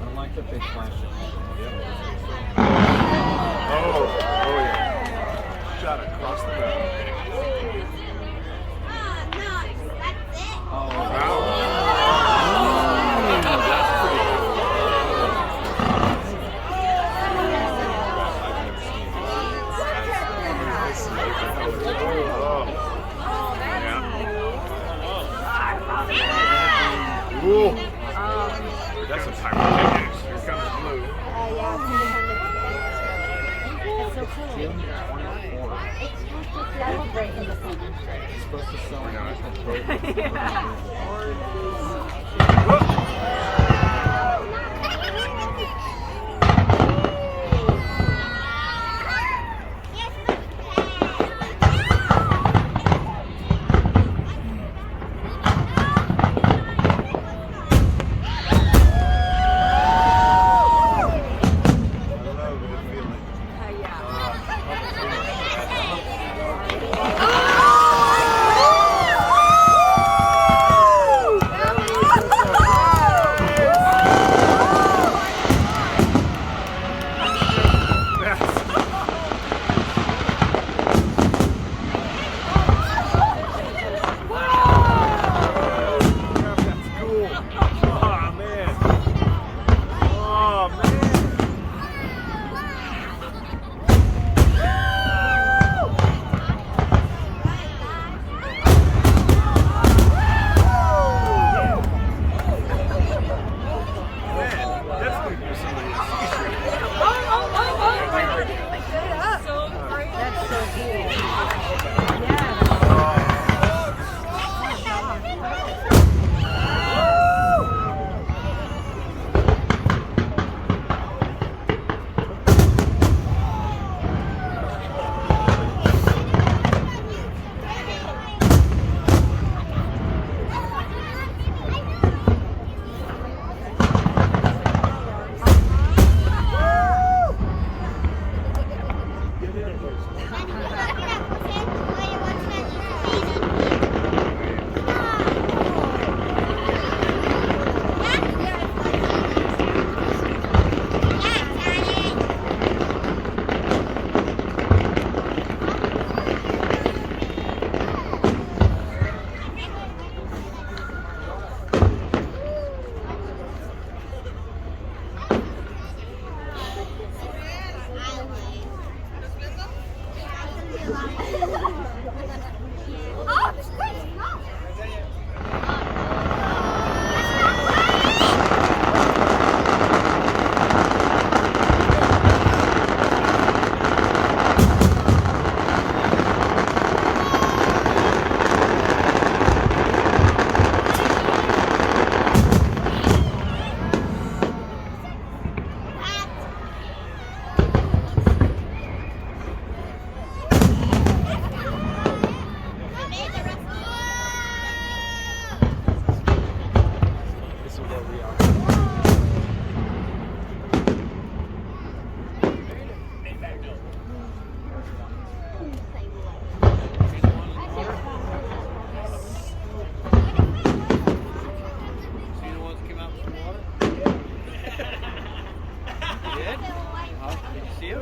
Unlike the big plastic. Oh yeah. Shot across the bow. Oh, Wow. Ooh. That's some time. Here comes blue. It's so cool. June 24th. It's supposed to sell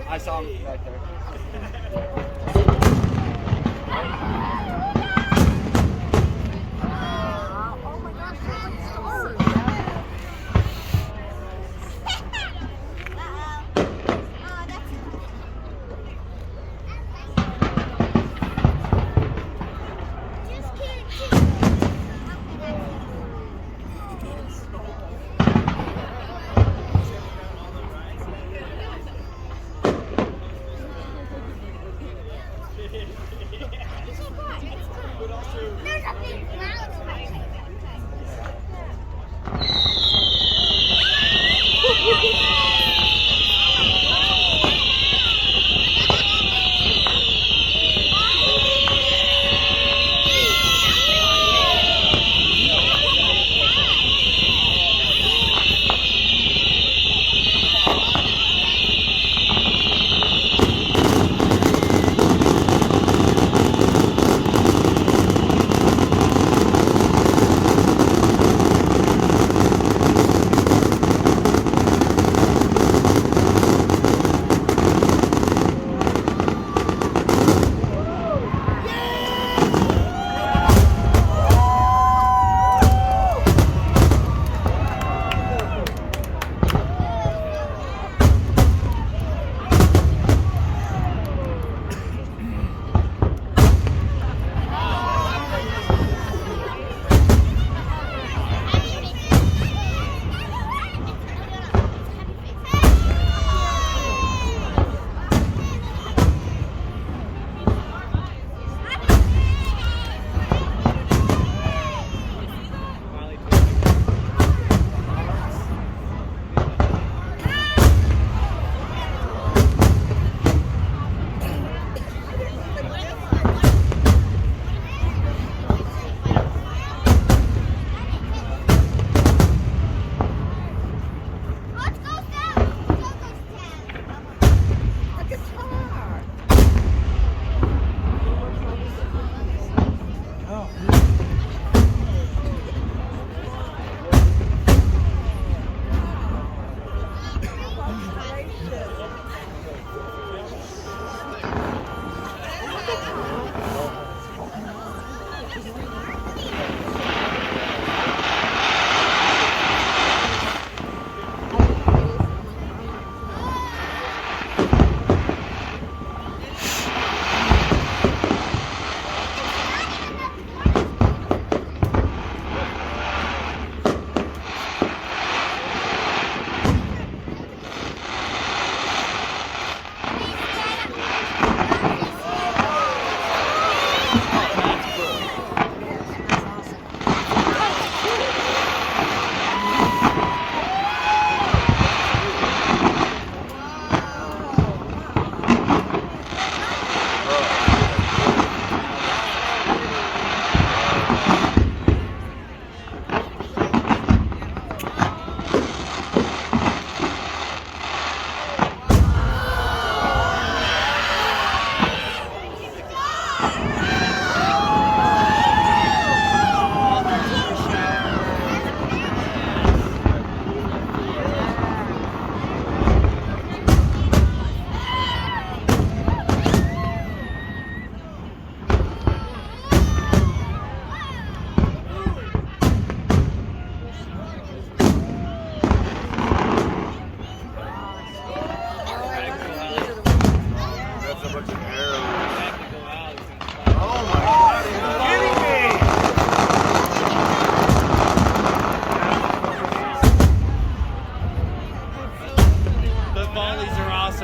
I saw him right there. Oh my gosh, there's like stars.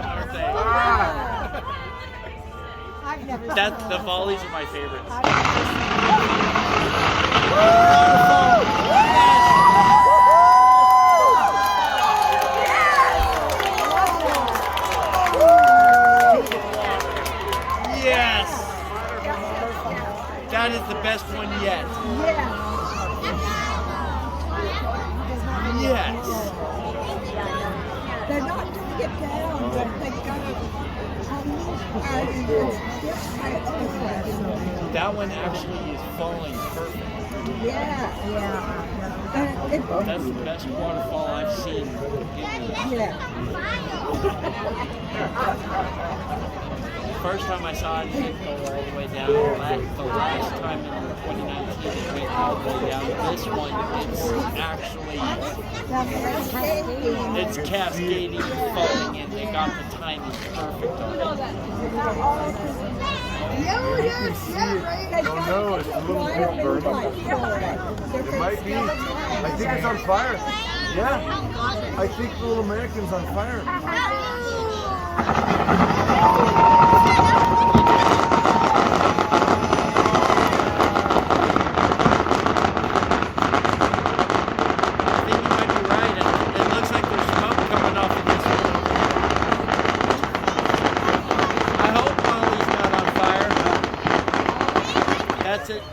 similar thing. I've never That the volleys are my favorites. Yes, that is the best one yet. Yes. They're not doing it down, but they got it That one actually is falling perfect. Yeah. That's the best waterfall I've seen. First time I saw it, it didn't go all the way down. The last time in 2019, it went all the way down. This one, it's cascading and falling in. They got the timing perfect on it. I don't know, it's a little bit burning. It might be. I think it's on fire. Yeah. I think the little American's on fire.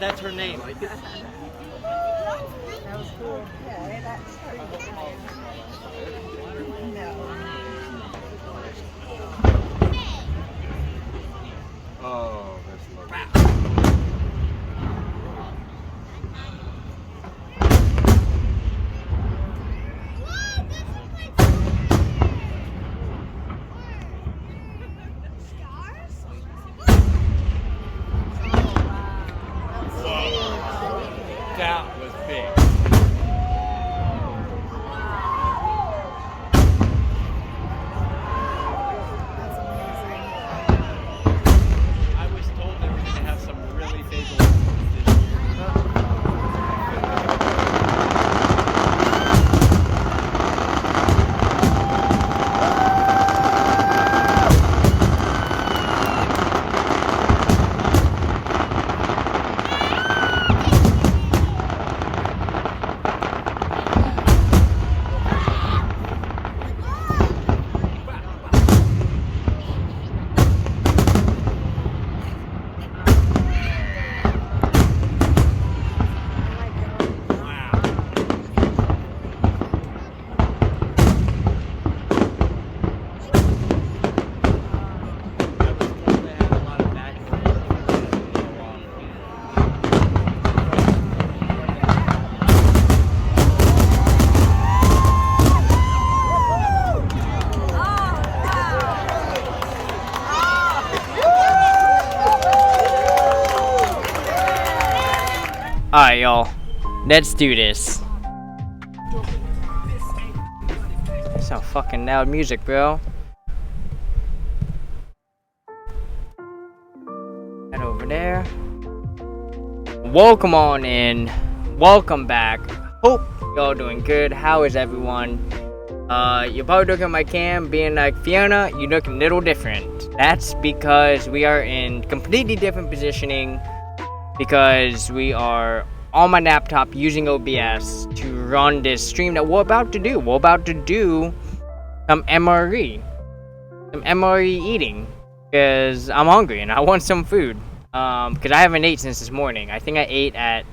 That's her name. That was cool. Yeah, that's Oh, that's lovely. That was big. I was told they were going to have some really big ones this year. Alright, y'all. Let's do this. That's some fucking loud music, bro. Head over there. Welcome on in. Welcome back. Hope y'all doing good. How is everyone? You're probably looking at my cam being like, Fiona, you look a little different. That's because we are in completely different positioning. Because we are on my laptop using OBS to run this stream that we're about to do. We're about to do some MRE. Some MRE eating. Because I'm hungry and I want some food. Because I haven't ate since this morning. I think I ate at...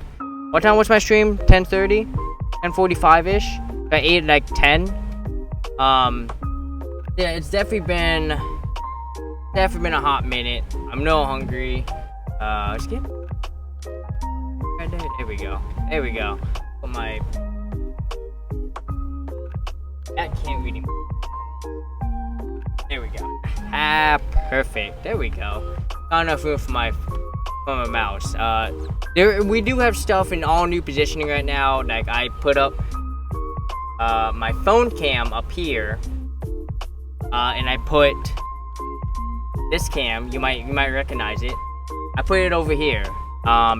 What time was my stream? 10:30? 10:45-ish? I ate at like 10. Yeah, it's definitely been a hot minute. I'm no hungry. Let's get... There we go. There we go. Put my... That can't really... There we go. Ah, perfect. There we go. Not enough room for my mouse. We do have stuff in all new positioning right now. Like I put up my phone cam up here, and I put this cam. You might recognize it. I put it over here.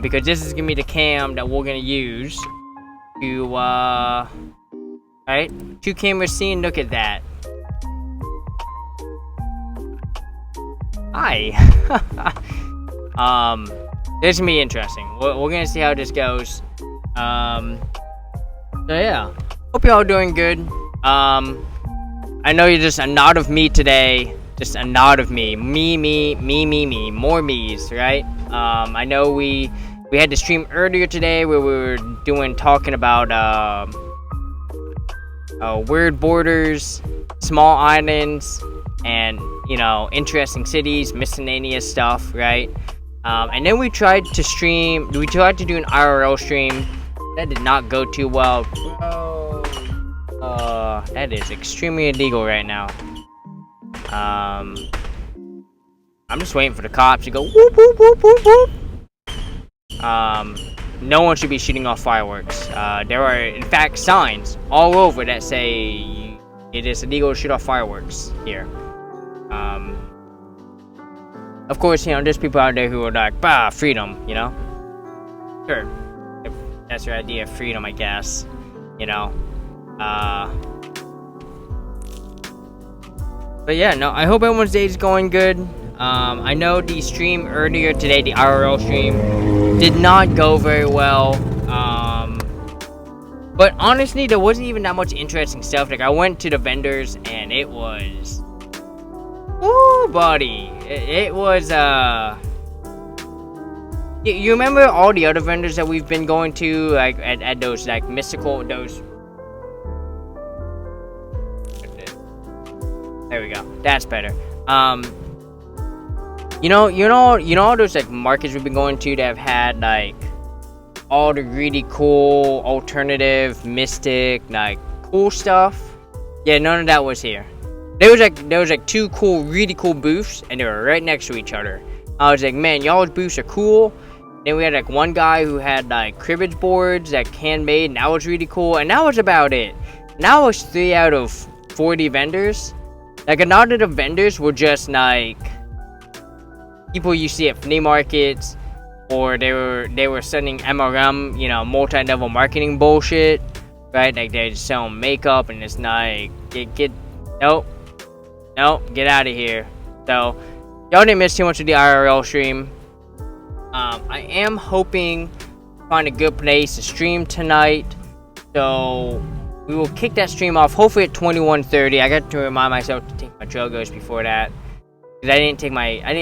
Because this is gonna be the cam that we're gonna use to, right? 2 cameras seen, look at that. Hi. This is gonna be interesting. We're gonna see how this goes. So yeah, hope y'all doing good. I know you're just a nod of me today. Just a nod of me. Me. More me's, right? I know we had the stream earlier today where we were talking about weird borders, small islands, and interesting cities, miscellaneous stuff, right? And then we tried to do an IRL stream. That did not go too well. Bro, that is extremely illegal right now. I'm just waiting for the cops to go whoop whoop whoop whoop whoop. No one should be shooting off fireworks. There are, in fact, signs all over that say it is illegal to shoot off fireworks here. Of course, there's people out there who are like, bah, freedom, Sure. If that's your idea of freedom, I guess. But yeah, no, I hope everyone's day is going good. I know the stream earlier today, the IRL stream, did not go very well. But honestly, there wasn't even that much interesting stuff. Like, I went to the vendors and it was... Woo, buddy. It was, You remember all the other vendors that we've been going to, like, at those, like, mystical, those... There we go. That's better. You know all those, like, markets we've been going to that have had, like, all the really cool, alternative, mystic, like, cool stuff? Yeah, none of that was here. There was like two really cool booths, and they were right next to each other. I was like, man, y'all's booths are cool. Then we had like one guy who had like cribbage boards, like handmade, and that was really cool. And that was about it. Now it was 3 out of 40 vendors. Like, a lot of the vendors were just like people you see at flea markets, or they were selling MRM, multi-level marketing bullshit, right? Like, they're just selling makeup, and it's like Nope, get out of here. So, y'all didn't miss too much of the IRL stream. I am hoping to find a good place to stream tonight. So, we will kick that stream off hopefully at 21:30. I got to remind myself to take my drugos before that. Because I didn't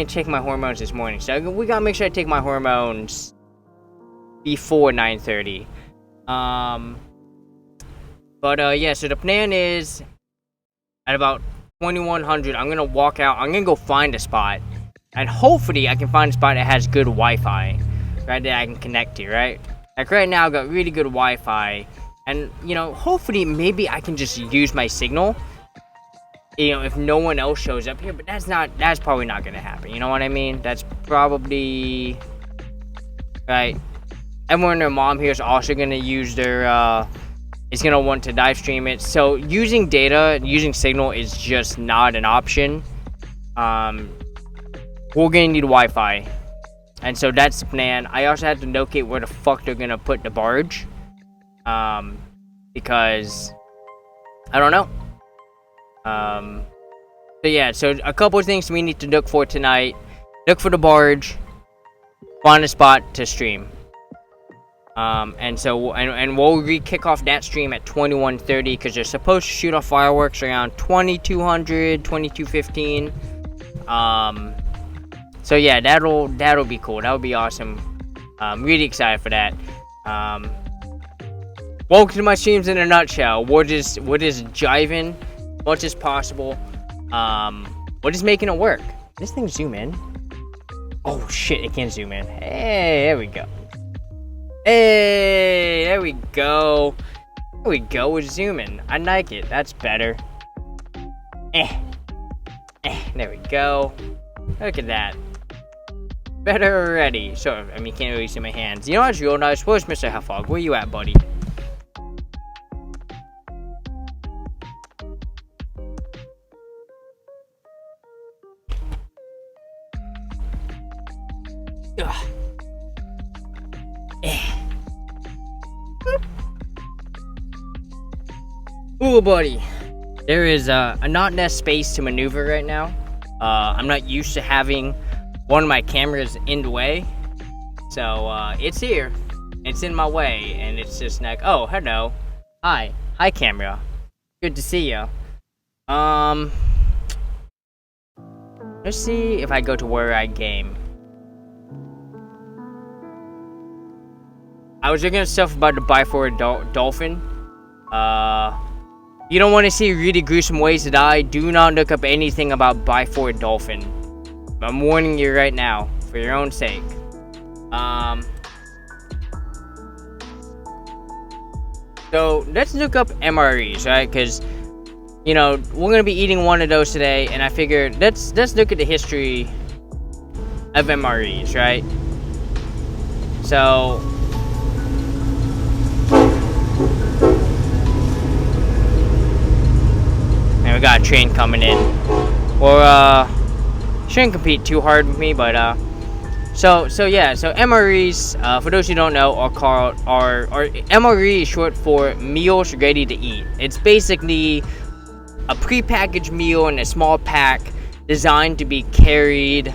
take my hormones this morning. So, we gotta make sure I take my hormones before 9:30. Yeah, so the plan is at about 2100, I'm gonna walk out. I'm gonna go find a spot, and hopefully I can find a spot that has good Wi-Fi, right, that I can connect to, right? Like, right now, I've got really good Wi-Fi, and hopefully maybe I can just use my signal, if no one else shows up here. But that's probably not gonna happen. You know what I mean? That's probably right. Everyone and their mom here is also gonna use their is gonna want to live stream it. So using signal is just not an option. We're gonna need Wi-Fi, and so that's the plan. I also have to locate where the fuck they're gonna put the barge, because I don't know. So yeah, so a couple of things we need to look for tonight. Look for the barge, find a spot to stream. And we'll kick off that stream at 21:30, because they're supposed to shoot off fireworks around 2200, 2215. So yeah, that'll be cool. That'll be awesome. I'm really excited for that. Welcome to my streams in a nutshell. We're just jiving much as possible. We're just making it work. This thing zoom in. Oh shit, it can zoom in. Hey, there we go. Hey, there we go. There we go, we're zooming. I like it. That's better. There we go. Look at that. Better already. So, I mean, you can't really see my hands. You know what's real nice? Where's Mr. Heffog? Where you at, buddy? Ugh. Ooh, buddy. There is not enough space to maneuver right now. I'm not used to having one of my cameras in the way. So it's here. It's in my way, and it's just like, oh, hello. Hi, camera. Good to see you. Let's see if I go to where I game. I was looking at stuff about the Biford dolphin. You don't want to see really gruesome ways to die. Do not look up anything about Biford dolphin. I'm warning you right now, for your own sake. So let's look up MREs, right? Because, you know, we're gonna be eating one of those today, and I figured let's look at the history of MREs, right? So, and we got a train coming in. Or shouldn't compete too hard with me, but So MREs, for those who don't know, are MRE is short for meals ready to eat. It's basically a prepackaged meal in a small pack designed to be carried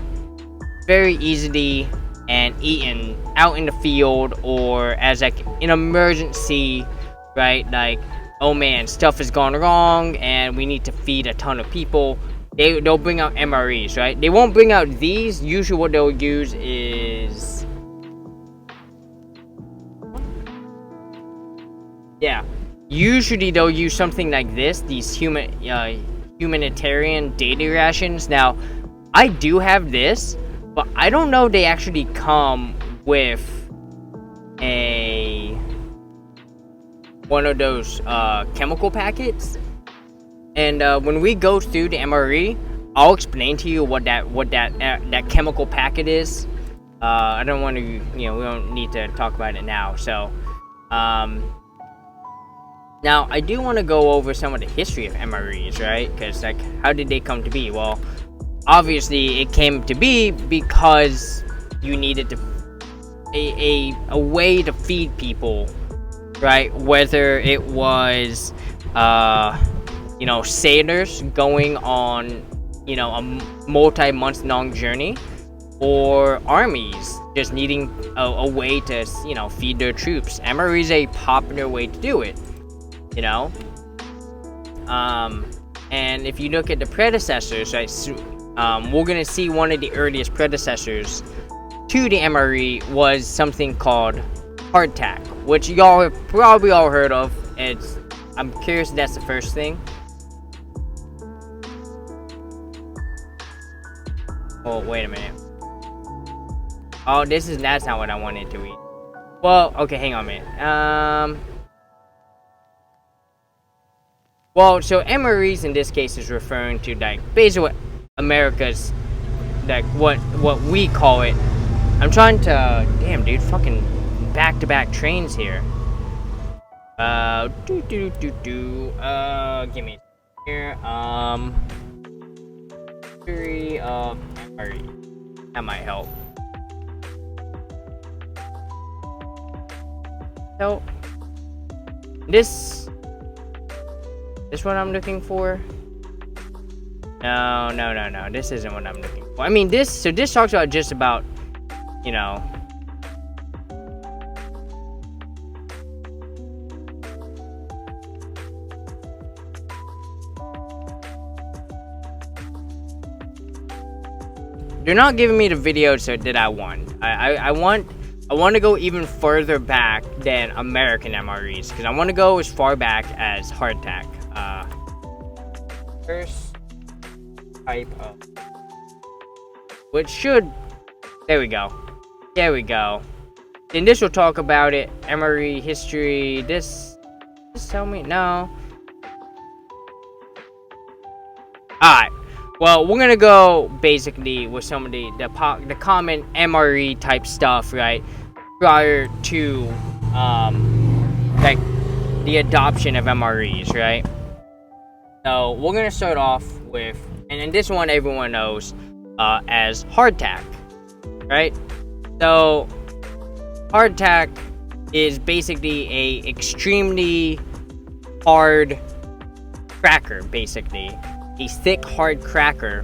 very easily and eaten out in the field, or as like an emergency, right? Like, oh man, stuff has gone wrong and we need to feed a ton of people. They'll bring out MREs, right? They won't bring out these. Usually what they'll use is... yeah. Usually they'll use something like this. These humanitarian daily rations. Now, I do have this, but I don't know they actually come with one of those chemical packets. And when we go through the MRE, I'll explain to you what that chemical packet is. I don't want to, we don't need to talk about it now. So, now I do want to go over some of the history of MREs, right? Because like, how did they come to be? Well, obviously it came to be because you needed a way to feed people, right? Whether it was sailors going on, a multi-month long journey, or armies just needing a way to, feed their troops. MRE is a popular way to do it, and if you look at the predecessors, right, we're gonna see one of the earliest predecessors to the MRE was something called hardtack, which y'all have probably all heard of. I'm curious if that's the first thing. Oh, wait a minute. Oh, that's not what I wanted to eat. Well, okay, hang on a minute. Well, so MREs in this case is referring to, like, basically what America's, like, what we call it. I'm trying to, damn, dude, fucking back-to-back trains here. Give me here. History of MRE. That might help. So, this what I'm looking for? No. This isn't what I'm looking for. I mean, this talks about just about, They're not giving me the video that I want. I want to go even further back than American MREs, because I want to go as far back as hardtack. First type of, which should, there we go. Then this will talk about it. MRE history. This tell me no. Alright. Well, we're gonna go basically with some of the common MRE type stuff, right? Prior to like the adoption of MREs, right? So we're gonna start off with, and this one everyone knows as hardtack, right? So hardtack is basically a extremely hard cracker, basically a thick hard cracker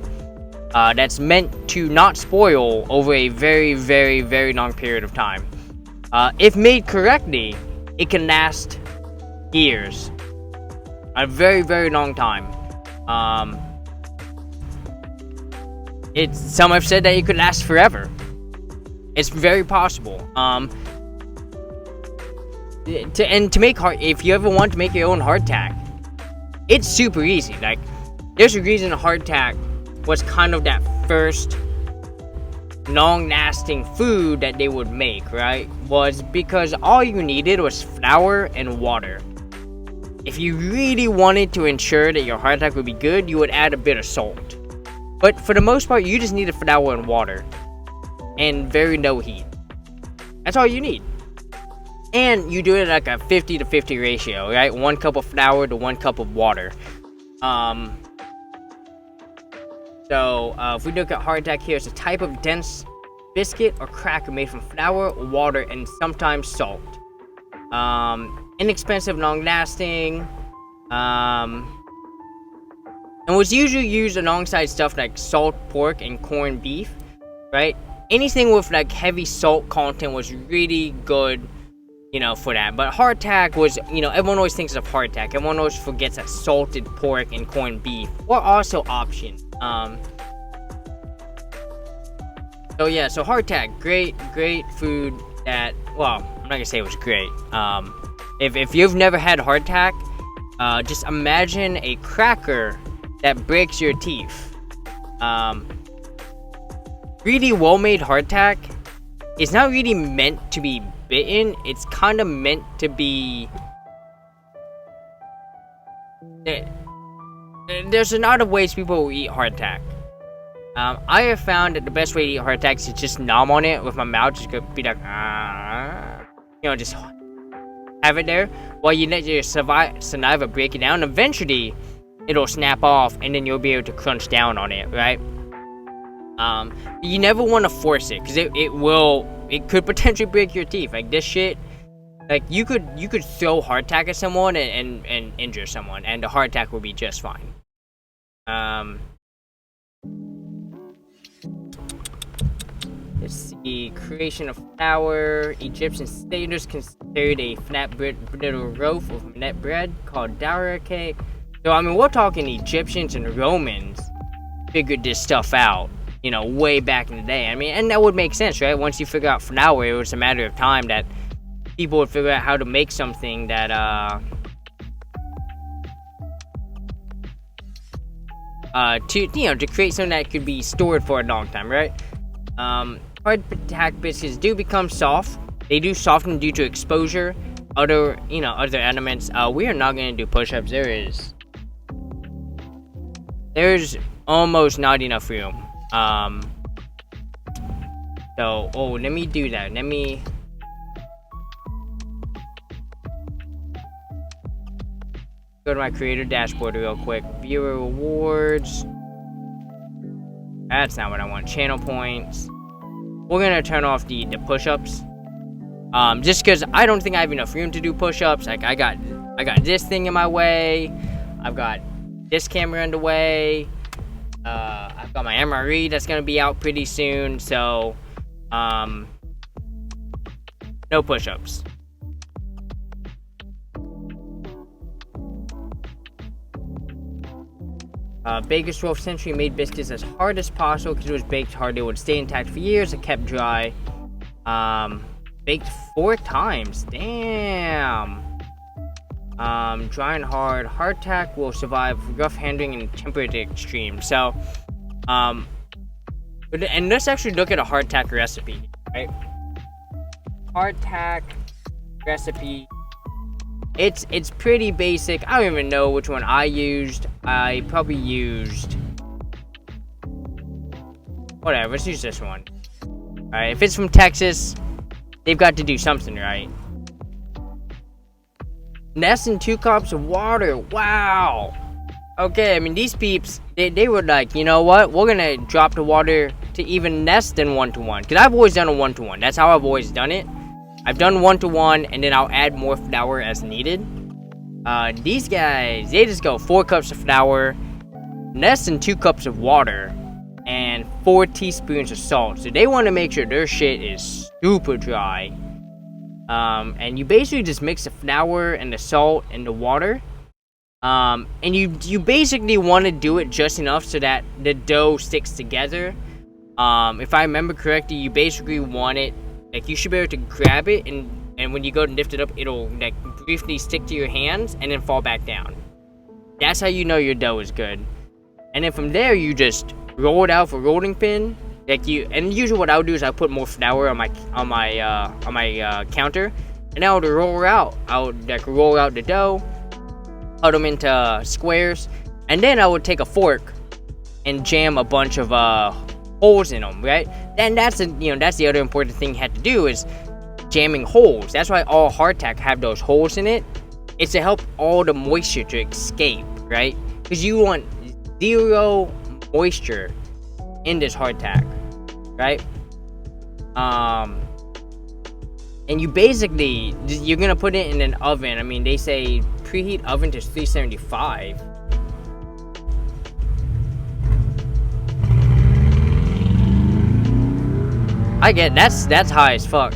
that's meant to not spoil over a very, very, very long period of time. If made correctly, it can last years, a very, very long time. Some have said that it could last forever. It's very possible. To make if you ever want to make your own hardtack, it's super easy. Like, there's a reason hardtack was kind of that first long-lasting food that they would make, right? Was because all you needed was flour and water. If you really wanted to ensure that your hardtack would be good, you would add a bit of salt. But for the most part, you just needed flour and water. And very low heat. That's all you need. And you do it like a 50 to 50 ratio, right? 1 cup of flour to 1 cup of water. If we look at hardtack here, it's a type of dense biscuit or cracker made from flour, water, and sometimes salt. Inexpensive, long-lasting, and was usually used alongside stuff like salt pork and corned beef, right? Anything with like heavy salt content was really good, you know, for that. But hardtack was, you know, everyone always thinks of hardtack. Everyone always forgets that salted pork and corned beef were also options. So hardtack, great food that, well, I'm not gonna say it was great. If you've never had hardtack, just imagine a cracker that breaks your teeth. Really well-made hardtack is not really meant to be bitten. It's kind of meant to be... There's a lot of ways people will eat hardtack. I have found that the best way to eat hardtack is to just nom on it with my mouth, just go be like, you know, just have it there while you let your saliva break it down. Eventually, it'll snap off, and then you'll be able to crunch down on it, right? You never want to force it, because it could potentially break your teeth. Like this shit, like you could throw hardtack at someone and injure someone, and the hardtack will be just fine. Let's see, creation of flour. Egyptian sailors considered a flatbread brittle loaf of minute bread called dowra cake. So I mean, we're talking Egyptians and Romans figured this stuff out, you know, way back in the day. I mean, and that would make sense, right? Once you figure out flour, it was a matter of time that people would figure out how to make something that, to create something that could be stored for a long time, right? Hardtack biscuits do become soft. They do soften due to exposure, other elements. We are not going to do push-ups. There's almost not enough room. Let me do that. Let me go to my creator dashboard real quick. Viewer rewards. That's not what I want. Channel points. We're gonna turn off the push-ups. Just because I don't think I have enough room to do push-ups. Like I got this thing in my way. I've got this camera in the way. I've got my MRE that's gonna be out pretty soon. So, no push-ups. Baker's 12th century made biscuits as hard as possible because it was baked hard. They would stay intact for years and kept dry. Baked 4 times. Damn. Dry and hard. Hardtack will survive rough handling and temperature extreme. So, and let's actually look at a hardtack recipe, right? Hardtack recipe. It's pretty basic. I don't even know which one I used. I probably used... Whatever, let's use this one. Alright, if it's from Texas, they've got to do something right. Less than 2 cups of water. Wow. Okay, I mean, these peeps, they were like, you know what? We're gonna drop the water to even less than 1-to-1. Because I've always done a 1-to-1. That's how I've always done it. I've done 1-to-1, and then I'll add more flour as needed. These guys, they just go 4 cups of flour, less than 2 cups of water, and 4 teaspoons of salt. So they want to make sure their shit is super dry. And you basically just mix the flour and the salt and the water. And you basically want to do it just enough so that the dough sticks together. If I remember correctly, you basically want it, like, you should be able to grab it, and when you go to lift it up, it'll, like, briefly stick to your hands and then fall back down. That's how you know your dough is good. And then from there, you just roll it out with a rolling pin. Like, and usually what I would do is I put more flour on my counter, and I would roll out. I would, like, roll out the dough, cut them into squares, and then I would take a fork and jam a bunch of holes in them, right? Then that's the other important thing you have to do is jamming holes. That's why all hardtack have those holes in it. It's to help all the moisture to escape, right? Because you want 0 moisture in this hardtack, right? And you basically, you're gonna put it in an oven. I mean, they say preheat oven to 375. I get that's high as fuck.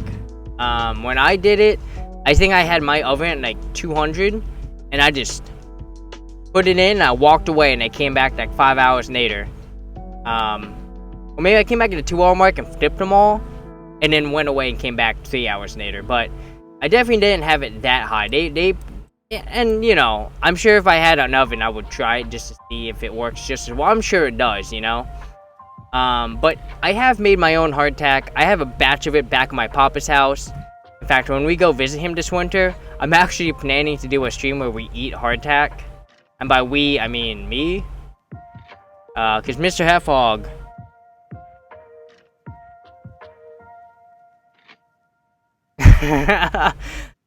When I did it, I think I had my oven at like 200, and I just put it in. I walked away, and I came back like 5 hours later. Or maybe I came back at the 2 hour mark and flipped them all, and then went away and came back 3 hours later. But I definitely didn't have it that high. And you know, I'm sure if I had an oven, I would try it just to see if it works just as well. I'm sure it does, you know. But I have made my own hardtack. I have a batch of it back at my papa's house. In fact, when we go visit him this winter, I'm actually planning to do a stream where we eat hardtack. And by we, I mean me. Because Mr. Heffog...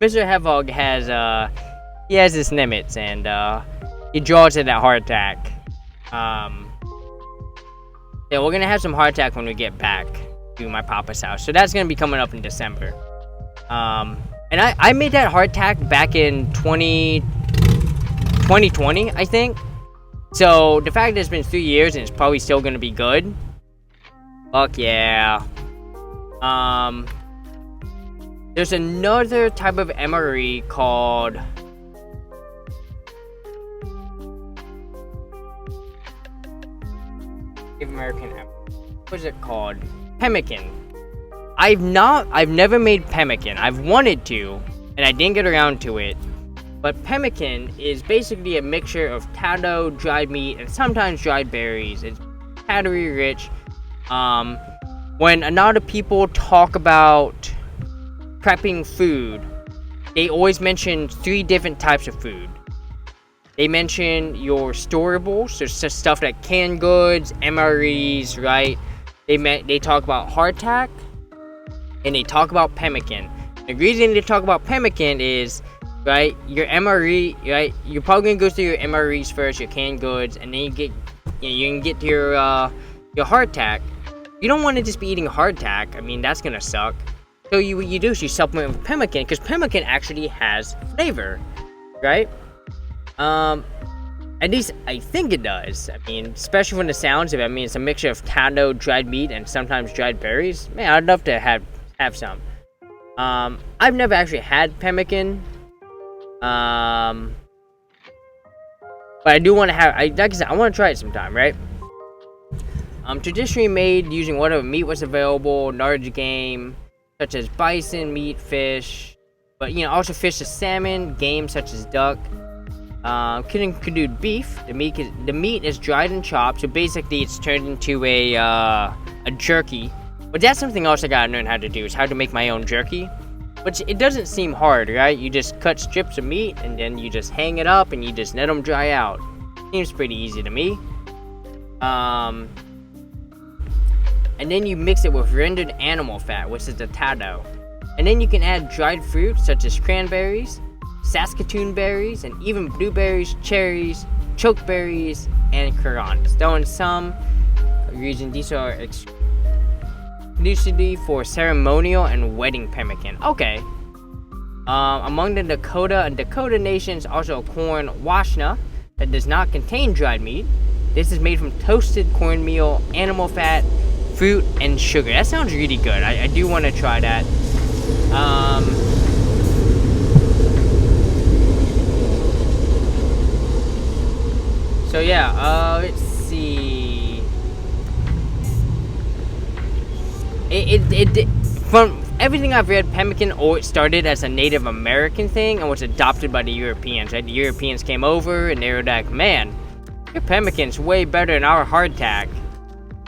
Mr. Heffog has, he has his limits, and, he draws it at hardtack. Yeah, we're gonna have some hardtack when we get back to my papa's house. So that's gonna be coming up in December. And I made that hardtack back in 2020, I think. So the fact that it's been 3 years and it's probably still gonna be good. Fuck yeah. There's another type of MRE called... American MRE. What is it called? Pemmican. I've never made pemmican. I've wanted to, and I didn't get around to it. But pemmican is basically a mixture of tallow, dried meat, and sometimes dried berries. It's calorie rich. When a lot of people talk about prepping food, they always mention 3 different types of food. They mention your storables, so stuff like canned goods, MREs, right? They talk about hardtack, and they talk about pemmican. The reason they talk about pemmican is, right, your MRE, right? You're probably gonna go through your MREs first, your canned goods, and then you can get to your hardtack. You don't want to just be eating hardtack. I mean, that's gonna suck. So what you do is you supplement with pemmican, because pemmican actually has flavor, right? At least I think it does. I mean, especially from the sounds of it. I mean, it's a mixture of tallow, dried meat, and sometimes dried berries. Man, I'd love to have some. I've never actually had pemmican. But I do want to have. Like I said, I want to try it sometime, right? Traditionally made using whatever meat was available, large game such as bison, meat, fish, but you know, also fish as salmon, game such as duck. Could include beef. The meat is dried and chopped, so basically it's turned into a jerky. But that's something else I gotta learn how to do, is how to make my own jerky. Which it doesn't seem hard, right? You just cut strips of meat and then you just hang it up and you just let them dry out. Seems pretty easy to me. And then you mix it with rendered animal fat, which is the tallow. And then you can add dried fruits such as cranberries, Saskatoon berries, and even blueberries, cherries, chokeberries, and currants. Though in some regions, these are exclusively for ceremonial and wedding pemmican. Okay. Among the Dakota and Dakota nations, also corn washna that does not contain dried meat. This is made from toasted cornmeal, animal fat, fruit, and sugar. That sounds really good. I do want to try that. So yeah, let's see. From everything I've read, pemmican started as a Native American thing and was adopted by the Europeans. Right? The Europeans came over and they were like, "Man, your pemmican's way better than our hardtack."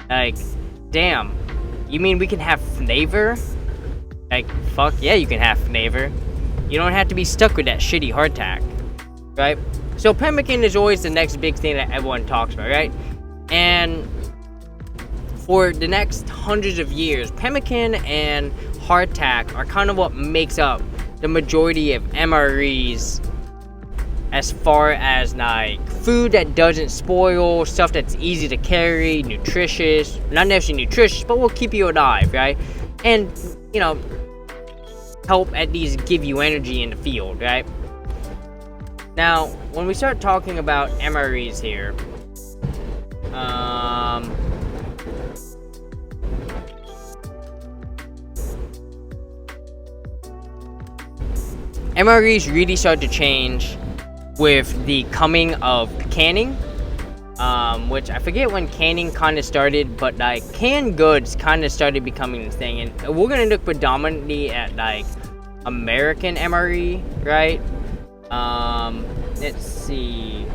Like, damn, you mean we can have flavor? Like, fuck yeah, you can have flavor. You don't have to be stuck with that shitty hardtack, right? So pemmican is always the next big thing that everyone talks about, right? And for the next hundreds of years, pemmican and hardtack are kind of what makes up the majority of MREs as far as like food that doesn't spoil, stuff that's easy to carry, nutritious, not necessarily nutritious, but will keep you alive, right? And, you know, help at least give you energy in the field, right? Now, when we start talking about MREs here, MREs really start to change with the coming of canning, which I forget when canning kind of started, but like canned goods kind of started becoming the thing, and we're gonna look predominantly at like American MRE, right? Let's see.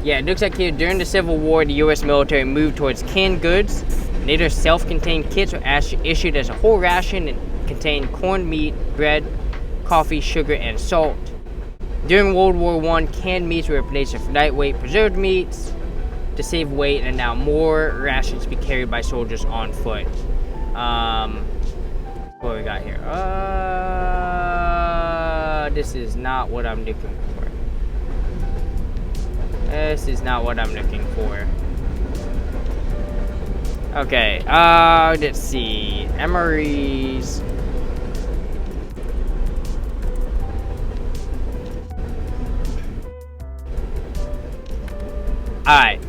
Yeah, it looks like here during the Civil War, the U.S. military moved towards canned goods. Later, self-contained kits were issued as a whole ration and contained corned meat, bread, coffee, sugar, and salt. During World War I, canned meats were replaced with lightweight preserved meats to save weight, and now more rations be carried by soldiers on foot. What we got here? This is not what I'm looking for. This is not what I'm looking for. Okay, let's see. MREs. Alright.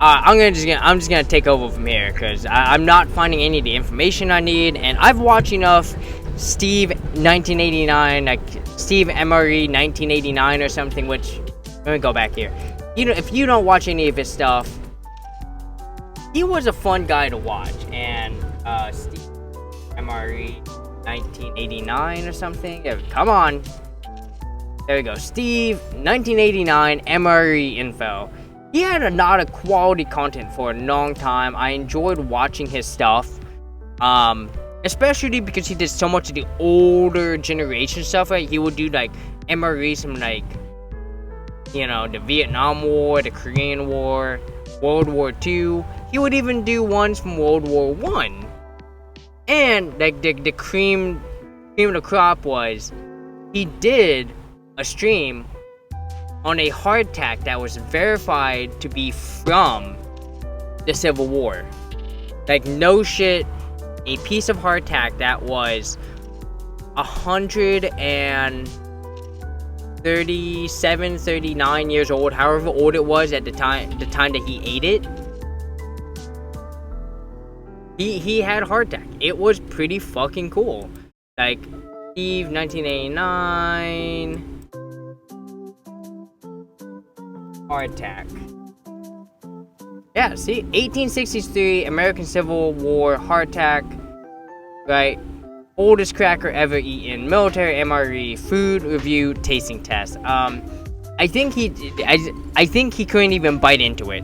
I'm just gonna take over from here because I'm not finding any of the information I need, and I've watched enough Steve 1989, like Steve MRE 1989 or something. Which, let me go back here. You know, if you don't watch any of his stuff, he was a fun guy to watch. And Steve MRE 1989 or something. Yeah, come on. There we go. Steve 1989 MRE info. He had a lot of quality content for a long time. I enjoyed watching his stuff. Especially because he did so much of the older generation stuff, right? He would do like MREs from like, you know, the Vietnam War, the Korean War, World War II. He would even do ones from World War I. And like the cream of the crop was he did a stream on a hardtack that was verified to be from the Civil War. Like, no shit, a piece of hardtack that was 137, 39 years old, however old it was at the time that he ate it. He had hardtack. It was pretty fucking cool. Like, Steve 1989 hardtack. Yeah, see, 1863 American Civil War hardtack, right? Oldest cracker ever eaten. Military MRE food review tasting test. I think he couldn't even bite into it.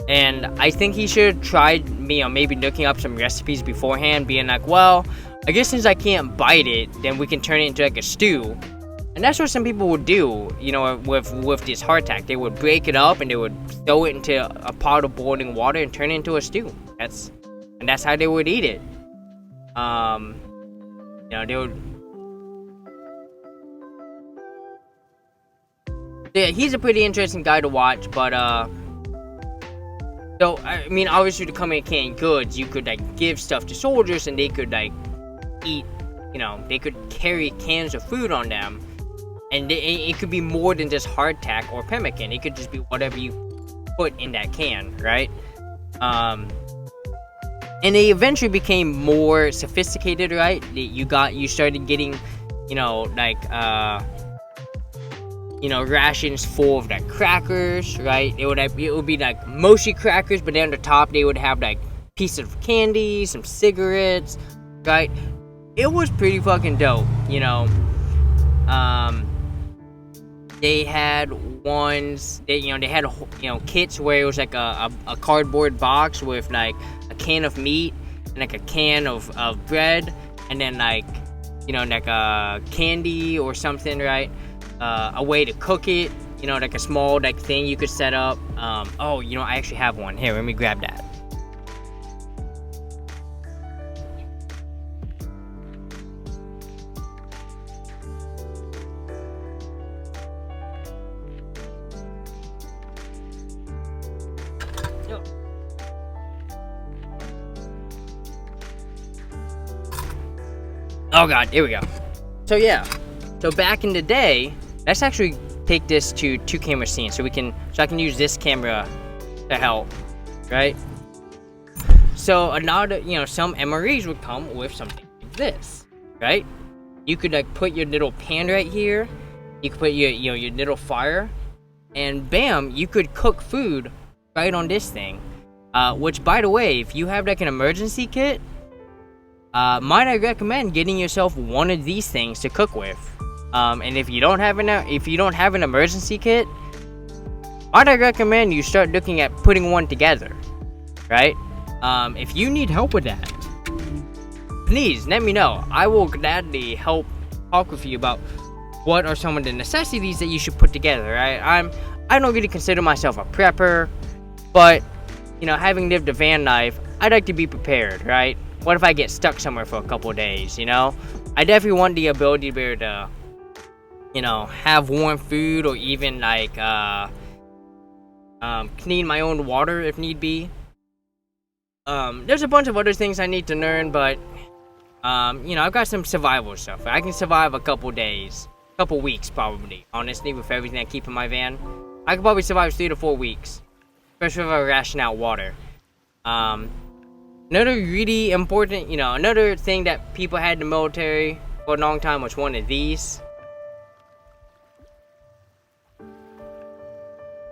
And I think he should have tried, you know, maybe looking up some recipes beforehand, being like, well, I guess since I can't bite it, then we can turn it into like a stew. And that's what some people would do, you know, with this hardtack. They would break it up and they would throw it into a pot of boiling water and turn it into a stew. That's how they would eat it. You know, they would. Yeah, he's a pretty interesting guy to watch, but so I mean, obviously, to come in canned goods, you could like give stuff to soldiers and they could like eat. You know, they could carry cans of food on them. And it could be more than just hardtack or pemmican. It could just be whatever you put in that can, right? And they eventually became more sophisticated, right? You started getting, you know, like rations full of like crackers, right? It would be like mostly crackers, but then on the top they would have like pieces of candy, some cigarettes, right? It was pretty fucking dope, you know. They had ones, they had kits where it was like a cardboard box with like a can of meat and like a can of bread, and then like a candy or something, right? A way to cook it, like a small like thing you could set up. I actually have one here. Let me grab that. Oh god, here we go. So yeah, so back in the day, let's actually take this to 2-camera scene so I can use this camera to help, right? So another, some MREs would come with something like this, right? You could like put your little pan right here, you could put your little fire, and bam, you could cook food right on this thing. Which, by the way, if you have like an emergency kit, might I recommend getting yourself one of these things to cook with. And if you don't have an emergency kit, might I recommend you start looking at putting one together, right? If you need help with that, please let me know. I will gladly help talk with you about what are some of the necessities that you should put together, right? I don't really consider myself a prepper, but having lived a van life, I'd like to be prepared, right? What if I get stuck somewhere for a couple of days, I definitely want the ability to be able to, have warm food, or even like clean my own water if need be. There's a bunch of other things I need to learn, but I've got some survival stuff. I can survive a couple days, couple weeks probably, honestly, with everything I keep in my van. I could probably survive 3 to 4 weeks, especially if I ration out water. Another really important, another thing that people had in the military for a long time was one of these.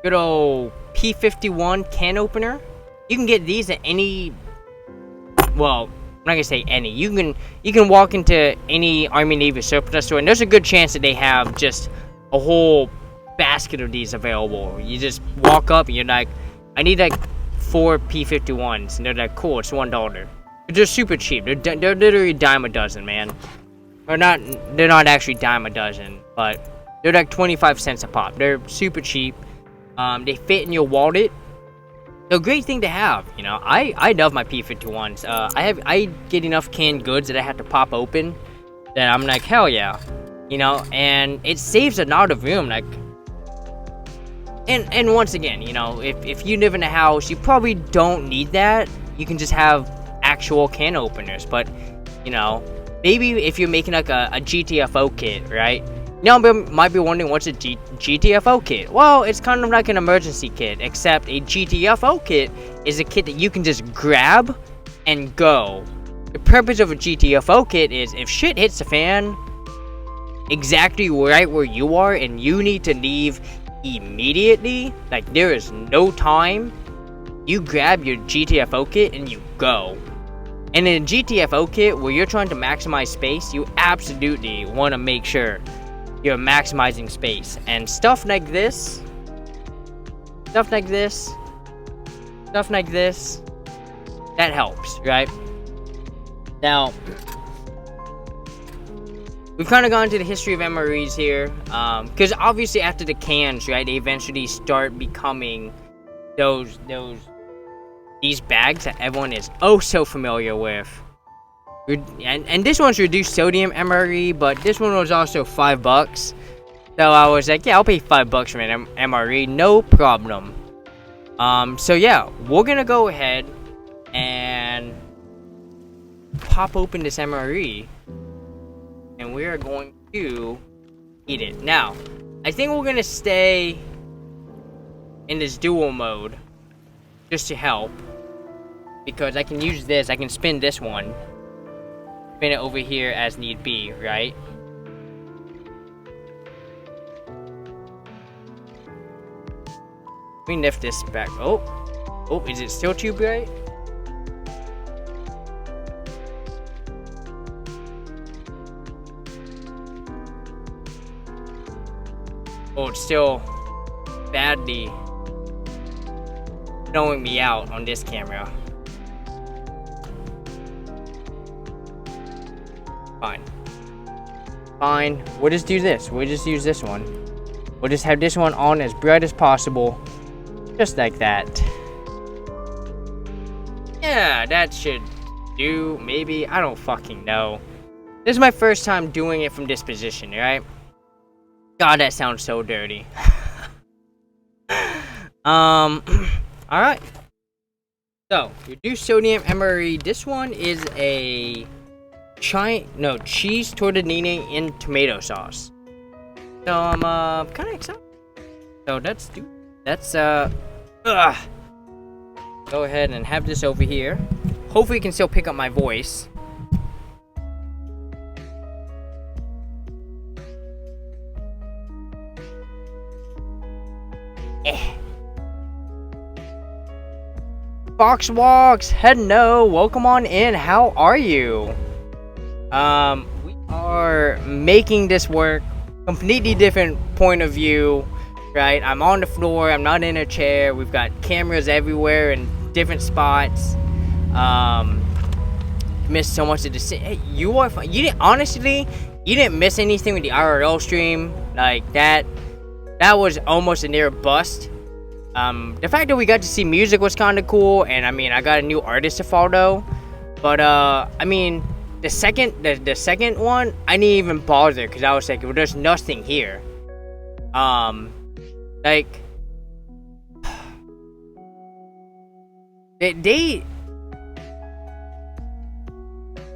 Good old P51 can opener. You can get these at any, well, I'm not gonna say any. You can walk into any Army Navy surplus store, and there's a good chance that they have just a whole basket of these available. You just walk up and you're like, I need like 4 P51s, and they're like, cool, it's $1. They're super cheap. They're literally dime a dozen, man. Or not, they're not actually dime a dozen, but they're like 25 cents a pop. They're super cheap. They fit in your wallet. They're a great thing to have, I love my P51s. I get enough canned goods that I have to pop open that I'm like, hell yeah, and it saves a lot of room, like. And once again, if you live in a house, you probably don't need that. You can just have actual can openers. But, maybe if you're making like a GTFO kit, right? Now, might be wondering, what's a GTFO kit? Well, it's kind of like an emergency kit, except a GTFO kit is a kit that you can just grab and go. The purpose of a GTFO kit is if shit hits the fan exactly right where you are and you need to leave immediately, like there is no time, you grab your GTFO kit and you go. And in a GTFO kit, where you're trying to maximize space, you absolutely want to make sure you're maximizing space. And stuff like this, that helps, right? Now, we've kind of gone to the history of MREs here, because obviously after the cans, right, they eventually start becoming these bags that everyone is oh so familiar with. And this one's reduced sodium MRE, but this one was also $5. So I was like, yeah, I'll pay $5 for an MRE, no problem. So yeah, we're gonna go ahead and pop open this MRE. And we are going to Eat it. Now, I think we're gonna stay in this dual mode just to help, because I can use this. I can spin this one, spin it over here as need be, right? Let me lift this back. Oh, is it still too bright? Oh, it's still badly showing me out on this camera. Fine. Fine. We'll just do this. We'll just use this one. We'll just have this one on as bright as possible. Just like that. Yeah, that should do. Maybe. I don't fucking know. This is my first time doing it from this position, right? God, that sounds so dirty. Alright. So, your new sodium MRE. This one is a cheese tortellini in tomato sauce. So I'm kind of excited. So go ahead and have this over here. Hopefully you can still pick up my voice. Fox Walks, hello, welcome on in. How are you? We are making this work. Completely different point of view, right? I'm on the floor. I'm not in a chair. We've got cameras everywhere in different spots. Missed so much of the. Hey, you are fine. You didn't honestly. You didn't miss anything with the IRL stream like that. That was almost a near bust. The fact that we got to see music was kind of cool, and I mean, I got a new artist to follow. But I mean, the second one, I didn't even bother because I was like, well, there's nothing here. Like they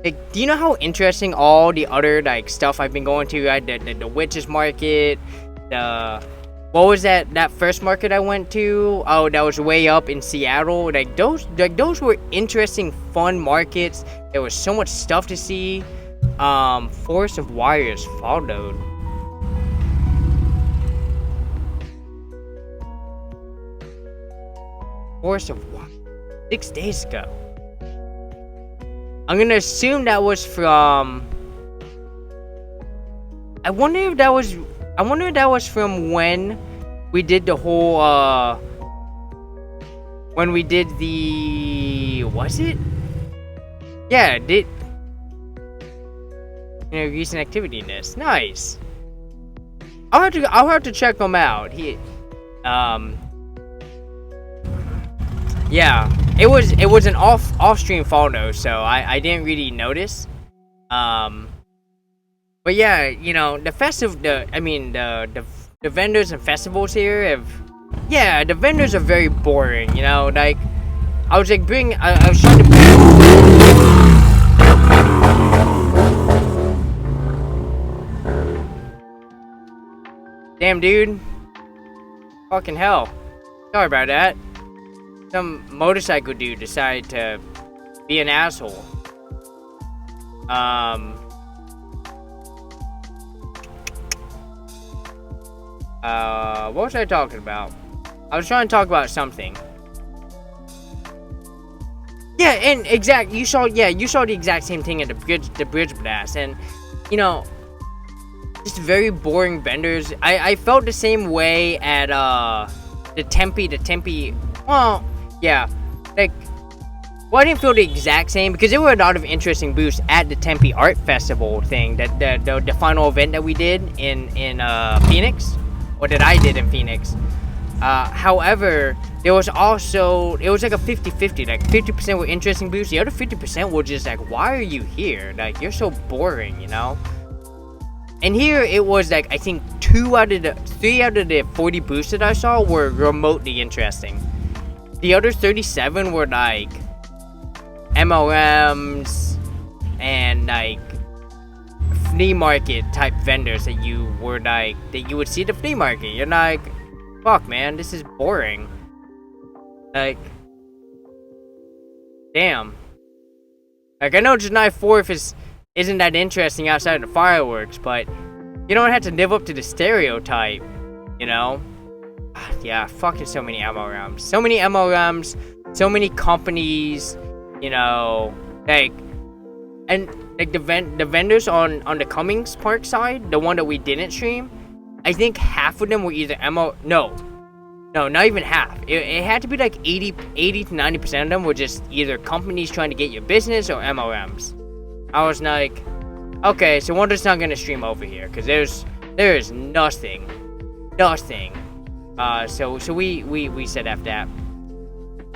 like, do you know how interesting all the other like stuff I've been going to? Right? The witches market, what was that first market I went to? Oh, that was way up in Seattle. Like those were interesting, fun markets. There was so much stuff to see. Forest of Wires followed. Forest of Wires 6 days ago. I'm gonna assume that was from. I wonder if that was from when we did the whole, when we did the, was it? Yeah, recent activity list. Nice. I'll have to check them out. Yeah, it was an off-stream follow, so I didn't really notice. But yeah, the vendors and festivals here the vendors are very boring, like, I was like I was trying to damn, dude. Fucking hell. Sorry about that. Some motorcycle dude decided to be an asshole. What was I talking about? I was trying to talk about something. Yeah, and you saw the exact same thing at the bridge blast, and just very boring vendors. I felt the same way at the Tempe. Well, yeah, like, well, I didn't feel the exact same because there were a lot of interesting booths at the Tempe Art Festival thing, that the final event that we did in Phoenix, or that I did in Phoenix. However, it was like a 50-50, like 50% were interesting booths, the other 50% were just like, why are you here? Like, you're so boring, And here it was like, I think 3 out of the 40 booths that I saw were remotely interesting. The other 37 were like MLMs and like flea market type vendors that you were like, that you would see at the flea market. You're like, fuck man, this is boring. Like, damn. Like, I know July 4th isn't that interesting outside of the fireworks, but you don't have to live up to the stereotype, you know? Yeah, fucking so many MLMs. So many MLMs, so many companies, you know, like, and like the vendors on the Cummings Park side, the one that we didn't stream, I think half of them were either no, not even half. It had to be like 80 to 90% of them were just either companies trying to get your business or MLMs. I was like, okay, so we're just not gonna stream over here because there is nothing. So we said F that.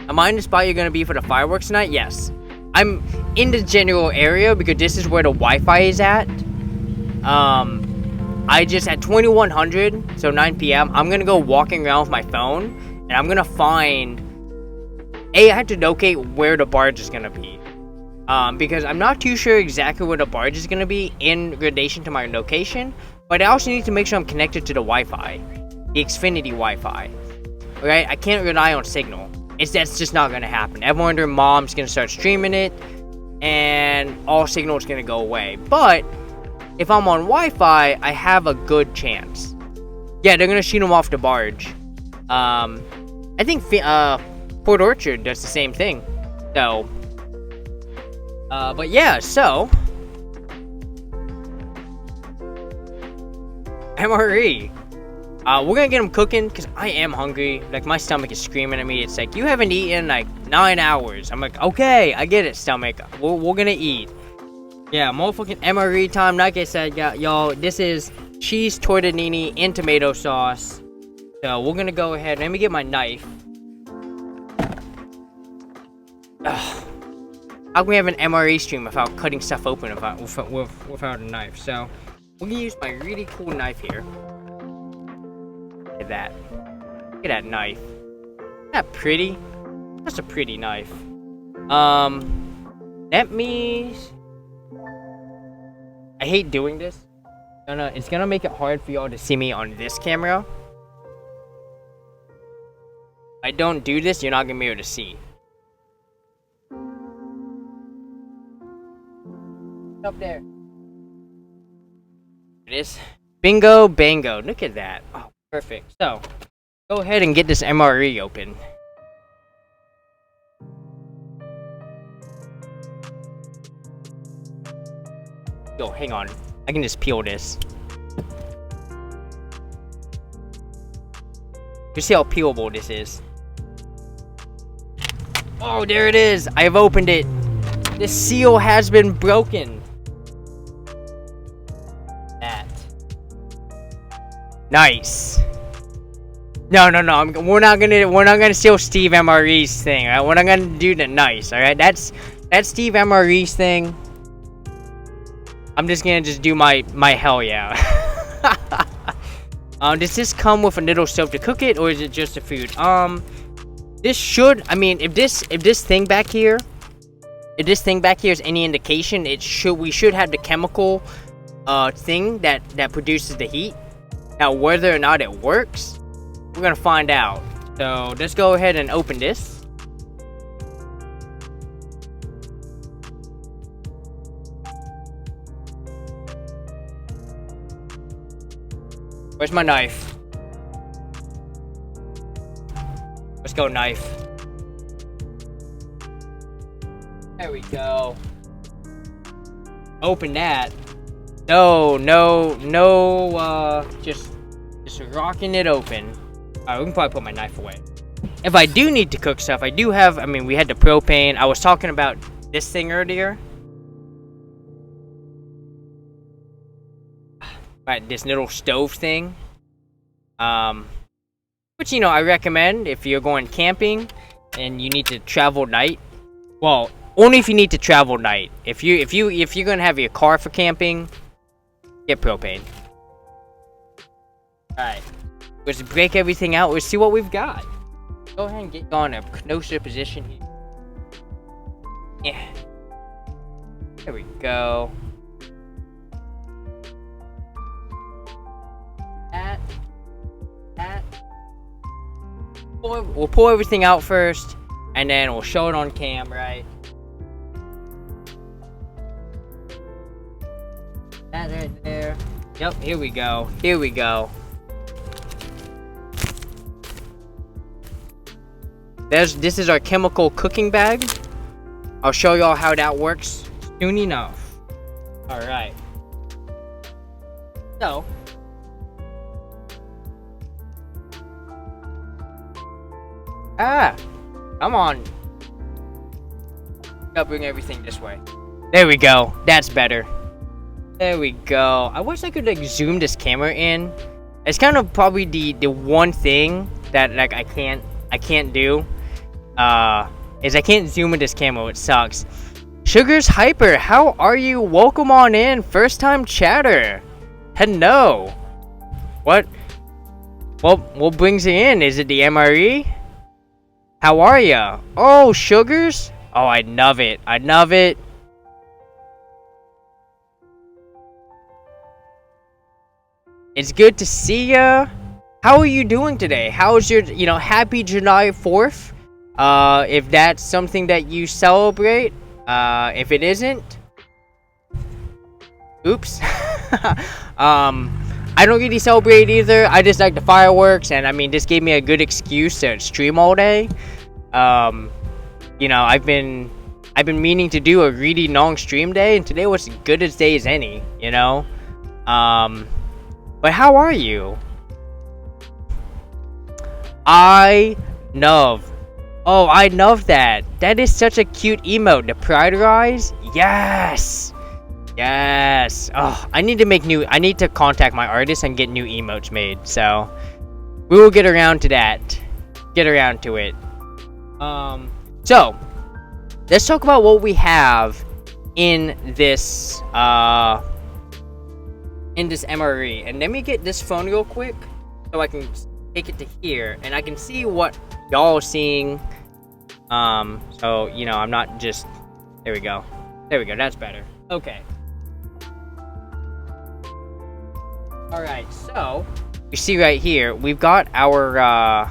Am I in the spot you're gonna be for the fireworks tonight? Yes. I'm in the general area because this is where the Wi-Fi is at. I just at 2100, so 9 p.m. I'm gonna go walking around with my phone, and I'm gonna find. I have to locate where the barge is gonna be, because I'm not too sure exactly where the barge is gonna be in relation to my location. But I also need to make sure I'm connected to the Wi-Fi, the Xfinity Wi-Fi. Right? I can't rely on Signal. That's just not gonna happen. Everyone and their mom's gonna start streaming it, and all Signal is gonna go away. But if I'm on Wi-Fi, I have a good chance. Yeah, they're gonna shoot them off the barge. I think Port Orchard does the same thing. So, but yeah, so MRE. We're gonna get them cooking because I am hungry. Like, my stomach is screaming at me. It's like, you haven't eaten like 9 hours. I'm like, okay, I get it, stomach. We're gonna eat. Yeah, motherfucking MRE time. Like I said, y'all, this is cheese tortellini in tomato sauce. So we're gonna go ahead. Let me get my knife. Ugh. How can we have an MRE stream without cutting stuff open without a knife? So we're gonna use my really cool knife here. Look at that. Look at that knife. Isn't that pretty? That's a pretty knife. Let me. I hate doing this. It's gonna make it hard for y'all to see me on this camera. If I don't do this, you're not gonna be able to see. Up there. It is. Bingo, bango. Look at that. Oh, perfect. So, go ahead and get this MRE open. Yo, hang on. I can just peel this. You see how peelable this is? Oh, there it is. I've opened it. The seal has been broken. That. Nice. No. We're not gonna steal Steve MRE's thing. Alright, we're not gonna do the nice. All right, that's Steve MRE's thing. I'm just gonna do my hell yeah. Does this come with a little stove to cook it, or is it just the food? This should. I mean, if this thing back here is any indication, we should have the chemical thing that produces the heat. Now, whether or not it works, we're gonna find out. So let's go ahead and open this. Where's my knife? Let's go, knife. There we go. Open that. No, just rocking it open. Alright, we can probably put my knife away. If I do need to cook stuff, I do have, we had the propane. I was talking about this thing earlier. Right, this little stove thing. Which, I recommend if you're going camping and you need to travel night. Well, only if you need to travel night. If you're gonna have your car for camping, get propane. Alright. Let's break everything out. Let's see what we've got. Go ahead and get on a closer position here. Yeah. There we go. we'll pull everything out first, and then we'll show it on cam, right? That right there. Yep, here we go. Here we go. This is our chemical cooking bag. I'll show y'all how that works soon enough. Alright. So. Come on. I'll bring everything this way. There we go. That's better. There we go. I wish I could like zoom this camera in. It's kind of probably the one thing that like I can't do. Is I can't zoom in this camera, which sucks. Sugar's Hyper, how are you? Welcome on in. First time chatter. Hello. What brings you in? Is it the MRE? How are ya? Oh, Sugars? Oh, I love it. I love it. It's good to see ya. How are you doing today? How's your, happy July 4th? If that's something that you celebrate. If it isn't, oops. I don't really celebrate either. I just like the fireworks, and I mean, this gave me a good excuse to stream all day. I've been meaning to do a really long stream day, and today was as good as day as any, but how are you? I love that. That is such a cute emote. The Pride Rise? Yes! Yes! Oh, I need to contact my artist and get new emotes made. So, we will get around to that. Get around to it. So, let's talk about what we have in this, MRE. And let me get this phone real quick so I can take it to here and I can see what y'all are seeing. I'm not just, there we go, that's better. Okay, all right, so you see right here we've got our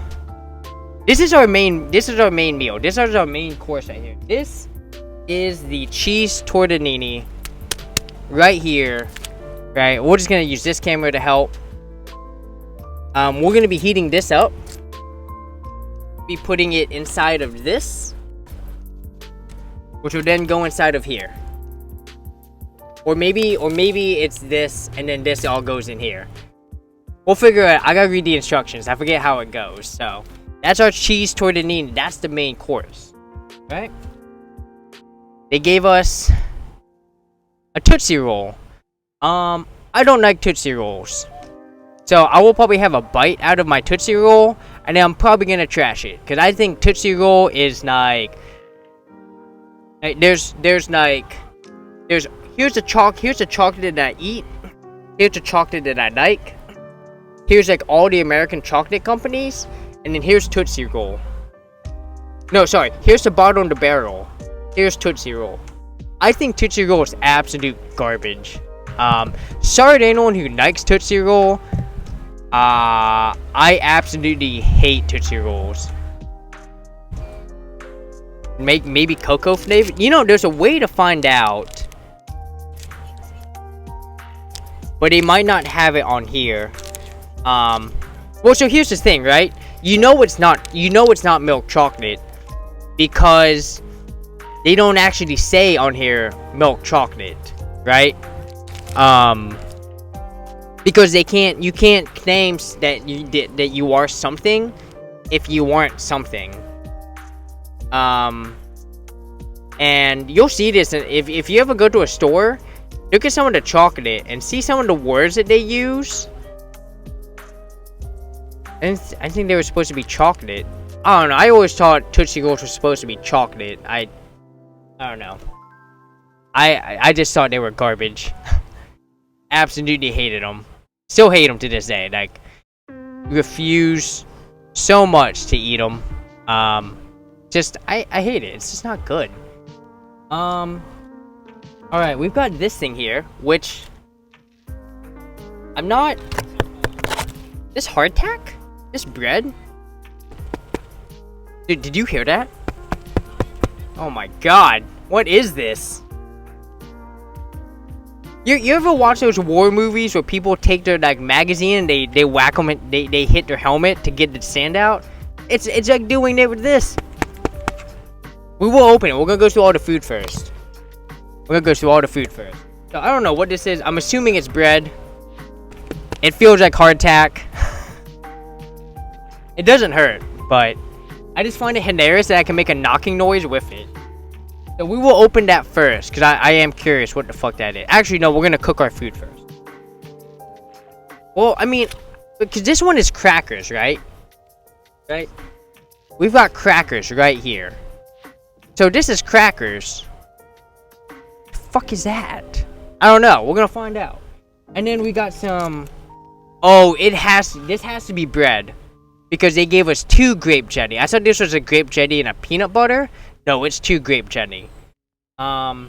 this is our main meal. This is our main course right here. This is the cheese tortellini right here. Right, we're just gonna use this camera to help. We're gonna be heating this up. Be putting it inside of this, which will then go inside of here. Or maybe it's this, and then this all goes in here. We'll figure it out. I gotta read the instructions. I forget how it goes. So that's our cheese tortellini. That's the main course, right? They gave us a Tootsie Roll. I don't like Tootsie Rolls. So I will probably have a bite out of my Tootsie Roll, and then I'm probably gonna trash it. Cause I think Tootsie Roll is like here's the chocolate that I eat. Here's the chocolate that I like. Here's like all the American chocolate companies, and then here's Tootsie Roll. No, sorry, here's the bottom of the barrel. Here's Tootsie Roll. I think Tootsie Roll is absolute garbage. Sorry to anyone who likes Tootsie Roll. I absolutely hate Tootsie Rolls. Maybe cocoa flavor. There's a way to find out, but they might not have it on here. Well, so here's the thing, right? It's not milk chocolate because they don't actually say on here milk chocolate, right? Because you can't claim that you are something if you aren't something. And you'll see this if you ever go to a store, look at some of the chocolate and see some of the words that they use. And I think they were supposed to be chocolate. I don't know. I always thought Tootsie Rolls were supposed to be chocolate. I don't know. I just thought they were garbage. Absolutely hated them. Still hate them to this day. Like, refuse so much to eat them. I hate it. It's just not good. Alright, we've got this thing here, which this hardtack? This bread? Dude, did you hear that? Oh my god. What is this? You ever watch those war movies where people take their like magazine and they whack them and they hit their helmet to get the sand out? It's like doing it with this. We will open it. We're gonna go through all the food first. So I don't know what this is. I'm assuming it's bread. It feels like hardtack. It doesn't hurt, but I just find it hilarious that I can make a knocking noise with it. So we will open that first, because I am curious what the fuck that is. Actually, no, we're going to cook our food first. Well, I mean, because this one is crackers, right? Right? We've got crackers right here. So this is crackers. What the fuck is that? I don't know. We're going to find out. And then we got some... Oh, this has to be bread. Because they gave us 2 grape jelly. I thought this was a grape jelly and a peanut butter. No, it's 2 grape jelly. I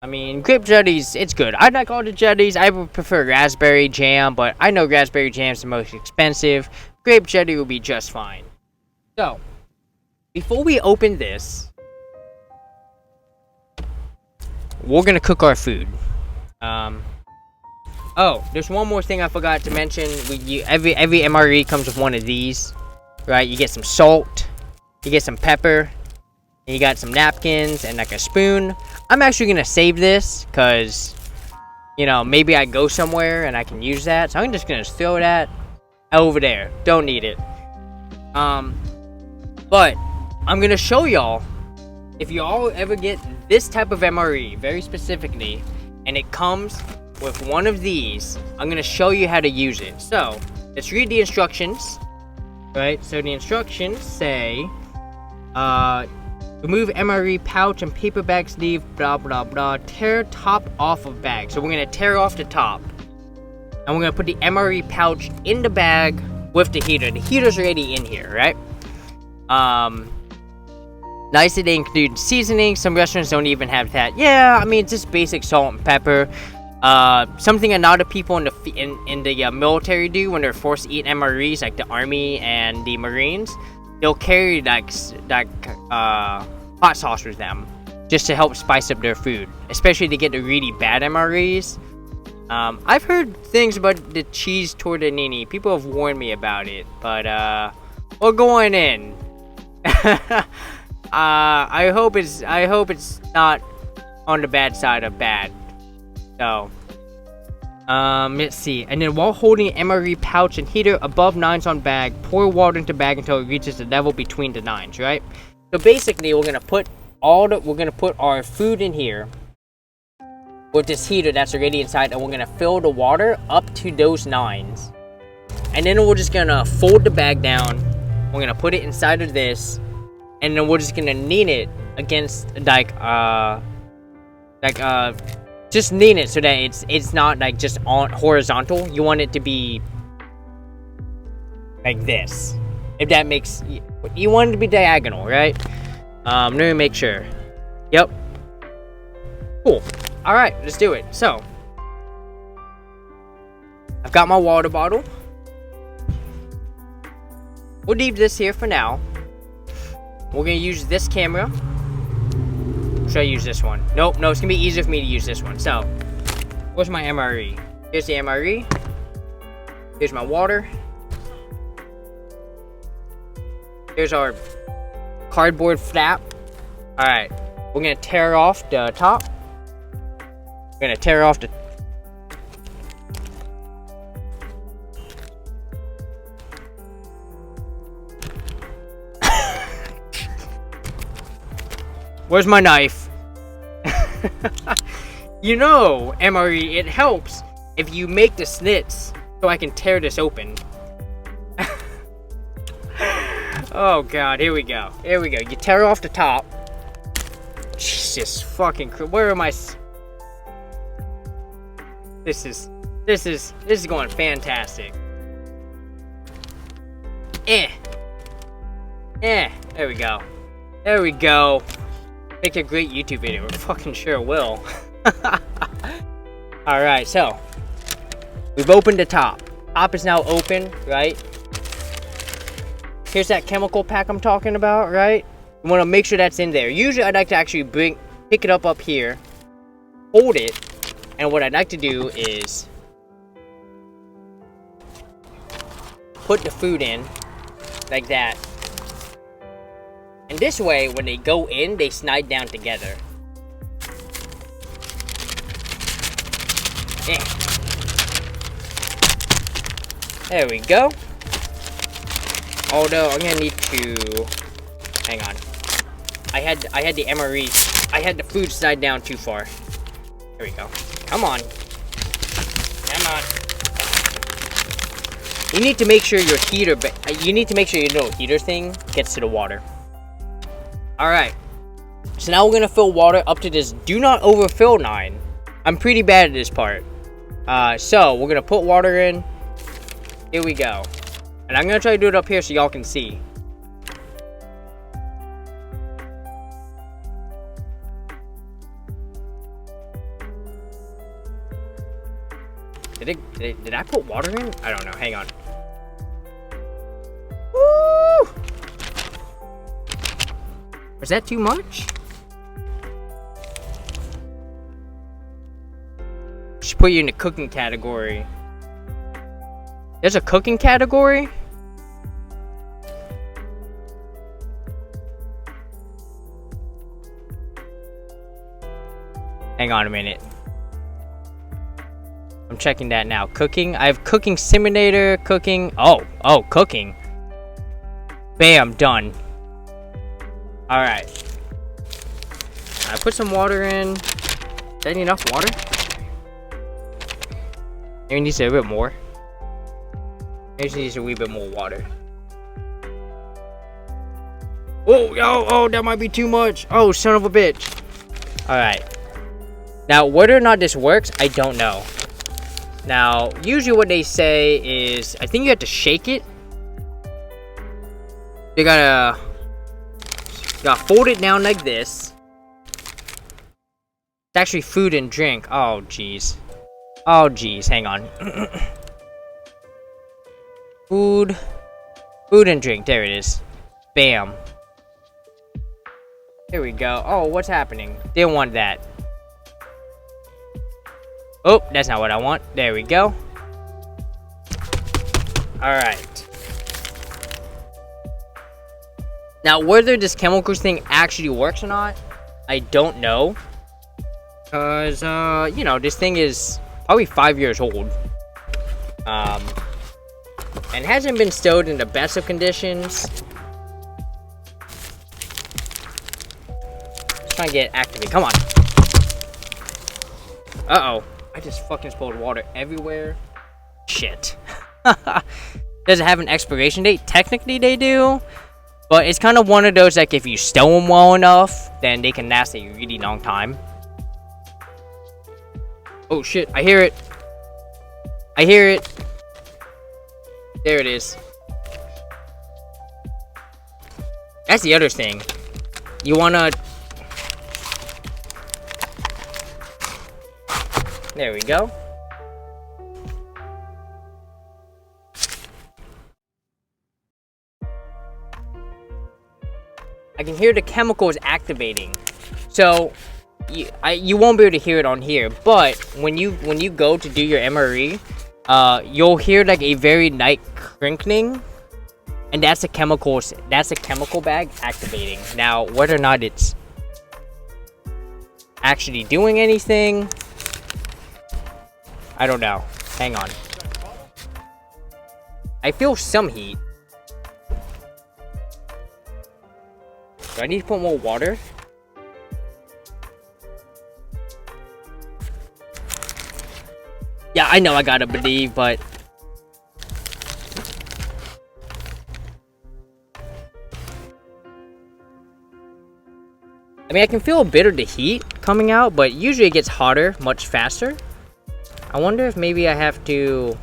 mean, grape jellies, it's good. I like all the jellies. I would prefer raspberry jam, but I know raspberry jam is the most expensive. Grape jelly will be just fine. So, before we open this, we're gonna cook our food. Oh, there's one more thing I forgot to mention. Every MRE comes with one of these, right? You get some salt, you get some pepper, and you got some napkins and like a spoon. I'm actually gonna save this because, you know, maybe I go somewhere and I can use that. So I'm just gonna throw that over there. Don't need it. But I'm gonna show y'all if y'all ever get this type of MRE, very specifically, and it comes with one of these, I'm gonna show you how to use it. So let's read the instructions, right? So the instructions say, remove MRE pouch and paper bag sleeve, blah blah blah. Tear top off of bag. So we're gonna tear off the top, and we're gonna put the MRE pouch in the bag with the heater. The heater's already in here, right? Nice that they include seasoning. Some restaurants don't even have that. Yeah, I mean, just basic salt and pepper. Something a lot of people in the military do when they're forced to eat MREs, like the Army and the Marines. They'll carry like hot sauce with them, just to help spice up their food, especially to get the really bad MREs. I've heard things about the cheese tortellini. People have warned me about it, but we're going in. I hope it's not on the bad side of bad. So, let's see. And then while holding MRE pouch and heater above 9s on bag, pour water into bag until it reaches the level between the 9s, right? So basically, we're gonna put our food in here with this heater that's already inside, and we're gonna fill the water up to those 9s. And then we're just gonna fold the bag down. We're gonna put it inside of this, and then we're just gonna lean it against just lean it so that it's not like just on horizontal. You want it to be like this. If that makes you want it to be diagonal, right? Let me make sure. Yep. Cool. All right, let's do it. So, I've got my water bottle. We'll leave this here for now. We're gonna use this camera. Should I use this one? Nope, no, it's gonna be easier for me to use this one. So, where's my MRE? Here's the MRE. Here's my water. Here's our cardboard flap. Alright, we're gonna tear off the top. We're gonna tear off the... Where's my knife? You know, MRE, it helps if you make the slits so I can tear this open. Oh god, here we go. Here we go. You tear off the top. Jesus fucking Christ. Where am I? This is going fantastic. There we go. There we go. Make a great YouTube video. We fucking sure will. Alright, so we've opened the top. Top is now open, right? Here's that chemical pack I'm talking about, right? You want to make sure that's in there. Usually I'd like to actually pick it up here, hold it, and what I'd like to do is put the food in like that. And this way, when they go in, they slide down together. Yeah. There we go. Although I'm gonna need to hang on. I had the MRE. I had the food slide down too far. There we go. Come on. Come on. You need to make sure your heater. You need to make sure your little heater thing gets to the water. All right. So now we're gonna fill water up to this do not overfill 9. I'm pretty bad at this part. So we're gonna put water in. Here we go. And I'm gonna try to do it up here so y'all can see. Did I put water in? I don't know. Hang on. Woo! Was that too much? Should put you in the cooking category. There's a cooking category? Hang on a minute. I'm checking that now. Cooking. I have cooking simulator, cooking. Oh, cooking. Bam, done. Alright. I put some water in. Is that enough water? Maybe needs a bit more. Maybe needs a wee bit more water. Oh, that might be too much. Oh, son of a bitch. Alright. Now, whether or not this works, I don't know. Now, usually what they say is, I think you have to shake it. You gotta fold it down like this. It's actually food and drink. Oh, jeez. Oh, jeez. Hang on. Food and drink. There it is. Bam. Here we go. Oh, what's happening? Didn't want that. Oh, that's not what I want. There we go. Alright. Now, whether this chemicals thing actually works or not, I don't know. Because, you know, this thing is probably 5 years old. And hasn't been stowed in the best of conditions. Let's try and get it activated. Come on. Uh-oh. I just fucking spilled water everywhere. Shit. Does it have an expiration date? Technically, they do. But it's kind of one of those, like, if you stow them well enough, then they can last a really long time. Oh, shit. I hear it. I hear it. There it is. That's the other thing. You wanna... There we go. I can hear the chemicals activating. So you won't be able to hear it on here, but when you go to do your MRE, you'll hear like a very light crinkling, and that's a chemical bag activating. Now, whether or not it's actually doing anything, I don't know. Hang on. I feel some heat. Do I need to put more water? Yeah, I know I gotta believe, but... I mean, I can feel a bit of the heat coming out, but usually it gets hotter much faster. I wonder if maybe I have to...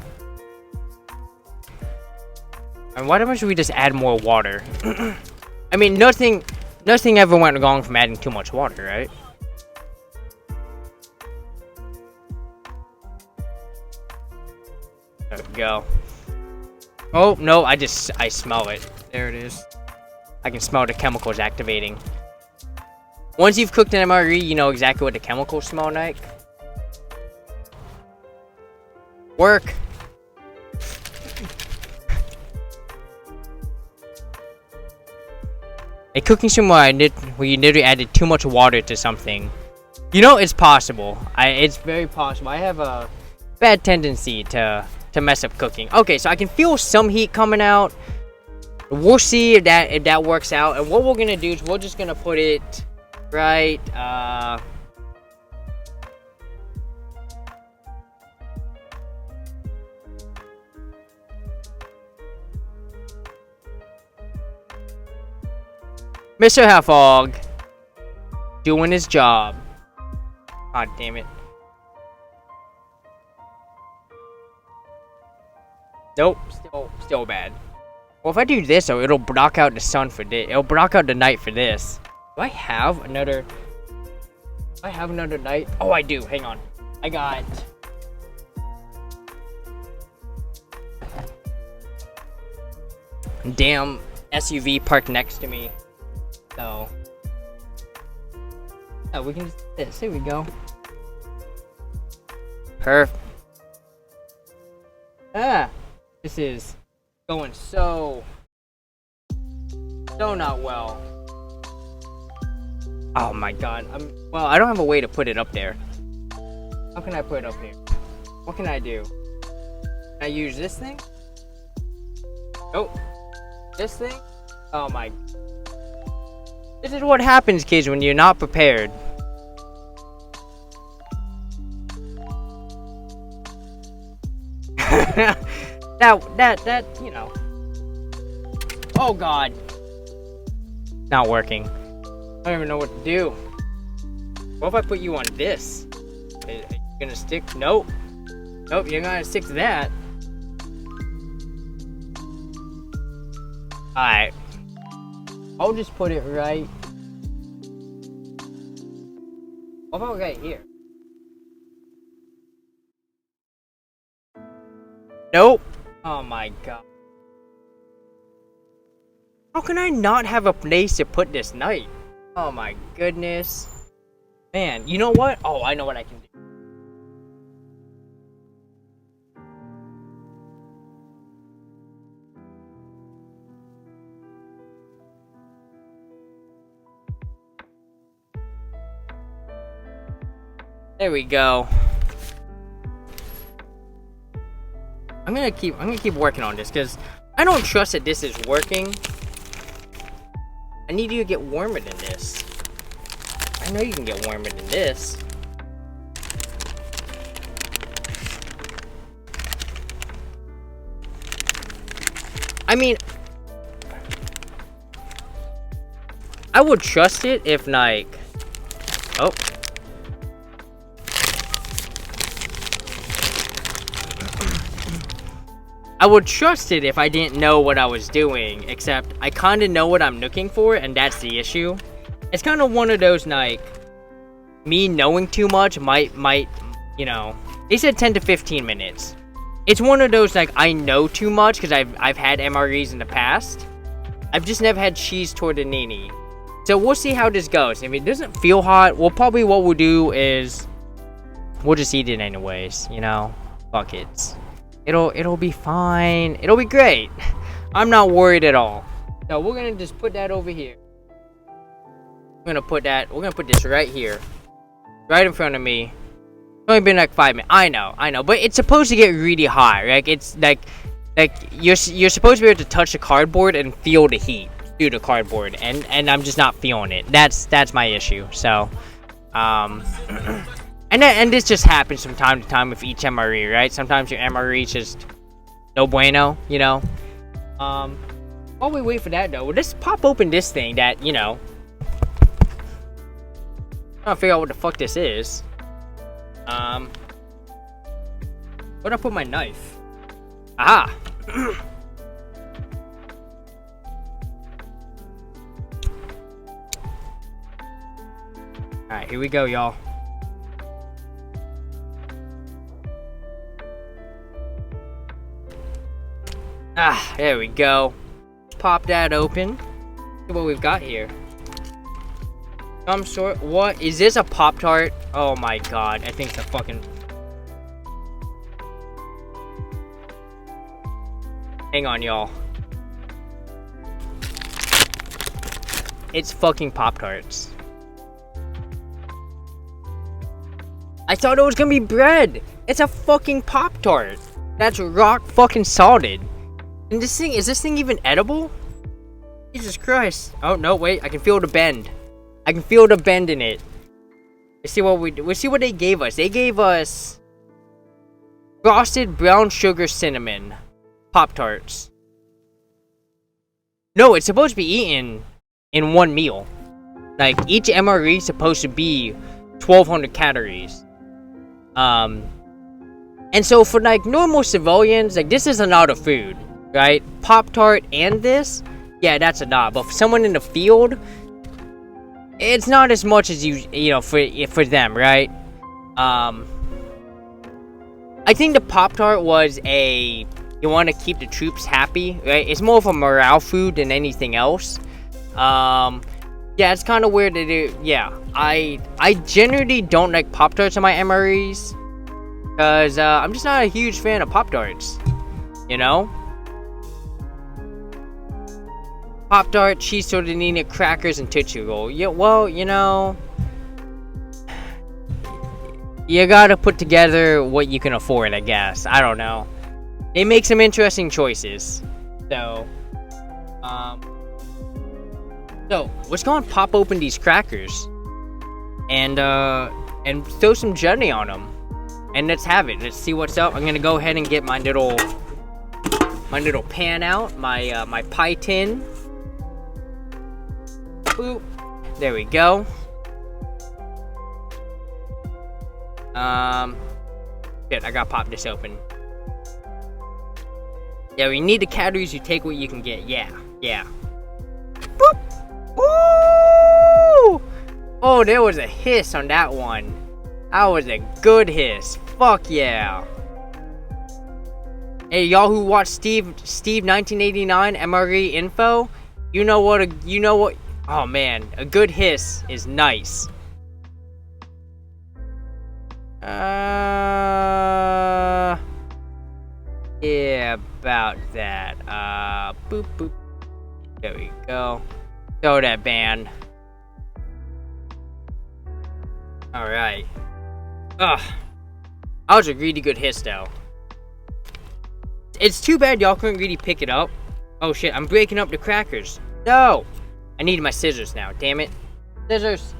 And why don't we just add more water? I mean, nothing ever went wrong from adding too much water, right? There we go. Oh, no, I smell it. There it is. I can smell the chemicals activating. Once you've cooked an MRE, you know exactly what the chemicals smell like. Work. A cooking stream where you literally added too much water to something. You know, it's possible. It's very possible. I have a bad tendency to mess up cooking. Okay, so I can feel some heat coming out. We'll see if that works out. And what we're gonna do is we're just gonna put it right. Mr. Halfog doing his job. God damn it. Nope, still bad. Well, if I do this, though, it'll block out the sun for this. It'll block out the night for this. Do I have another? Do I have another night? Oh, I do. Hang on. I got. Damn SUV parked next to me. So. Oh, we can just do this. There we go. Perfect. Ah, this is going so not well. Oh my god. Well, I don't have a way to put it up there. How can I put it up there? What can I do? Can I use this thing? Nope. This thing? Oh my. This is what happens, kids, when you're not prepared. that, you know. Oh god. Not working. I don't even know what to do. What if I put you on this? Are you gonna stick? Nope. Nope, you're gonna stick to that. Alright. I'll just put it right. What about right here? Nope. Oh my god. How can I not have a place to put this knife? Oh my goodness. Man, you know what? Oh, I know what I can do. There we go. I'm gonna keep working on this because I don't trust that this is working. I need you to get warmer than this. I know you can get warmer than this. I mean, I would trust it if like, oh. I would trust it if I didn't know what I was doing, except I kind of know what I'm looking for, and that's the issue. It's kind of one of those, like, me knowing too much might, you know, they said 10 to 15 minutes. It's one of those, like, I know too much, because I've had MREs in the past. I've just never had cheese tortellini. So we'll see how this goes. If it doesn't feel hot, well, probably what we'll do is, we'll just eat it anyways, you know? Fuck it. It'll be fine. It'll be great. I'm not worried at all. So we're gonna just put that over here. We're gonna put this right here. Right in front of me. It's only been like 5 minutes. I know. But it's supposed to get really hot. Like it's like you're supposed to be able to touch the cardboard and feel the heat through the cardboard. And I'm just not feeling it. That's my issue. So And this just happens from time to time with each MRE, right? Sometimes your MRE is just no bueno, you know? While we wait for that, though, let's pop open this thing that, you know... I'm trying to figure out what the fuck this is. Where'd I put my knife? Aha! Alright, here we go, y'all. Ah, there we go. pop that open. See what we've got here. Some sort. What is this? A Pop-Tart? Oh my god! I think it's a fucking. Hang on, y'all. It's fucking Pop-Tarts. I thought it was gonna be bread. It's a fucking Pop-Tart. That's rock fucking solid. And this thing, is this thing even edible? Jesus Christ. Oh no, wait, I can feel the bend. I can feel the bend in it. Let's see what let's see what they gave us. They gave us frosted brown sugar cinnamon Pop-Tarts. No, it's supposed to be eaten in one meal. Like, each MRE is supposed to be 1,200 calories. And so for like normal civilians, like, this is a lot of food, right? Pop-Tart and this, yeah, that's a lot. But for someone in the field, it's not as much as you know, for them, right? I think the Pop-Tart was you want to keep the troops happy, right? It's more of a morale food than anything else. Yeah, it's kind of weird to do. Yeah, I generally don't like Pop-Tarts in my MREs. Because I'm just not a huge fan of Pop-Tarts. You know? Pop-Tart, cheese tortellini, crackers, and Tootsie Roll. Yeah, well, you know, you gotta put together what you can afford, I guess. I don't know. They make some interesting choices. So, let's go and pop open these crackers. And throw some jelly on them. And let's have it. Let's see what's up. I'm gonna go ahead and get my little pan out, my pie tin. Boop. There we go. Shit, I gotta pop this open. Yeah, we need the calories. You take what you can get. Yeah. Boop. Ooh! Oh, there was a hiss on that one. That was a good hiss. Fuck yeah. Hey, y'all who watched Steve 1989 MRE info, you know what, oh man, a good hiss is nice. Yeah, about that. Boop, boop. There we go. Throw that band. Alright. Ugh. That was a really good hiss, though. It's too bad y'all couldn't really pick it up. Oh shit, I'm breaking up the crackers. No! I need my scissors now, damn it. Scissors.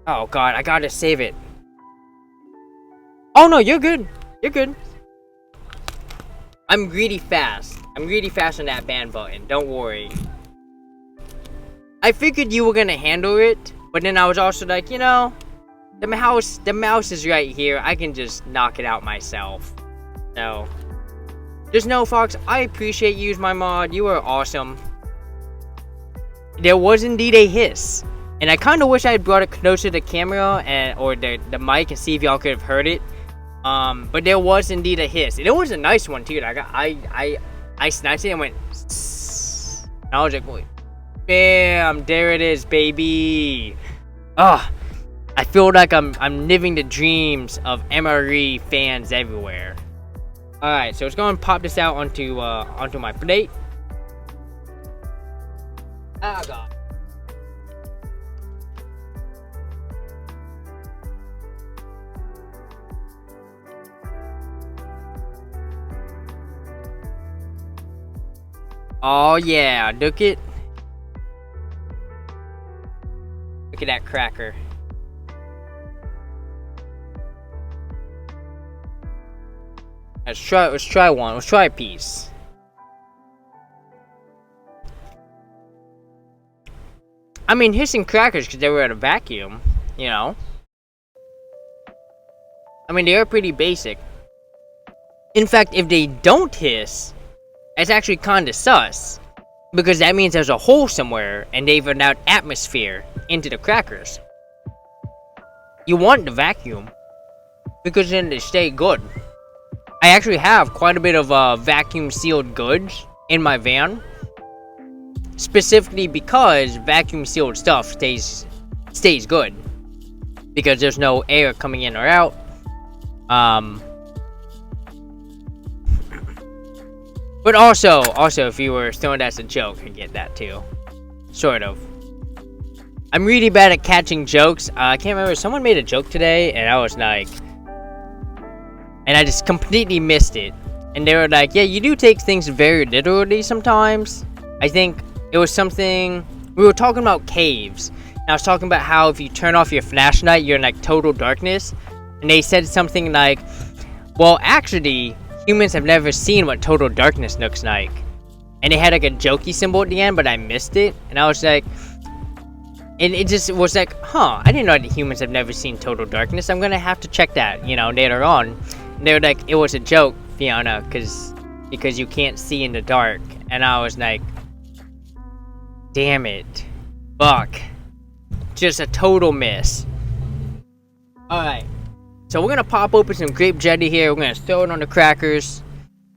Oh god, I gotta save it. Oh no, you're good. You're good. I'm really fast. I'm really fast on that ban button, don't worry. I figured you were gonna handle it, but then I was also like, you know, the mouse is right here. I can just knock it out myself. So, just know, Fox, I appreciate you, my mod. You are awesome. There was indeed a hiss, and I kind of wish I had brought it closer to the camera or the mic and see if y'all could have heard it. But there was indeed a hiss, and it was a nice one too. Like I snatched it and went, and I was like, wait, bam, there it is, baby. Ah. I feel like I'm living the dreams of MRE fans everywhere. Alright, so let's go and pop this out onto my plate. Oh god. Oh yeah, look at that cracker. Let's try one. Let's try a piece. I mean, hissing crackers because they were at a vacuum, you know. I mean, they are pretty basic. In fact, if they don't hiss, it's actually kind of sus. Because that means there's a hole somewhere and they've allowed atmosphere into the crackers. You want the vacuum because then they stay good. I actually have quite a bit of vacuum sealed goods in my van. specifically because vacuum sealed stuff stays good because there's no air coming in or out. But also if you were throwing that as a joke, I get that too, sort of. I'm really bad at catching jokes. I can't remember, someone made a joke today and I was like, and I just completely missed it. And they were like, yeah, you do take things very literally sometimes. I think it was something, we were talking about caves. And I was talking about how if you turn off your flashlight, you're in like total darkness. And they said something like, well, actually, humans have never seen what total darkness looks like. And they had like a jokey symbol at the end, but I missed it. And I was like, and it just was like, huh, I didn't know that humans have never seen total darkness. I'm gonna have to check that, you know, later on. And they were like, it was a joke, Fiona, because you can't see in the dark. And I was like, damn it. Fuck. Just a total miss. Alright. So we're gonna pop open some grape jelly here. We're gonna throw it on the crackers.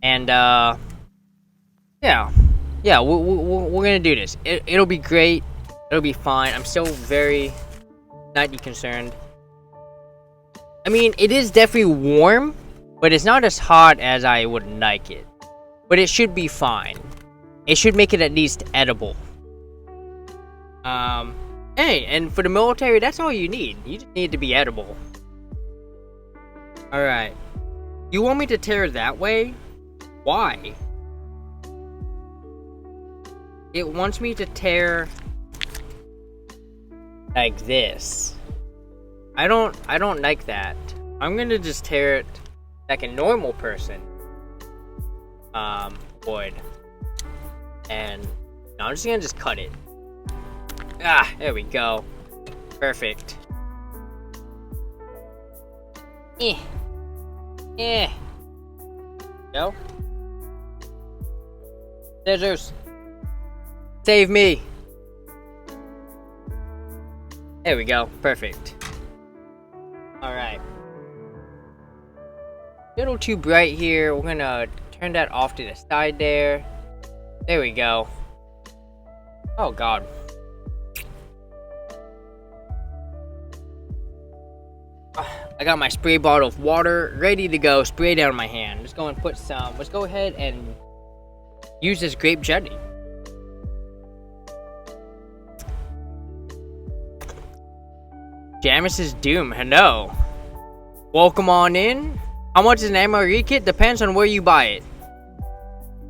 And, yeah, we're gonna do this. It'll be great. It'll be fine. I'm still very slightly concerned. I mean, it is definitely warm, but it's not as hot as I would like it. But it should be fine. It should make it at least edible. Hey, and for the military, that's all you need. You just need to be edible. Alright. You want me to tear that way? Why? It wants me to tear like this. I don't like that. I'm gonna just tear it like a normal person would. And no, I'm just gonna cut it. Ah, there we go. Perfect. Go. Scissors. Save me. There we go. Perfect. Alright. A little too bright here. We're gonna turn that off to the side there. There we go. Oh god. I got my spray bottle of water ready to go. Spray down my hand. Let's go and put some. Let's go ahead and use this grape jelly. Jamis's Doom, hello. Welcome on in. How much is an MRE kit? Depends on where you buy it.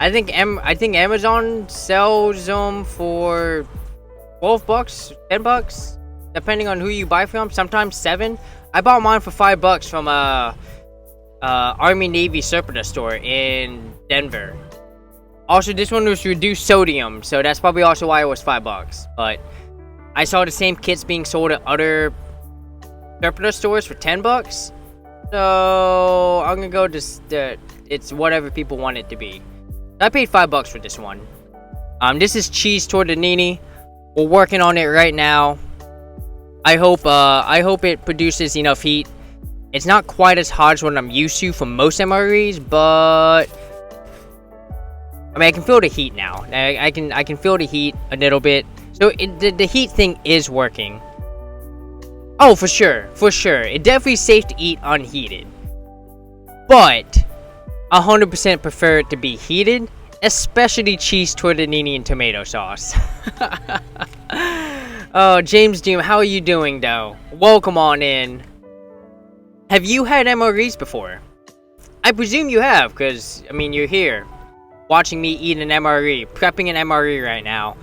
I think Amazon sells them for $12, $10, depending on who you buy from. Sometimes $7. I bought mine for $5 from Army Navy surplus store in Denver. Also, this one was reduced sodium, so that's probably also why it was $5. But I saw the same kits being sold at other surplus stores for $10. So I'm gonna go just it's whatever people want it to be. I paid $5 for this one. This is cheese tortellini. We're working on it right now. I hope it produces enough heat. It's not quite as hot as what I'm used to from most MREs, but I mean I can feel the heat now. I can feel the heat a little bit. So the heat thing is working. Oh, for sure. It definitely safe to eat unheated. But 100% prefer it to be heated, especially cheese tortellini and tomato sauce. Oh, James Doom, how are you doing though? Welcome on in. Have you had MREs before? I presume you have, because, I mean, you're here watching me eat an MRE, prepping an MRE right now.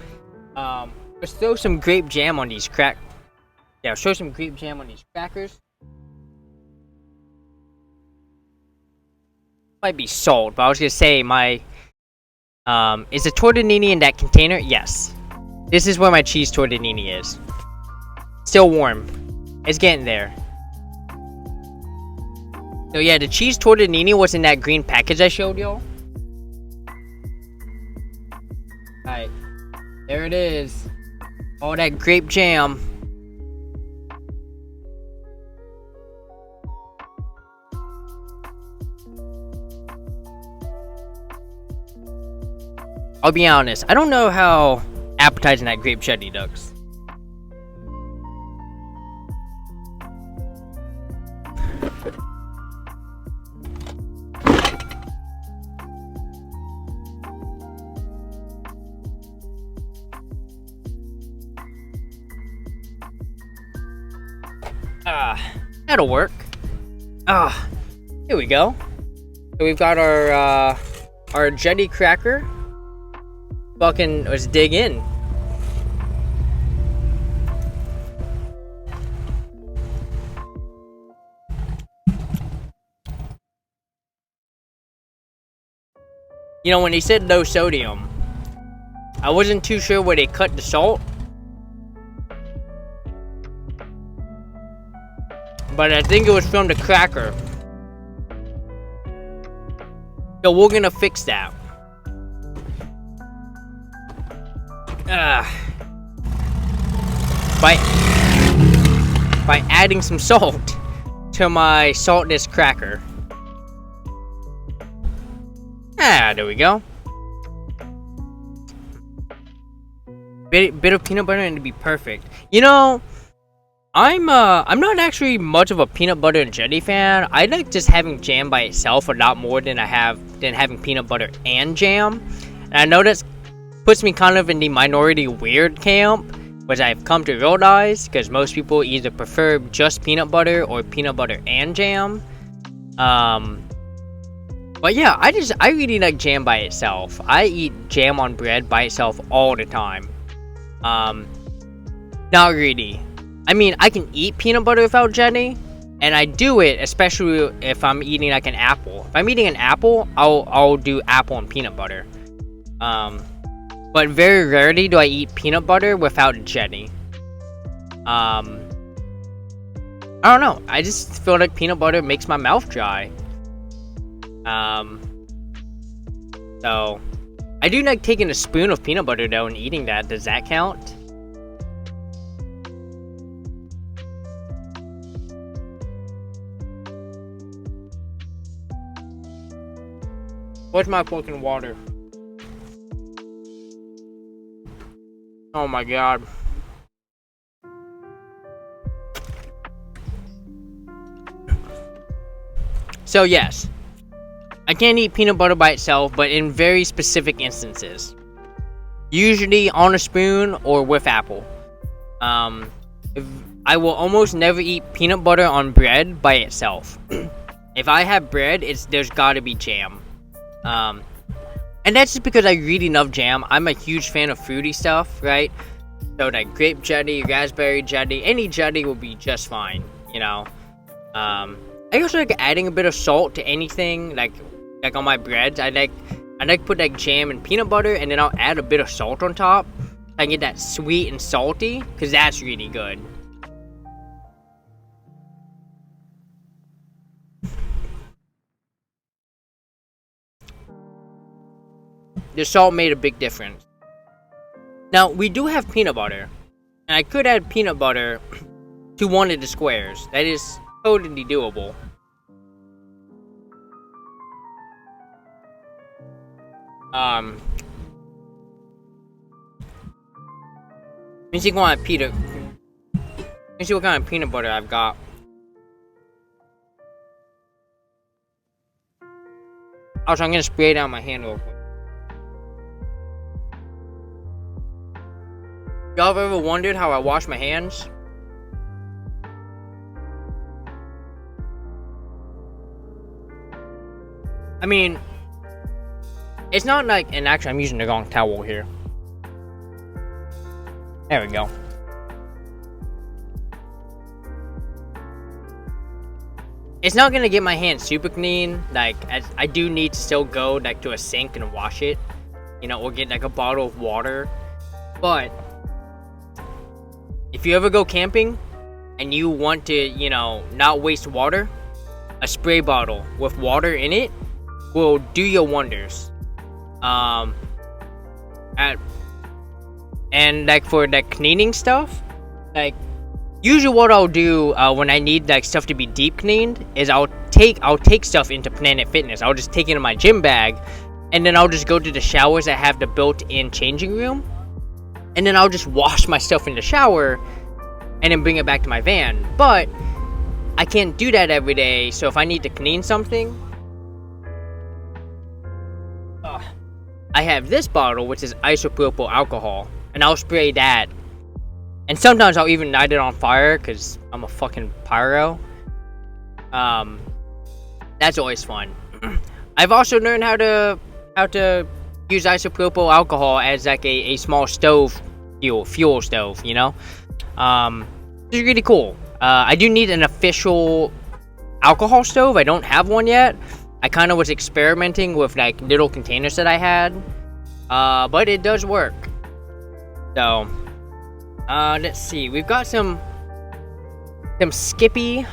Let's throw some grape jam on these Yeah, show some grape jam on these crackers. Might be salt, but I was gonna say my is the tortellini in that container? Yes. This is where my cheese tortellini is. Still warm. It's getting there. So yeah, the cheese tortellini was in that green package I showed y'all. Alright. There it is. All that grape jam. I'll be honest, I don't know how appetizing that grape chutney ducks. That'll work. Here we go. So we've got our jetty cracker. Fucking let's dig in. You know, when they said no sodium, I wasn't too sure where they cut the salt. But I think it was from the cracker. So we're gonna fix that. By adding some salt to my saltless cracker. There we go. Bit of peanut butter and it'd be perfect. You know, I'm not actually much of a peanut butter and jelly fan. I like just having jam by itself a lot more than having peanut butter and jam. And I know that puts me kind of in the minority weird camp, which I've come to realize, because most people either prefer just peanut butter or peanut butter and jam. But yeah, I really like jam by itself. I eat jam on bread by itself all the time. Not really. I mean, I can eat peanut butter without jelly, and I do it especially if I'm eating like an apple. If I'm eating an apple, I'll do apple and peanut butter. But very rarely do I eat peanut butter without jelly. I don't know. I just feel like peanut butter makes my mouth dry. So I do like taking a spoon of peanut butter though and eating that. Does that count? What's my fucking water? Oh my god. So yes, I can eat peanut butter by itself, but in very specific instances. Usually on a spoon or with apple. I will almost never eat peanut butter on bread by itself. If I have bread, there's gotta be jam. And that's just because I really love jam. I'm a huge fan of fruity stuff, right? So like grape jelly, raspberry jelly, any jelly will be just fine, you know. I also like adding a bit of salt to anything, like on my breads. I like put like jam and peanut butter, and then I'll add a bit of salt on top. I get that sweet and salty, because that's really good. The salt made a big difference. Now, we do have peanut butter, and I could add peanut butter to one of the squares. That is totally doable. Let me see what kind of peanut butter I've got. Also, I'm gonna spray down my hand real quick. Y'all have ever wondered how I wash my hands? I mean, it's not like, and actually I'm using the wrong towel here. There we go. It's not gonna get my hands super clean. Like, I do need to still go like to a sink and wash it, you know, or get like a bottle of water. But if you ever go camping and you want to, you know, not waste water, a spray bottle with water in it will do you wonders. And like for like cleaning stuff, like usually what I'll do when I need like stuff to be deep cleaned is I'll take stuff into Planet Fitness. I'll just take it in my gym bag, and then I'll just go to the showers that have the built-in changing room. and then I'll just wash myself in the shower and then bring it back to my van. But I can't do that every day, so if I need to clean something, I have this bottle, which is isopropyl alcohol, and I'll spray that. And sometimes I'll even light it on fire, because I'm a fucking pyro. That's always fun. I've also learned how to use isopropyl alcohol as like a small stove, fuel stove, you know? It's really cool. I do need an official alcohol stove. I don't have one yet. I kind of was experimenting with like little containers that I had, but it does work. So, let's see. We've got some Skippy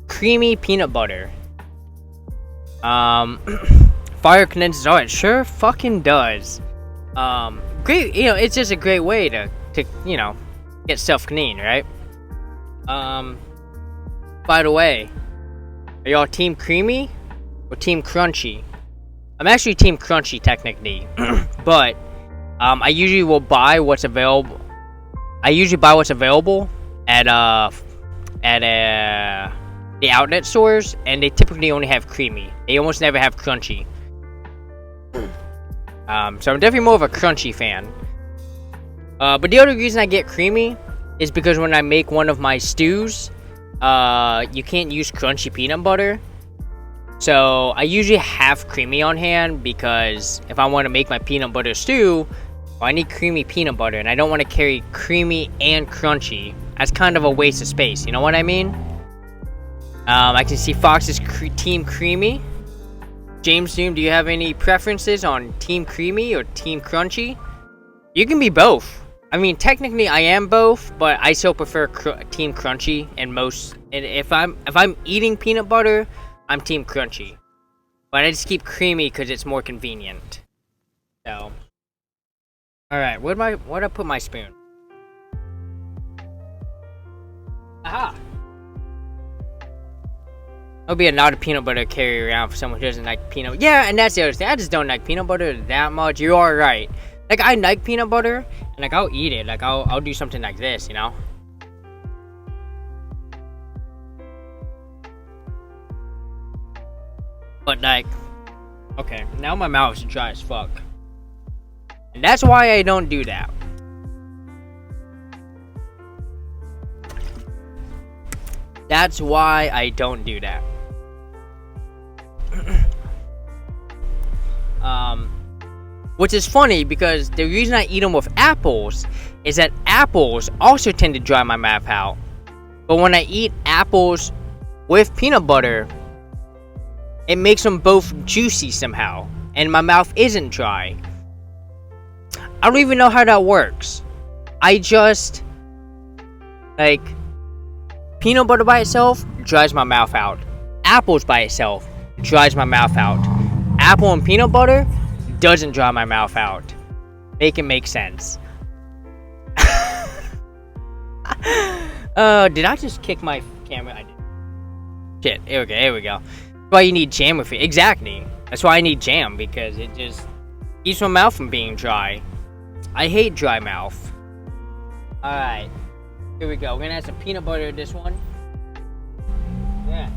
creamy peanut butter. Fire condenses. Oh, it sure fucking does. Great. You know, it's just a great way to you know, get stuff clean, right? By the way, are y'all team creamy or team crunchy? I'm actually team crunchy technically, but I usually will buy what's available. I usually buy what's available at the outlet stores, and they typically only have creamy. They almost never have crunchy. So I'm definitely more of a crunchy fan. But the other reason I get creamy is because when I make one of my stews, you can't use crunchy peanut butter. So I usually have creamy on hand, because if I want to make my peanut butter stew, I need creamy peanut butter, and I don't want to carry creamy and crunchy. That's kind of a waste of space, you know what I mean? I can see Fox is team creamy. James Doom, do you have any preferences on team creamy or team crunchy? You can be both. I mean, technically I am both, but I still prefer team crunchy. And if I'm eating peanut butter, I'm team crunchy. But I just keep creamy because it's more convenient. So, all right, where'd I put my spoon? Aha! It'll be a lot of peanut butter to carry around for someone who doesn't like peanut. Yeah, and that's the other thing. I just don't like peanut butter that much. You are right. Like, I like peanut butter, and like I'll eat it. Like I'll do something like this, you know. But like, okay, now my mouth is dry as fuck, and that's why I don't do that. That's why I don't do that. Which is funny, because the reason I eat them with apples is that apples also tend to dry my mouth out. But when I eat apples with peanut butter, it makes them both juicy somehow, and my mouth isn't dry. I don't even know how that works. I just, like, peanut butter by itself dries my mouth out. Apples by itself dries my mouth out. Apple and peanut butter doesn't dry my mouth out. Make it make sense. Did I just kick my camera? I did. Shit. Here we go. That's why you need jam with it. Exactly. That's why I need jam, because it just keeps my mouth from being dry. I hate dry mouth. Alright. Here we go. We're gonna add some peanut butter to this one. Yeah.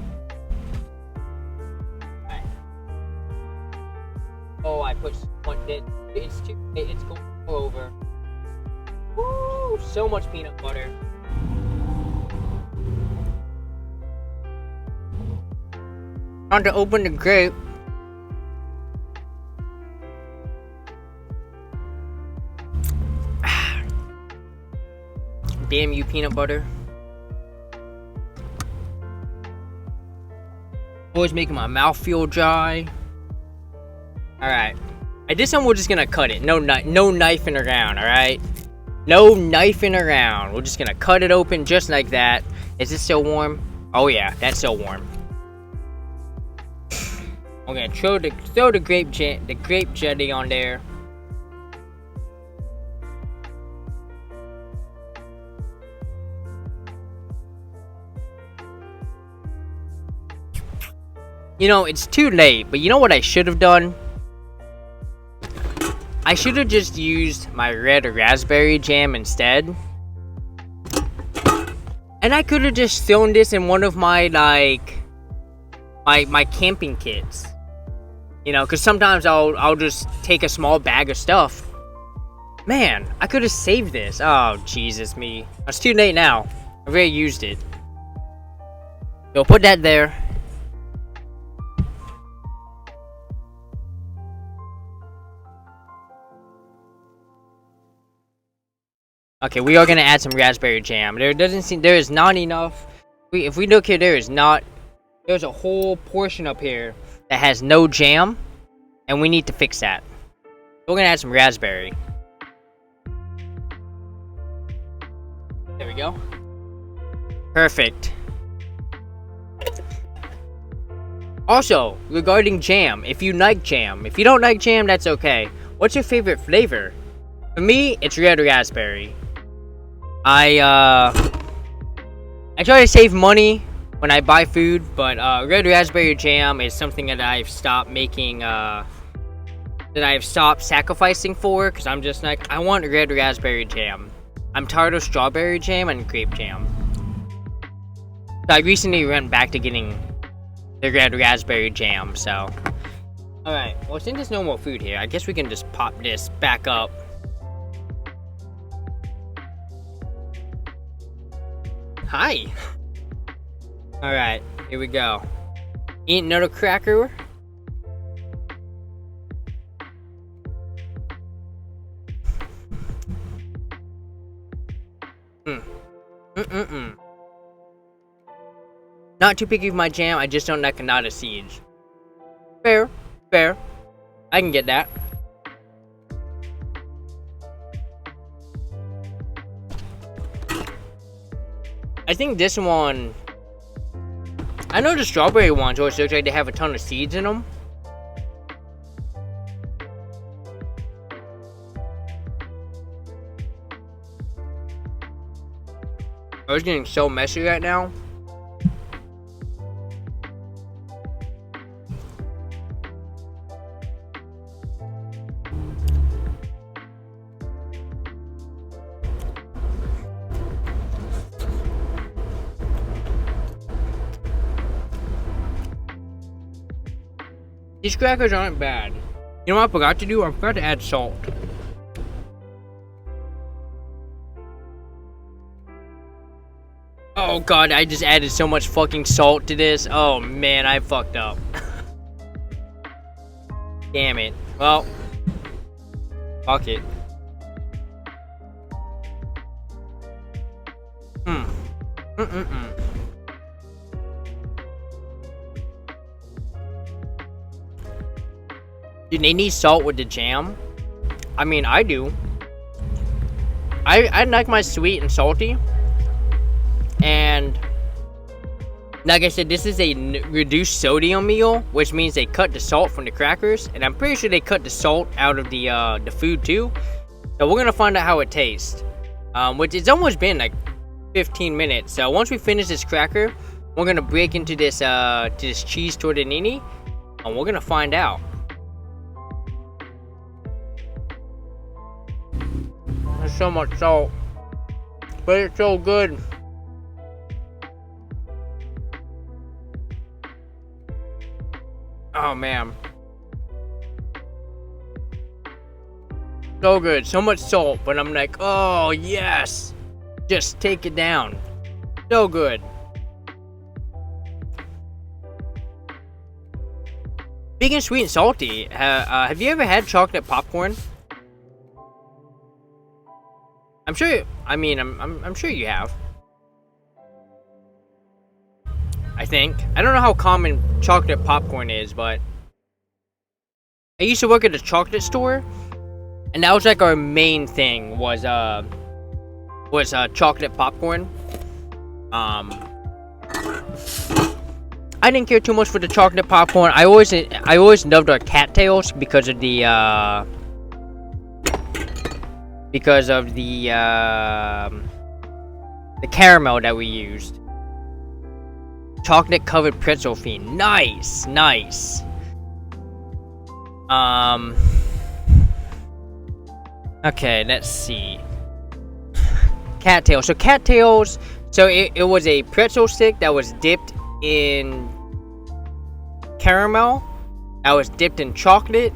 Alright. Oh, I put one bit. It's going over. Woo! So much peanut butter. Time to open the grape. Damn you, peanut butter. Always making my mouth feel dry. Alright. At this one, we're just gonna cut it. No knifing around, alright? No knifing around. We're just gonna cut it open just like that. Is it still warm? Oh yeah, that's still warm. I'm gonna throw the grape jelly on there. You know, it's too late, but you know what I should have done? I should have just used my red raspberry jam instead. And I could have just thrown this in one of my, like, my camping kits. You know, because sometimes I'll just take a small bag of stuff. Man, I could have saved this. Oh, Jesus me. It's too late now. I already used it. So put that there. Okay, we are gonna add some raspberry jam. There is not enough. If we look here, there's a whole portion up here that has no jam, and we need to fix that. We're gonna add some raspberry. There we go. Perfect. Also, regarding jam, if you like jam, if you don't like jam, that's okay. What's your favorite flavor? For me, it's red raspberry. I try to save money when I buy food, but red raspberry jam is something that I've stopped making, that I've stopped sacrificing for, because I'm just like, I want red raspberry jam. I'm tired of strawberry jam and grape jam. So I recently went back to getting the red raspberry jam, so. Alright, well since there's no more food here, I guess we can just pop this back up. Hi! Alright, here we go. Eat another cracker. Not too picky with my jam, I just don't like Canada seeds. Fair, fair. I can get that. I think this one... I know the strawberry ones always look like they have a ton of seeds in them. I was getting so messy right now. These crackers aren't bad. You know what I forgot to do? I forgot to add salt. Oh god, I just added so much fucking salt to this. Oh man, I fucked up. Damn it. Well, fuck it. Do they need salt with the jam? I mean, I do. I like my sweet and salty. And like I said, this is a reduced sodium meal, which means they cut the salt from the crackers, and I'm pretty sure they cut the salt out of the food too. So we're gonna find out how it tastes. Which it's almost been like 15 minutes. So once we finish this cracker, we're gonna break into this cheese tortellini, and we're gonna find out. There's so much salt, but it's so good. Oh man, so good, so much salt, but I'm like, oh yes, just take it down. So good. Speaking of sweet and salty, have you ever had chocolate popcorn? I'm sure. I mean, I'm sure you have. I think. I don't know how common chocolate popcorn is, but I used to work at a chocolate store, and that was like our main thing was chocolate popcorn. I didn't care too much for the chocolate popcorn. I always loved our cattails because of the caramel that we used. Chocolate covered pretzel fiend. Nice, nice. Okay, let's see. Cattails. So cattails. So it was a pretzel stick that was dipped in caramel. That was dipped in chocolate.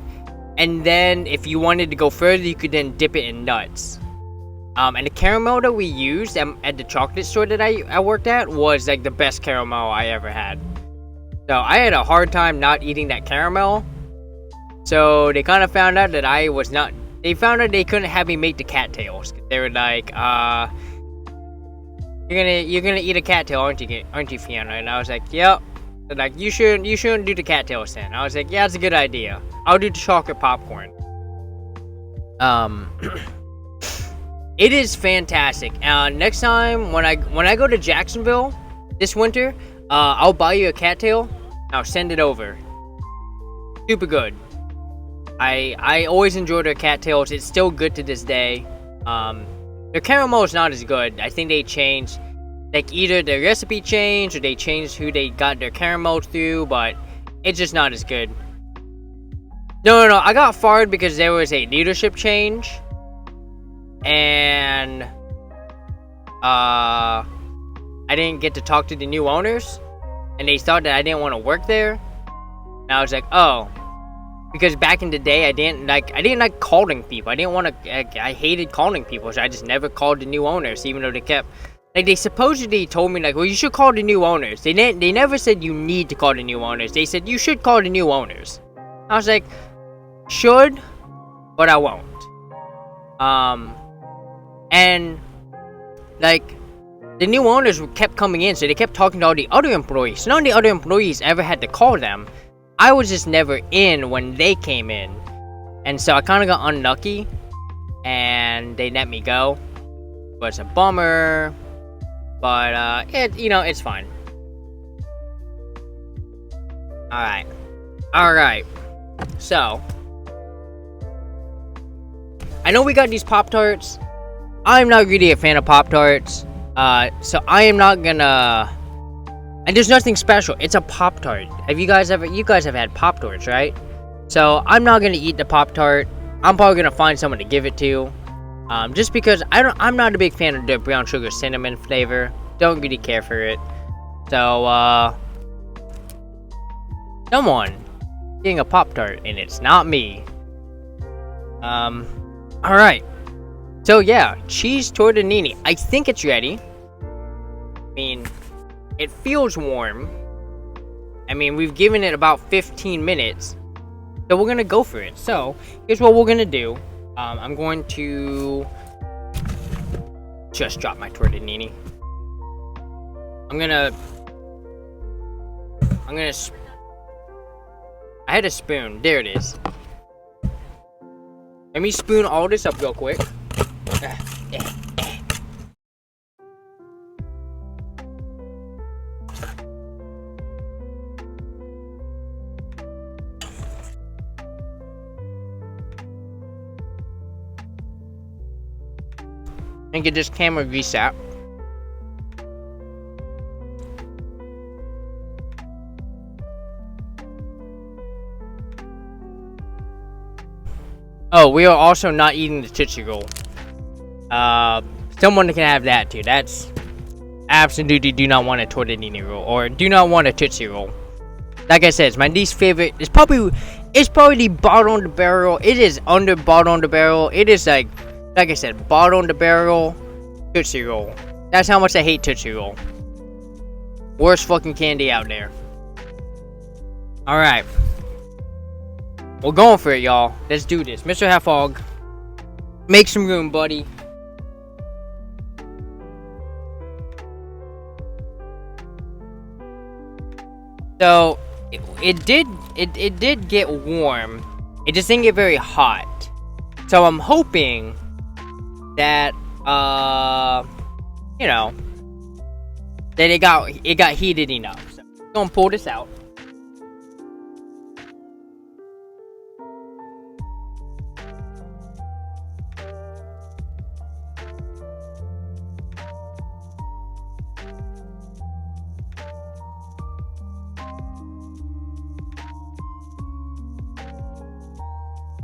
And then if you wanted to go further, you could then dip it in nuts. And the caramel that we used at the chocolate store that I worked at was like the best caramel I ever had. So I had a hard time not eating that caramel. So they kind of found out that I was not. They found out they couldn't have me make the cattails. They were like, you're gonna eat a cattail, aren't you, Fiona? And I was like, yep. They're like, you shouldn't do the cattails then. I was like, yeah, it's a good idea. I'll do the chocolate popcorn. It is fantastic. Next time when I go to Jacksonville this winter, I'll buy you a cattail. I'll send it over. Super good. I always enjoy their cattails. It's still good to this day. Their caramel is not as good. I think they changed, like either the recipe changed or they changed who they got their caramels through, but it's just not as good. No. I got fired because there was a leadership change, and I didn't get to talk to the new owners, and they thought that I didn't want to work there. And I was like, oh. Because back in the day, I didn't like calling people. I hated calling people, so I just never called the new owners, even though they kept, like, they supposedly told me, like, well, you should call the new owners. They never said you need to call the new owners. They said you should call the new owners. I was like, should, but I won't. And, like, the new owners kept coming in, so they kept talking to all the other employees. None of the other employees ever had to call them. I was just never in when they came in. And so I kind of got unlucky. And they let me go. But it's a bummer. But, it's fine. Alright. So. I know we got these Pop-Tarts. I'm not really a fan of Pop-Tarts. So I am not gonna... And there's nothing special. It's a Pop-Tart. You guys have had Pop-Tarts, right? So I'm not gonna eat the Pop-Tart. I'm probably gonna find someone to give it to. Just because I'm not a big fan of the brown sugar cinnamon flavor. Don't really care for it. So someone getting a Pop-Tart, and it's not me. Alright. So yeah, cheese tortellini. I think it's ready. I mean, it feels warm. I mean, we've given it about 15 minutes. So we're gonna go for it. So, here's what we're gonna do. I'm going to just drop my tortellini. I had a spoon. There it is. Let me spoon all this up real quick. And get this camera reset. Oh, we are also not eating the Tootsie Roll. Someone can have that too. That's absolutely do not want a tortellini roll, or do not want a Tootsie Roll. Like I said, it's my least favorite. It's probably the bottom of the barrel. It is under bottom of the barrel. It is like I said, bottom of the barrel Tootsie Roll. That's how much I hate Tootsie Roll. Worst fucking candy out there. Alright. We're going for it, y'all. Let's do this. Mr. Heffog, make some room, buddy. So, it did get warm. It just didn't get very hot. So I'm hoping that that it got heated enough. So I'm gonna pull this out.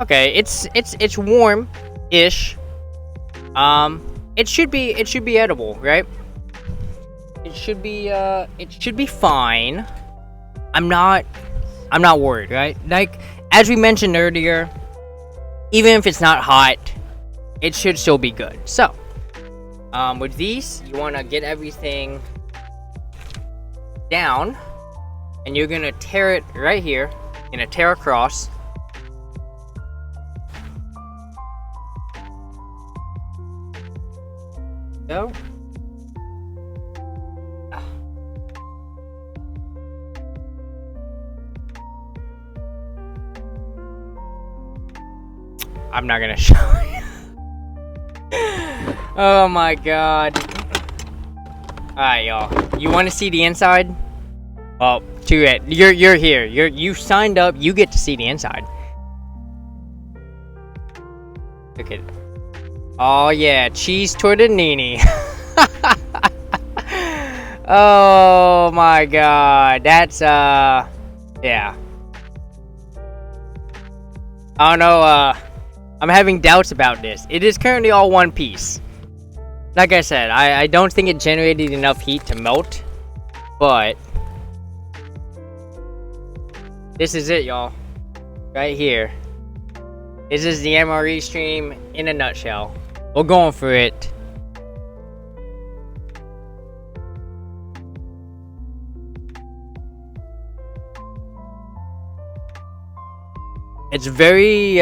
Okay, it's warm. ish. It should be edible, right? It should be fine. I'm not worried, right? Like, as we mentioned earlier, even if it's not hot, it should still be good. So, with these, you want to get everything down, and you're gonna tear it right here. You're gonna tear across. Go. I'm not gonna show you. Oh my god. Alright, y'all. You want to see the inside? Oh, too bad. You're here. You signed up. You get to see the inside. Look at it. Oh yeah, cheese tortellini. Oh my god, that's yeah. I don't know. I'm having doubts about this. It is currently all one piece. Like I said, I don't think it generated enough heat to melt, but this is it, y'all. Right here. This is the MRE stream in a nutshell. We're going for it. It's very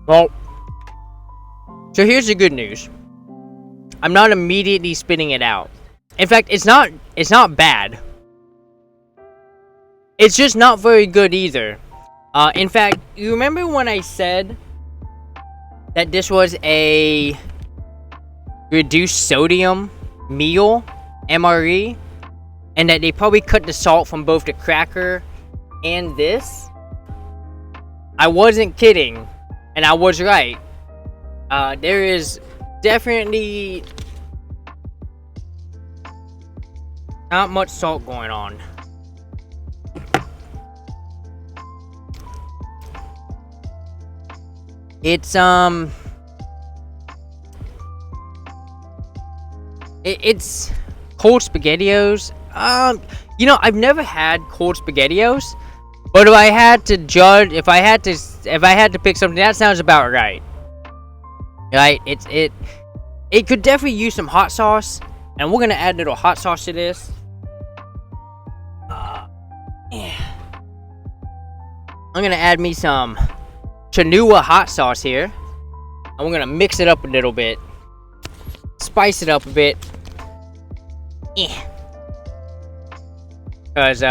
well, so here's the good news. I'm not immediately spitting it out. In fact, it's not bad. It's just not very good either. In fact, you remember when I said that this was a reduced sodium meal, MRE, and that they probably cut the salt from both the cracker and this? I wasn't kidding, and I was right. There is definitely not much salt going on. It's it's cold SpaghettiOs. You know, I've never had cold SpaghettiOs, but if I had to judge, if I had to pick something, that sounds about right. Right? It could definitely use some hot sauce, and we're gonna add a little hot sauce to this. Yeah. I'm gonna add me some Chinua hot sauce here, and we're gonna mix it up a little bit, spice it up a bit. Because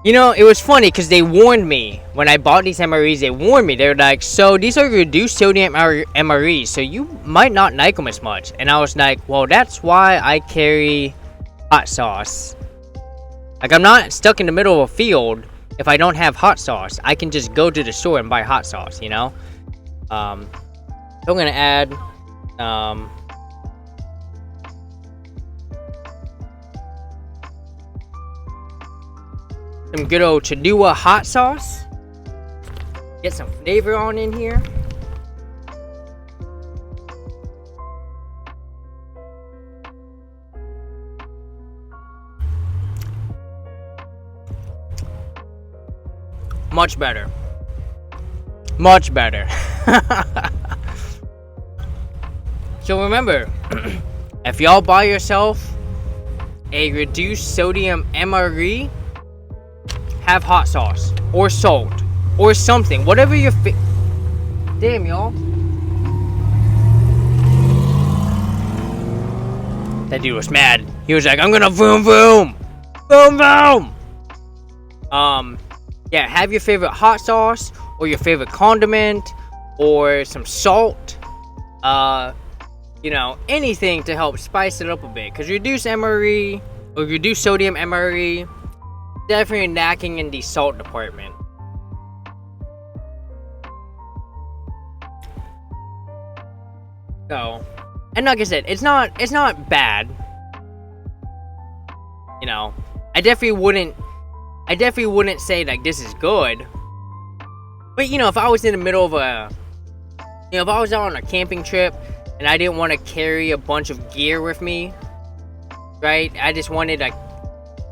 you know, it was funny because they warned me when I bought these MREs. They warned me. They were like, so these are reduced sodium MREs, so you might not like them as much. And I was like, well, that's why I carry hot sauce. Like, I'm not stuck in the middle of a field if I don't have hot sauce. I can just go to the store and buy hot sauce, you know? So I'm gonna add some good old Chinua hot sauce. Get some flavor on in here. Much better. Much better. So remember, if y'all buy yourself a reduced sodium MRE, have hot sauce or salt or something, whatever your damn, y'all. That dude was mad. He was like, I'm gonna boom boom boom boom. Yeah, have your favorite hot sauce or your favorite condiment or some salt, you know, anything to help spice it up a bit, because reduced MRE or reduced sodium MRE definitely lacking in the salt department. So, and like I said, it's not bad. know, I definitely wouldn't say like this is good. But you know, if I was in the middle of if I was out on a camping trip and I didn't want to carry a bunch of gear with me, right? I just wanted like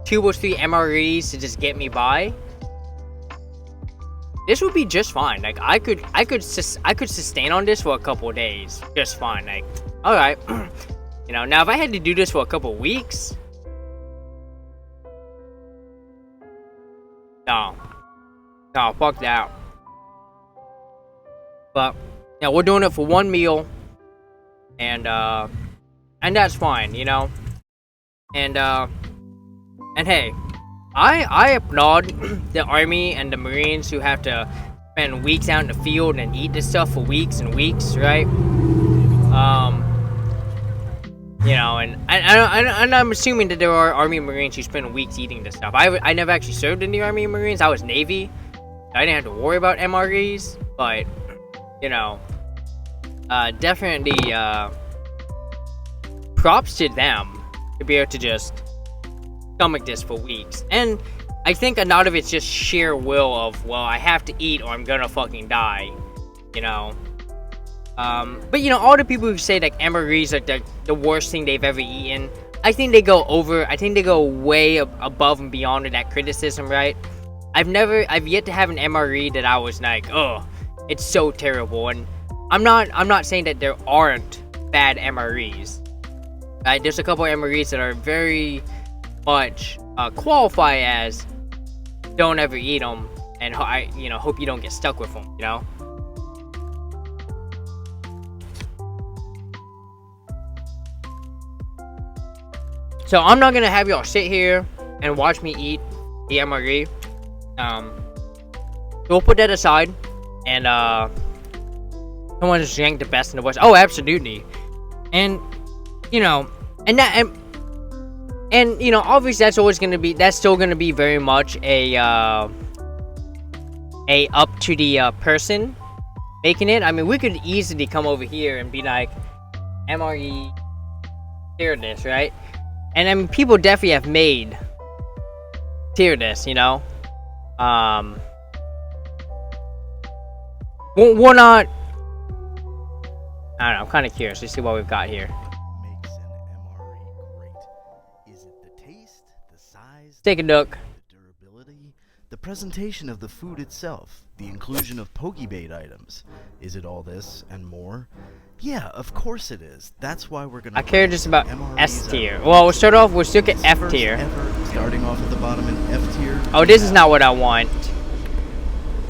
2 or 3 MREs to just get me by. This would be just fine. Like I could sustain on this for a couple of days, just fine. Like, all right, you know. Now if I had to do this for a couple of weeks, no, fuck that. But yeah, we're doing it for 1 meal, and that's fine, you know. And hey, I applaud the Army and the Marines who have to spend weeks out in the field and eat this stuff for weeks and weeks, right? You know, and I'm assuming that there are Army and Marines who spend weeks eating this stuff. I never actually served in the Army and Marines. I was Navy. I didn't have to worry about MREs, but you know, definitely props to them to be able to just stomach this for weeks. And I think a lot of it's just sheer will of, well, I have to eat or I'm gonna fucking die, you know. But you know, all the people who say like MREs are the worst thing they've ever eaten, I think they go way above and beyond that criticism, right? I've yet to have an MRE that I was like, oh, it's so terrible. And I'm not saying that there aren't bad MREs. There's a couple of MREs that are very much qualify as don't ever eat them, and I hope you don't get stuck with them, you know. So I'm not gonna have y'all sit here and watch me eat the MRE. We'll put that aside, and someone just rank the best and the worst. Oh, absolutely. And you know, and you know, obviously that's still gonna be very much a up to the person making it. I mean, we could easily come over here and be like, MRE, tier this, right? And I mean, people definitely have made tier this, you know. We're not. I don't know. I'm kind of curious to see what we've got here. Makes an MRE great. Is it the taste, the size, Take a look. the durability, the presentation of the food itself, the inclusion of pokebait items? Is it all this and more? Yeah, of course it is. That's why we're gonna. I care just about MREs S at tier. Well, we'll start off. We'll still get F first tier. ever, starting off at the bottom in F tier. Oh, this is not what I want.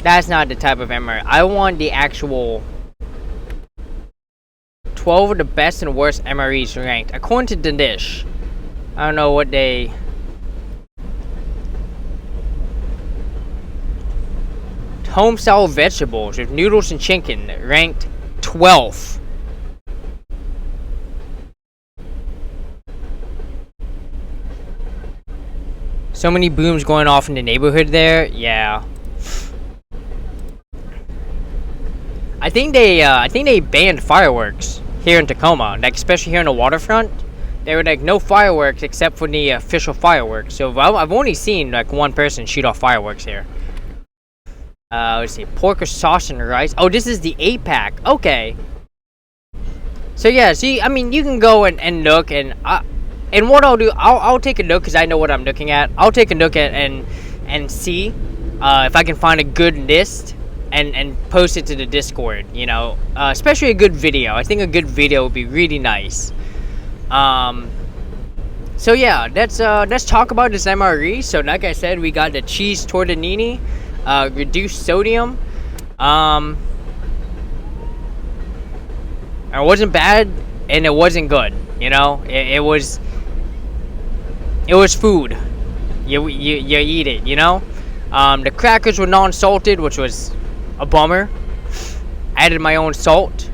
That's not the type of MRE. I want the actual 12 of the best and worst MREs ranked according to the dish. I don't know what they. Home style vegetables with noodles and chicken ranked 12th. So many booms going off in the neighborhood there. Yeah. I think they banned fireworks here in Tacoma, like especially here on the waterfront. There were like no fireworks except for the official fireworks. So I've only seen like one person shoot off fireworks here. Let's see, pork or sauce and rice. Oh, this is the 8-pack. Okay. So yeah, see, I mean, you can go and look, and what I'll do, I'll take a look because I know what I'm looking at. I'll take a look at and see if I can find a good list and post it to the Discord. You know, especially a good video. I think a good video would be really nice. So yeah, let's talk about this MRE. So like I said, we got the cheese tortellini, reduced sodium. It wasn't bad and it wasn't good. You know, it was food. You eat it. You know, the crackers were non-salted, which was a bummer. Added my own salt.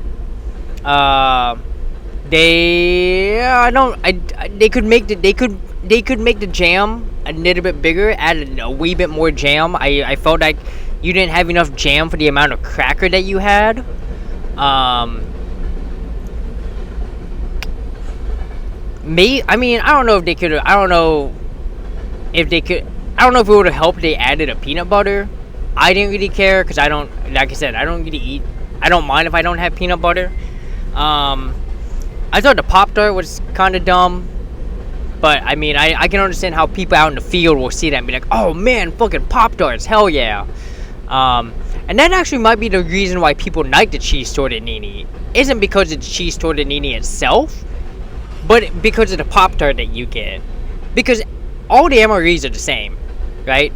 They could make the jam a little bit bigger, add a wee bit more jam. I felt like you didn't have enough jam for the amount of cracker that you had. I mean, I don't know if they could. I don't know if they could, I don't know if it would have helped if they added a peanut butter. I didn't really care because I don't, like I said, I don't really eat. I don't mind if I don't have peanut butter. I thought the Pop-Tart was kind of dumb. But, I mean, I can understand how people out in the field will see that and be like, oh man, fucking Pop-Tarts, hell yeah. And that actually might be the reason why people like the cheese tortellini. Isn't because of the cheese tortellini itself, but because of the Pop-Tart that you get. Because all the MREs are the same, right?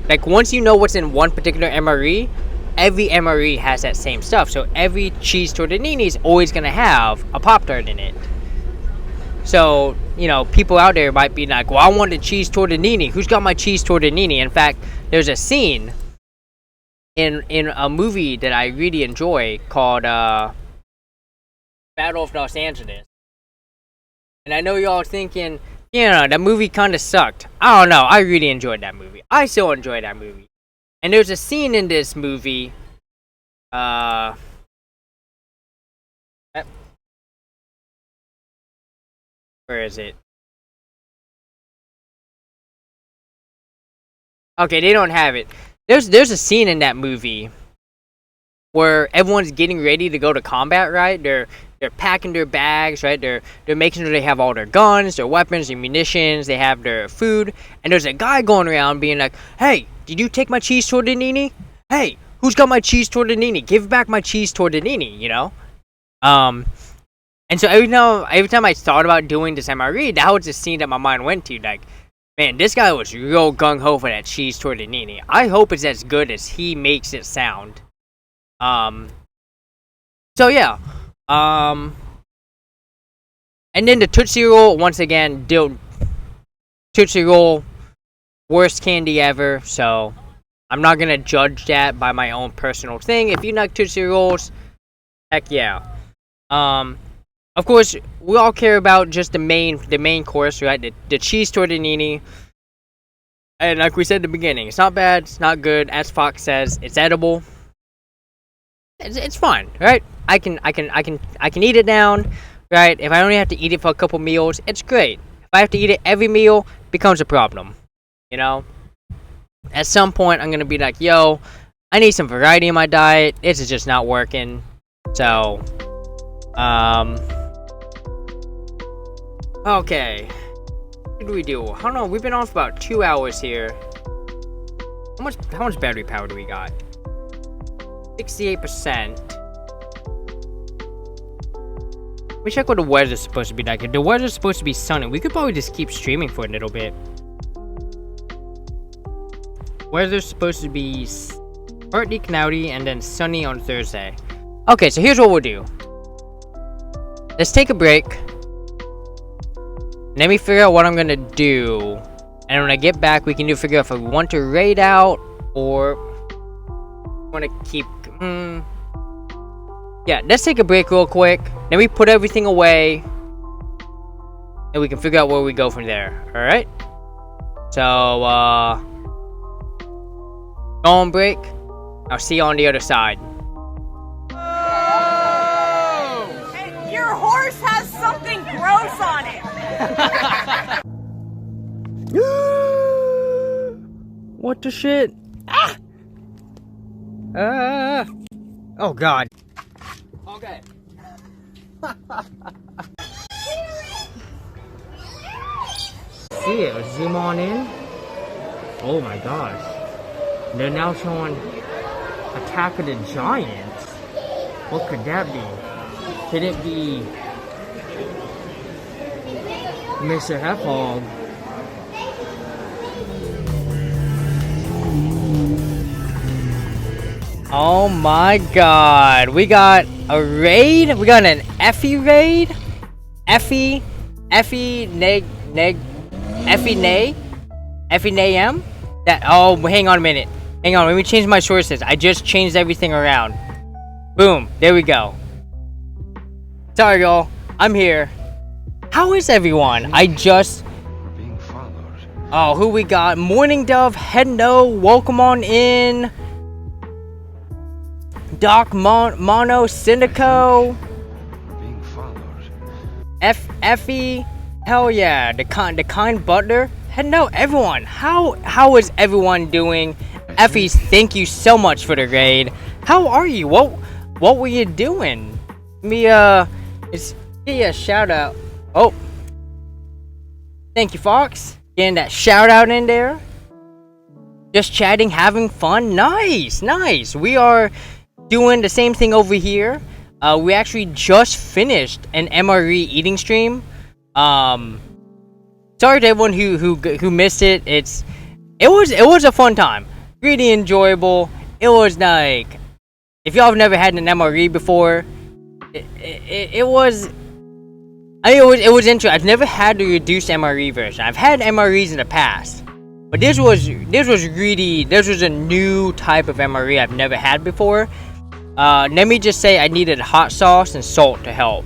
Like, once you know what's in one particular MRE, every MRE has that same stuff. So every cheese tortellini is always going to have a Pop-Tart in it. So, you know, people out there might be like, well, I want a cheese tortellini. Who's got my cheese tortellini? In fact, there's a scene in a movie that I really enjoy called Battle of Los Angeles. And I know y'all thinking, you know, that movie kind of sucked. I don't know. I really enjoyed that movie. I still enjoy that movie. And there's a scene in this movie, where is it? Okay, they don't have it. There's a scene in that movie where everyone's getting ready to go to combat, right? They're packing their bags, right? They're making sure they have all their guns, their weapons, their munitions, they have their food. And there's a guy going around being like, "Hey, did you take my cheese tortellini? Hey, who's got my cheese tortellini? Give back my cheese tortellini," you know? And so every time I thought about doing this MRE, that was the scene that my mind went to. Like, man, this guy was real gung-ho for that cheese tortellini. I hope it's as good as he makes it sound. So yeah. And then the Tootsie Roll, once again, Tootsie Roll, worst candy ever. So I'm not gonna judge that by my own personal thing. If you like Tootsie Rolls, heck yeah. Of course, we all care about just the main course, right? The cheese tortellini. And like we said at the beginning, it's not bad, it's not good. As Fox says, it's edible. It's fine, right? I can eat it down, right? If I only have to eat it for a couple meals, it's great. If I have to eat it every meal, it becomes a problem. You know? At some point, I'm gonna be like, yo, I need some variety in my diet. This is just not working. So, okay. What do we do? I don't know. We've been on for about 2 hours here. How much battery power do we got? 68%. Let me check what the weather's supposed to be like. If the weather's supposed to be sunny, we could probably just keep streaming for a little bit. Weather's supposed to be partly cloudy and then sunny on Thursday. Okay, so here's what we'll do. Let's take a break. Let me figure out what I'm gonna do. And when I get back, we can figure out if we want to raid out or want to keep. Yeah, let's take a break real quick. Then we put everything away, and we can figure out where we go from there. All right. So go on break. I'll see you on the other side. Hey, your horse has something gross on it. What the shit? Ah! Oh god. Okay. See it, zoom on in. Oh my gosh. They're now showing Attack of the Giants. What could that be? Could it be Mr. Heffhog? Oh my god. We got a raid? We got an Effie raid? Effie Nay? That, oh, hang on a minute. Hang on, let me change my sources. I just changed everything around. Boom, there we go. Sorry, y'all. I'm here. How is everyone? I just... We're being followed. Oh, who we got? Morning Dove, Hedno, welcome on in. Doc Mono, Syndico. We're being followed. Effie. Hell yeah. The kind butler. hello everyone. How is everyone doing? Effies, thank you so much for the grade. How are you? What were you doing? It's give you a shout out. Oh, thank you, Fox. Getting that shout out in there. Just chatting, having fun. Nice. We are doing the same thing over here. We actually just finished an MRE eating stream. Sorry to everyone who missed it. It was a fun time. Really enjoyable. It was like, if y'all have never had an MRE before, it was interesting. I've never had the reduced MRE version. I've had MREs in the past, but this was a new type of MRE I've never had before. Let me just say, I needed hot sauce and salt to help.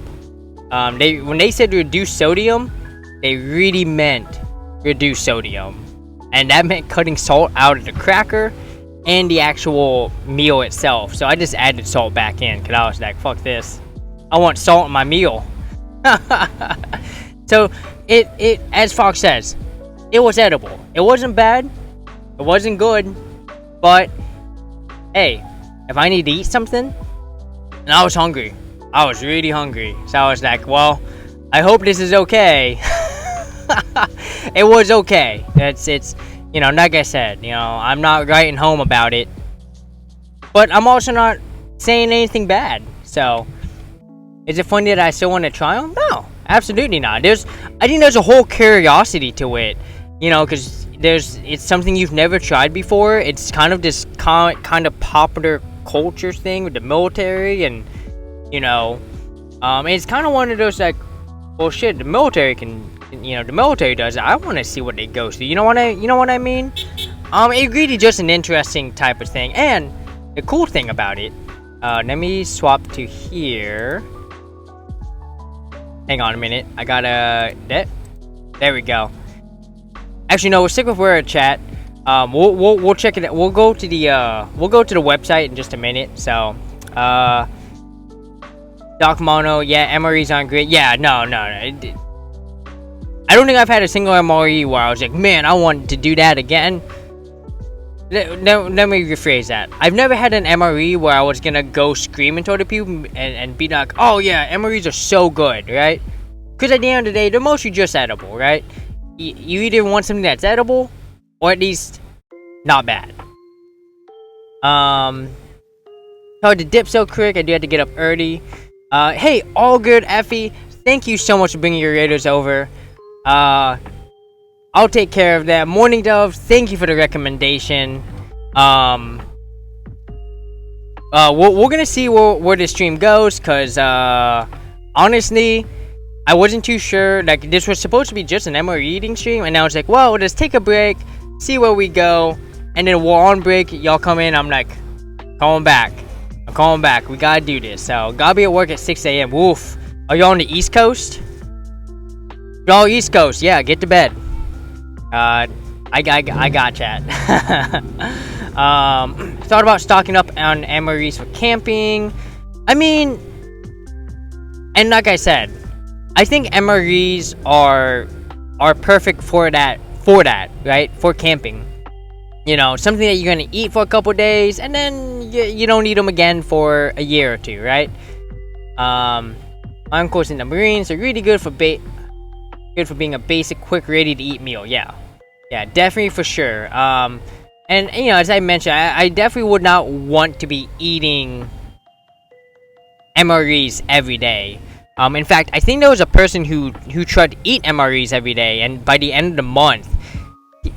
When they said reduce sodium, they really meant reduce sodium, and that meant cutting salt out of the cracker and the actual meal itself. So I just added salt back in because I was like, fuck this, I want salt in my meal. So it as Fox says, it was edible. It wasn't bad, it wasn't good, but hey, if I need to eat something, and I was hungry, I was really hungry, so I was like, well, I hope this is okay. It was okay. It's you know, like I said, you know, I'm not writing home about it, but I'm also not saying anything bad. So is it funny that I still want to try them? No, absolutely not. I think there's a whole curiosity to it, you know, because it's something you've never tried before. It's kind of this kind of popular culture thing with the military, and you know, it's kind of one of those like, well, shit, the military does it. I want to see what they go through. You know what I mean? It really just an interesting type of thing, and the cool thing about it. Let me swap to here. Hang on a minute. I gotta. There we go. Actually, no. We'll stick with where we're at, chat. We'll check it. We'll go to the website in just a minute. So, Doc Mono, yeah, MREs aren't great. Yeah, no. I don't think I've had a single MRE where I was like, man, I want to do that again. Let me rephrase that. I've never had an MRE where I was gonna go screaming to other people and be like, oh yeah, MREs are so good, right? Because at the end of the day, they're mostly just edible, right? You either want something that's edible, or at least not bad. Hard to dip so quick. I do have to get up early. Hey, all good, Effie. Thank you so much for bringing your raiders over. I'll take care of that. Morning Dove, thank you for the recommendation. We're gonna see where this stream goes, cause honestly, I wasn't too sure. Like, this was supposed to be just an MRE eating stream, and now it's like, well, let's take a break, see where we go, and then we're on break. Y'all come in. I'm like, I'm calling back. We gotta do this. So gotta be at work at 6 a.m. Woof. Are y'all on the East Coast? Y'all East Coast, yeah, get to bed. I got chat. Thought about stocking up on MREs for camping. I mean, and like I said, I think MREs are perfect for that, right? For camping. You know, something that you're gonna eat for a couple days, and then you don't need them again for a year or two, right? Uncles in the Marines are really good for being a basic, quick, ready-to-eat meal. Yeah, definitely for sure. And you know, as I mentioned, I definitely would not want to be eating MREs every day. In fact, I think there was a person who tried to eat MREs every day, and by the end of the month,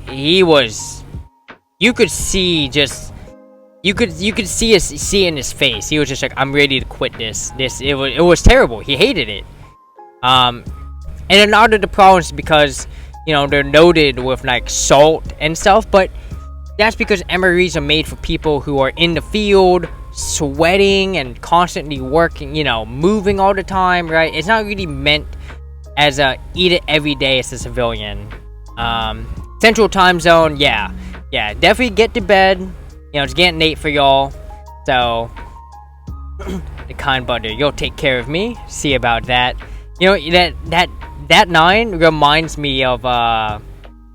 he was. You could see in his face. He was just like, I'm ready to quit this. It was terrible. He hated it. And a lot of the problems because, you know, they're loaded with like salt and stuff, but that's because MREs are made for people who are in the field, sweating and constantly working, you know, moving all the time, right? It's not really meant as a eat it every day as a civilian. Central time zone, yeah, definitely get to bed. You know, it's getting late for y'all, so the kind butter, you'll take care of me. See about that. You know, that 9 reminds me of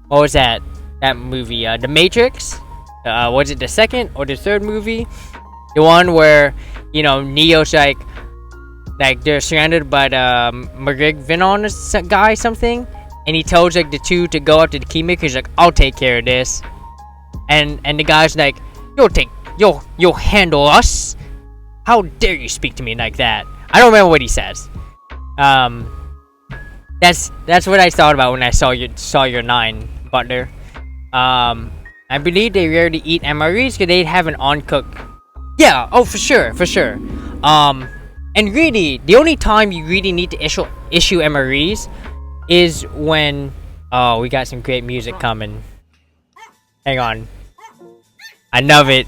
what was that movie? The Matrix. Was it the second or the third movie? The one where Neo's like they're surrounded by the McGregor Venom guy something, and he tells like the two to go after the keymaker. He's like, I'll take care of this, and the guy's like, you'll handle us. How dare you speak to me like that? I don't remember what he says. That's what I thought about when I saw your 9, Butler. I believe they rarely eat MREs because they have an uncooked. Yeah, oh for sure. And really, the only time you really need to issue MREs is when we got some great music coming. Hang on. I love it.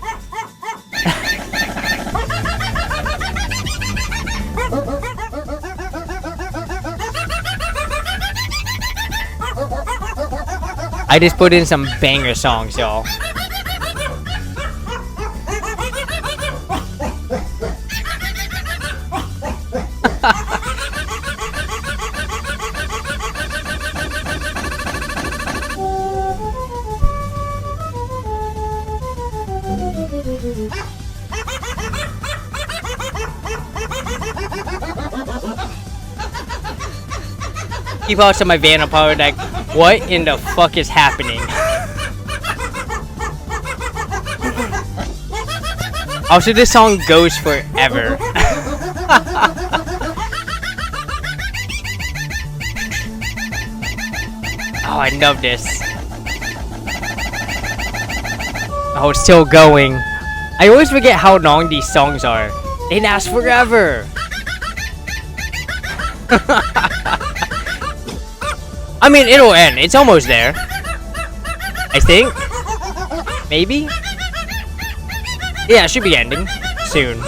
I just put in some banger songs, y'all. People outside my van are probably like, what in the fuck is happening? Also, this song goes forever. Oh, I love this. Oh, it's still going. I always forget how long these songs are. They last forever. I mean, it'll end. It's almost there. I think. Maybe? Yeah, it should be ending soon.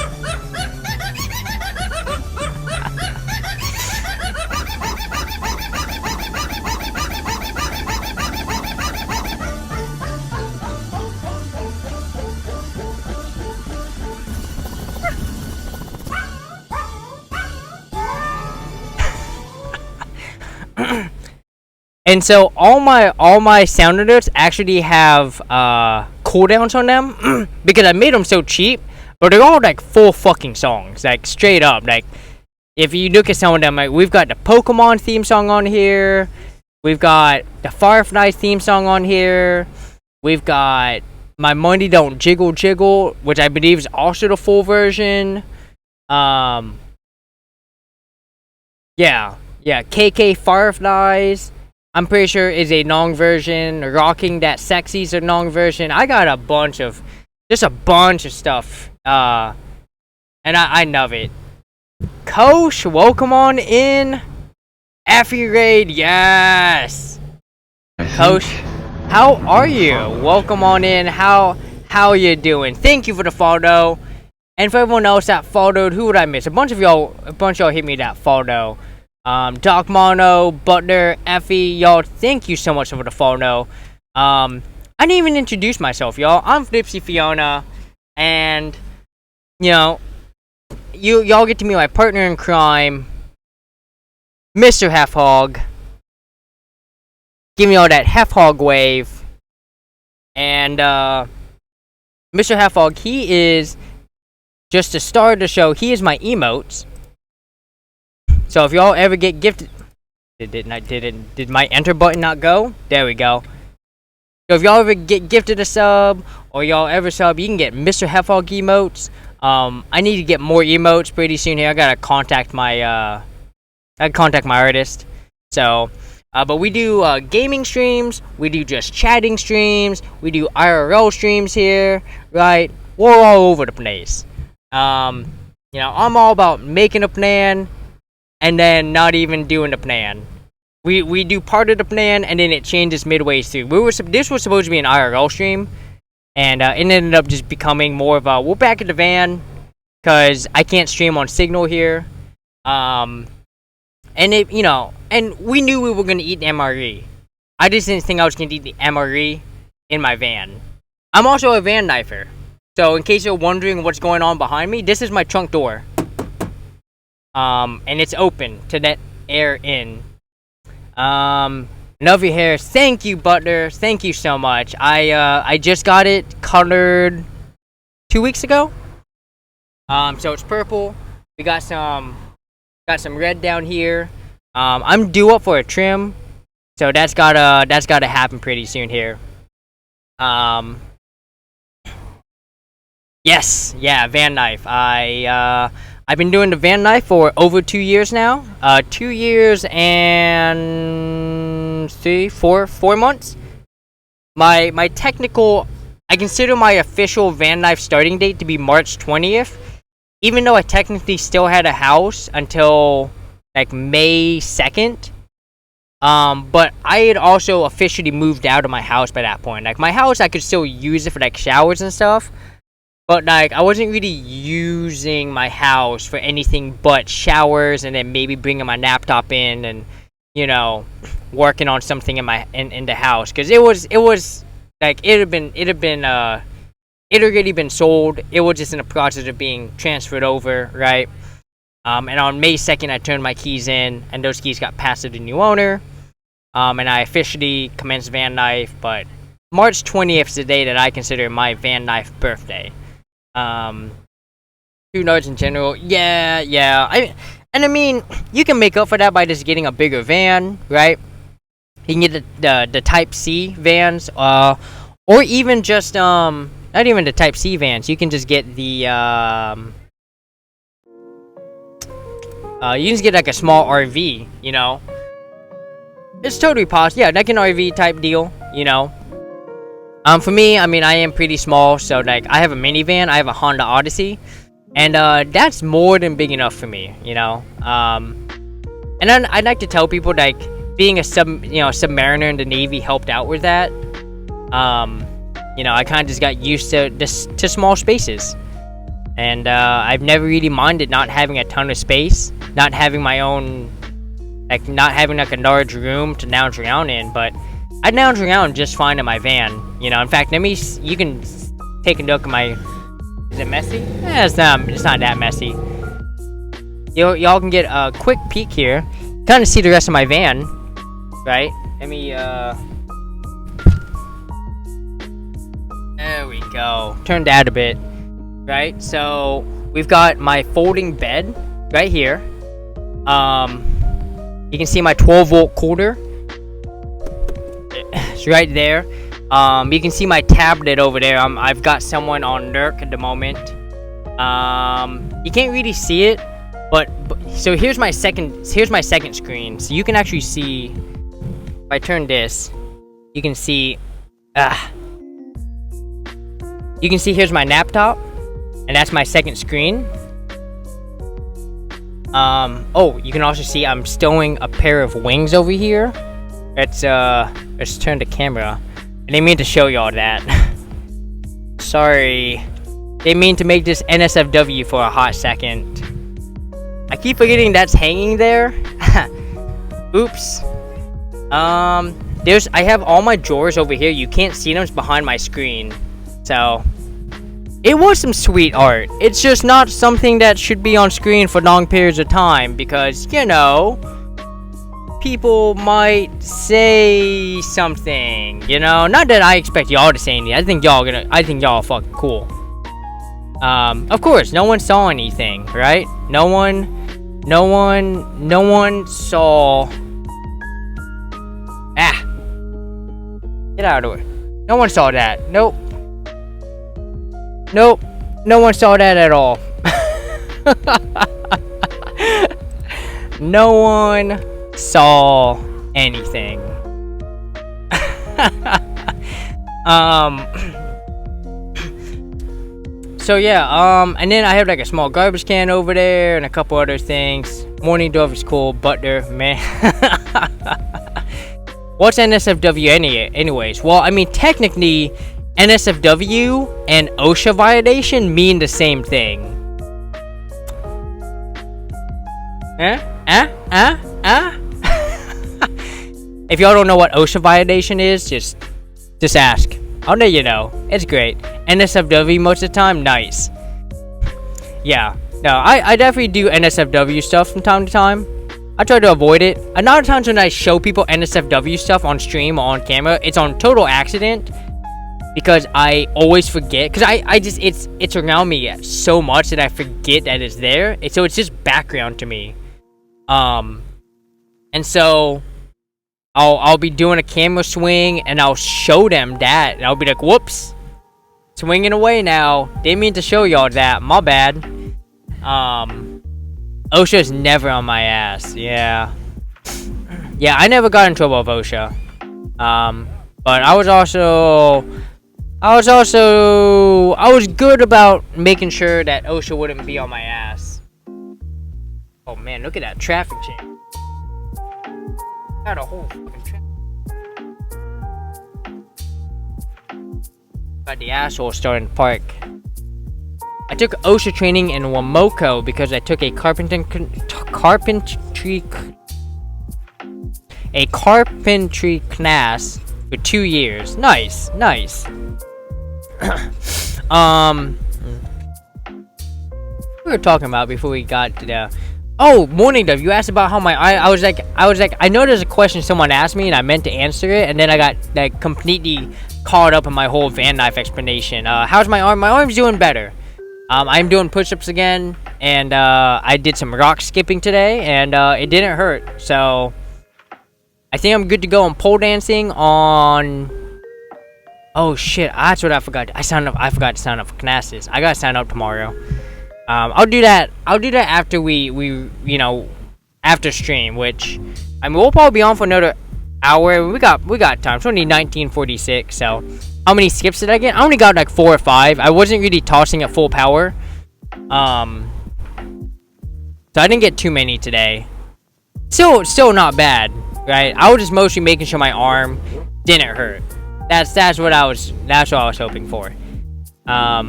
And so all my sound notes actually have cooldowns on them because I made them so cheap, but they're all like full fucking songs, like straight up. Like if you look at some of them, like we've got the Pokemon theme song on here, we've got the Firefly theme song on here, we've got My Money Don't Jiggle Jiggle, which I believe is also the full version. Yeah, KK Fireflies, I'm pretty sure is a long version. Rocking That Sexy's a long version. I got a bunch of stuff. And I love it. Coach, welcome on in. Effie Raid, yes. Coach, how are you? Welcome on in. How you doing? Thank you for the follow. And for everyone else that followed, who would I miss? A bunch of y'all hit me that follow. Doc Mono, Butler, Effie, y'all, thank you so much for the follow. I didn't even introduce myself, y'all. I'm Flipsy Fiona, and y'all get to meet my partner in crime, Mr. Half Hog. Give me all that Half Hog wave. And Mr. Half Hog, he is just to start the show. He is my emotes. So if y'all ever get gifted, did my enter button not go? There we go. So if y'all ever get gifted a sub, or y'all ever sub, you can get Mr. Hefog emotes. I need to get more emotes pretty soon here. I gotta contact my artist. So, but we do gaming streams, we do just chatting streams, we do IRL streams here, right? We're all over the place. I'm all about making a plan and then not even doing the plan. We do part of the plan and then it changes midway through. This was supposed to be an IRL stream, and it ended up just becoming more of a we're back at the van because I can't stream on Signal here. And we knew we were gonna eat the MRE. I just didn't think I was gonna eat the MRE in my van. I'm also a van knifer, so in case you're wondering what's going on behind me, this is my trunk door. And it's open to let air in. Love your hair. Thank you, Butler. Thank you so much. I just got it colored 2 weeks ago. So it's purple. We got some red down here. I'm due up for a trim, so that's gotta happen pretty soon here. Yes, yeah, van knife. I've been doing the van knife for over 2 years now. 2 years and 4 months. My technical, I consider my official van knife starting date to be March 20th. Even though I technically still had a house until like May 2nd. But I had also officially moved out of my house by that point. Like my house, I could still use it for like showers and stuff. But like I wasn't really using my house for anything but showers, and then maybe bringing my laptop in and, you know, working on something in the house, because it was like it had already been sold. It was just in the process of being transferred over, right? And on May 2nd, I turned my keys in, and those keys got passed to the new owner. And I officially commenced van knife, but March 20th is the day that I consider my van knife birthday. 2 yards in general, yeah. I mean, you can make up for that by just getting a bigger van, right? You can get the Type C vans, or even just not even the Type C vans. You can just get the you can just get like a small RV, you know. It's totally possible, yeah, like an RV type deal, you know. For me, I mean, I am pretty small, so like I have a minivan. I have a Honda Odyssey, and that's more than big enough for me, you know. And then I'd like to tell people, like, being a submariner in the Navy helped out with that. You know, I kind of just got used to small spaces, and I've never really minded not having a ton of space, not having my own, like, not having like a large room to lounge around in, but I lounge around just fine in my van, you know. In fact, you can take a look at my, is it messy? It's not that messy. Y'all can get a quick peek here, kind of see the rest of my van, right? Let me, there we go, turn that a bit, right? So, we've got my folding bed right here. You can see my 12-volt cooler. It's right there. You can see my tablet over there. I've got someone on lurk at the moment. You can't really see it, but so here's my second screen. So you can actually see, if I turn this, you can see here's my laptop, and that's my second screen. Oh, you can also see I'm stowing a pair of wings over here. Let's turn the camera. I didn't mean to show y'all that. Sorry. Didn't mean to make this NSFW for a hot second. I keep forgetting that's hanging there. Oops. I have all my drawers over here. You can't see them, it's behind my screen. So, it was some sweet art. It's just not something that should be on screen for long periods of time, because, you know, people might say something, you know. Not that I expect y'all to say anything. I think y'all are fucking cool. Of course, no one saw anything, right? No one saw. Get out of the way. No one saw that. Nope. No one saw that at all. No one saw anything. So yeah, and then I have like a small garbage can over there and a couple other things. Morning dove is cool, butter, man. What's NSFW anyways? Well, I mean, technically, NSFW and OSHA violation mean the same thing. If y'all don't know what OSHA violation is, just ask. I'll let you know. It's great. NSFW most of the time, nice. Yeah. No, I definitely do NSFW stuff from time to time. I try to avoid it. A lot of times when I show people NSFW stuff on stream or on camera, it's on total accident. Because I always forget. Because I just, it's around me so much that I forget that it's there. So it's just background to me. And so I'll be doing a camera swing and I'll show them that. And I'll be like, whoops. Swinging away now. Didn't mean to show y'all that. My bad. OSHA's never on my ass. Yeah. Yeah, I never got in trouble with OSHA. But I was good about making sure that OSHA wouldn't be on my ass. Oh man, look at that traffic jam. Got a whole fucking traffic. Got the asshole starting to park. I took OSHA training in Wamoko because I took a carpentry class for 2 years. Nice. We were talking about before we got to the. Oh, Morning Dove, you asked about how I was like, I know there's a question someone asked me and I meant to answer it, and then I got like completely caught up in my whole van life explanation. How's my arm? My arm's doing better. I'm doing push-ups again, and I did some rock skipping today, and it didn't hurt. So I think I'm good to go on pole dancing on. Oh shit, that's what I forgot. I forgot to sign up for classes. I gotta sign up tomorrow. I'll do that after we after stream, which I mean we'll probably be on for another hour. We got time. It's only 19:46, so how many skips did I get? I only got like 4 or 5. I wasn't really tossing at full power. So I didn't get too many today. Still not bad, right? I was just mostly making sure my arm didn't hurt. That's what I was hoping for. I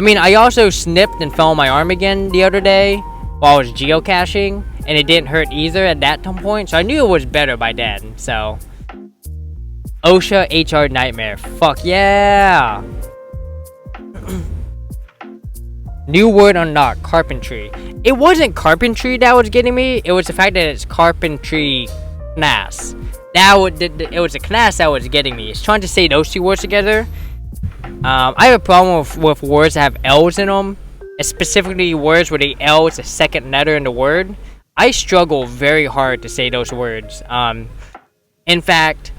mean, I also snipped and fell on my arm again the other day while I was geocaching, and it didn't hurt either at that point, so I knew it was better by then. So OSHA HR nightmare. Fuck yeah. New word unlocked. Carpentry. It wasn't carpentry that was getting me. It was the fact that it's carpentry class. It was a class that was getting me. It's trying to say those two words together. I have a problem with words that have L's in them. Specifically words where the L is the second letter in the word. I struggle very hard to say those words. In fact,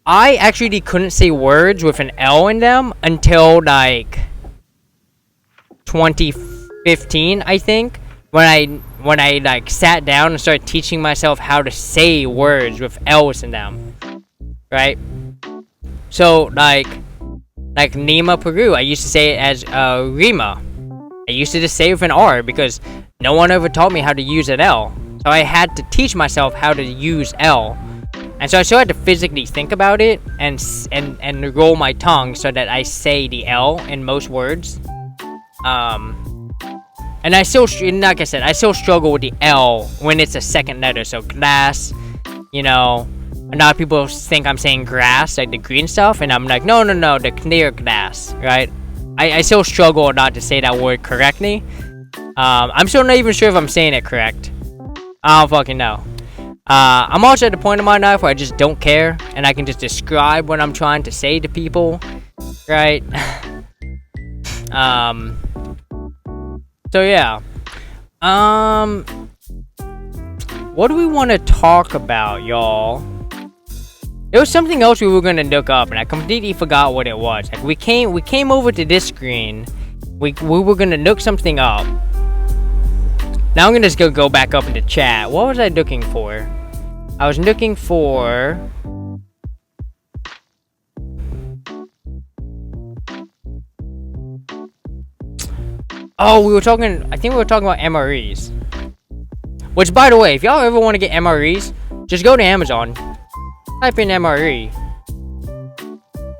I actually couldn't say words with an L in them until like 2015, I think, when I like sat down and started teaching myself how to say words with L's in them, right? So like Nima Peru, I used to say it as Rima. I used to just say it with an R because no one ever taught me how to use an L, so I had to teach myself how to use L. And so I still had to physically think about it and roll my tongue so that I say the L in most words. And I still, like I said, I still struggle with the L when it's a second letter. So glass, a lot of people think I'm saying grass, like the green stuff, and I'm like, no, the clear glass, right? I still struggle not to say that word correctly. I'm still not even sure if I'm saying it correct. I don't fucking know. I'm also at the point in my life where I just don't care, and I can just describe what I'm trying to say to people, right? So yeah. What do we want to talk about, y'all? There was something else we were gonna look up, and I completely forgot what it was. Like we came over to this screen. We were gonna look something up. Now I'm gonna just go back up into chat. What was I looking for? I was looking for. Oh, I think we were talking about MREs. Which, by the way, if y'all ever want to get MREs, just go to Amazon, type in MRE,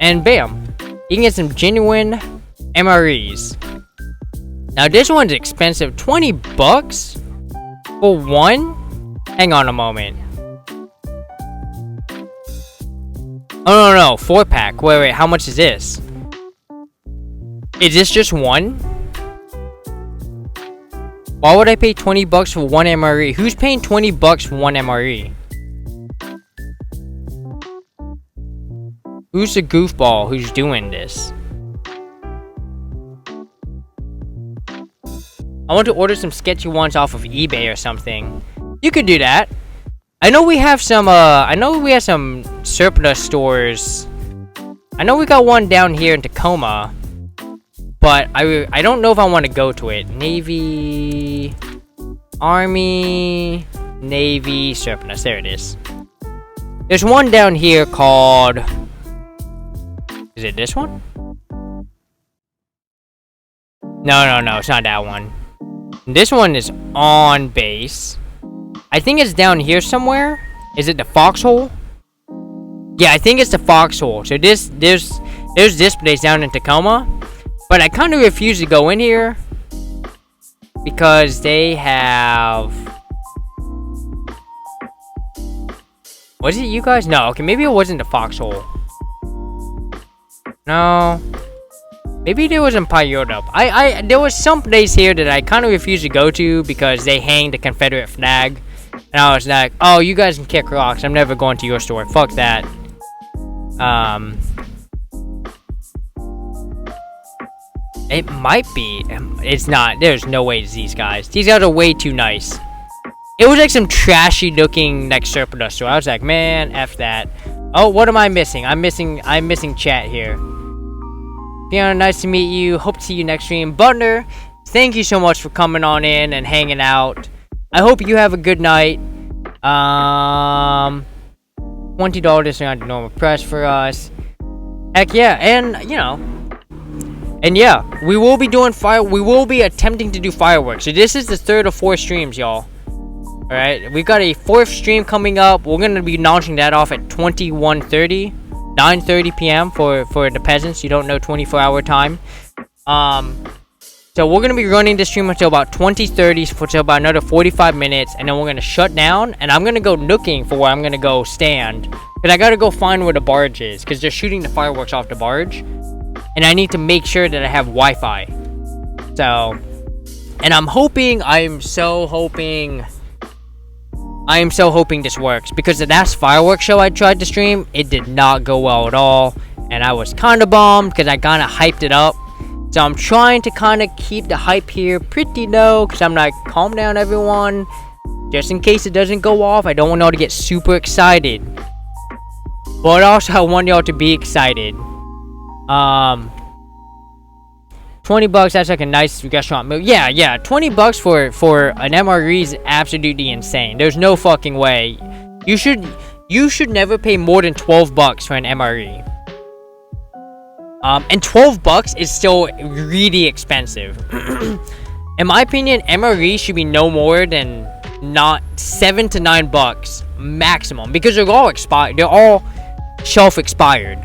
and bam, you can get some genuine MREs. Now, this one's expensive, 20 bucks for one? Hang on a moment. Oh, no, 4-pack. Wait, how much is this? Is this just one? Why would I pay 20 bucks for one MRE? Who's paying 20 bucks for one MRE? Who's the goofball who's doing this? I want to order some sketchy ones off of eBay or something. You could do that. I know we have some surplus stores. I know we got one down here in Tacoma, but I don't know if I want to go to it. Navy, Army, Navy, surplus. There it is. There's one down here called... Is it this one? No, it's not that one. This one is on base. I think it's down here somewhere. Is it the Foxhole? Yeah, I think it's the Foxhole. So there's this place down in Tacoma, but I kind of refuse to go in here because they have... Was it you guys? No, okay, maybe it wasn't the Foxhole. No. Maybe there was in Pyoto. There was some place here that I kind of refused to go to because they hang the Confederate flag. And I was like, oh, you guys can kick rocks. I'm never going to your store. Fuck that. It might be. It's not. There's no way it's these guys. These guys are way too nice. It was like some trashy looking like surplus store. I was like, man, F that. Oh, what am I missing? I'm missing chat here. Fiona, nice to meet you. Hope to see you next stream. Butler, thank you so much for coming on in and hanging out. I hope you have a good night. $20 around the normal price for us. Heck yeah, and you know, and yeah, we will be doing we will be attempting to do fireworks. So this is the 3rd or 4th streams, y'all. All right, we got a 4th stream coming up. We're gonna be launching that off at 21:30. 9:30 p.m. for the peasants. You don't know 24-hour time. So we're gonna be running this stream until about 20:30, for about another 45 minutes, and then we're gonna shut down. And I'm gonna go looking for where I'm gonna go stand, because I gotta go find where the barge is, because they're shooting the fireworks off the barge, and I need to make sure that I have Wi-Fi. So, and I'm so hoping this works, because the last fireworks show I tried to stream, it did not go well at all, and I was kind of bummed because I kind of hyped it up. So I'm trying to kind of keep the hype here pretty low, because I'm like, calm down everyone, just in case it doesn't go off. I don't want y'all to get super excited, but also I want y'all to be excited. 20 bucks, that's like a nice restaurant meal. Yeah, 20 bucks for an MRE is absolutely insane. There's no fucking way. You should never pay more than 12 bucks for an MRE. And 12 bucks is still really expensive. In my opinion, MRE should be no more than not 7 to 9 bucks maximum, because they're all expired. They're all shelf expired.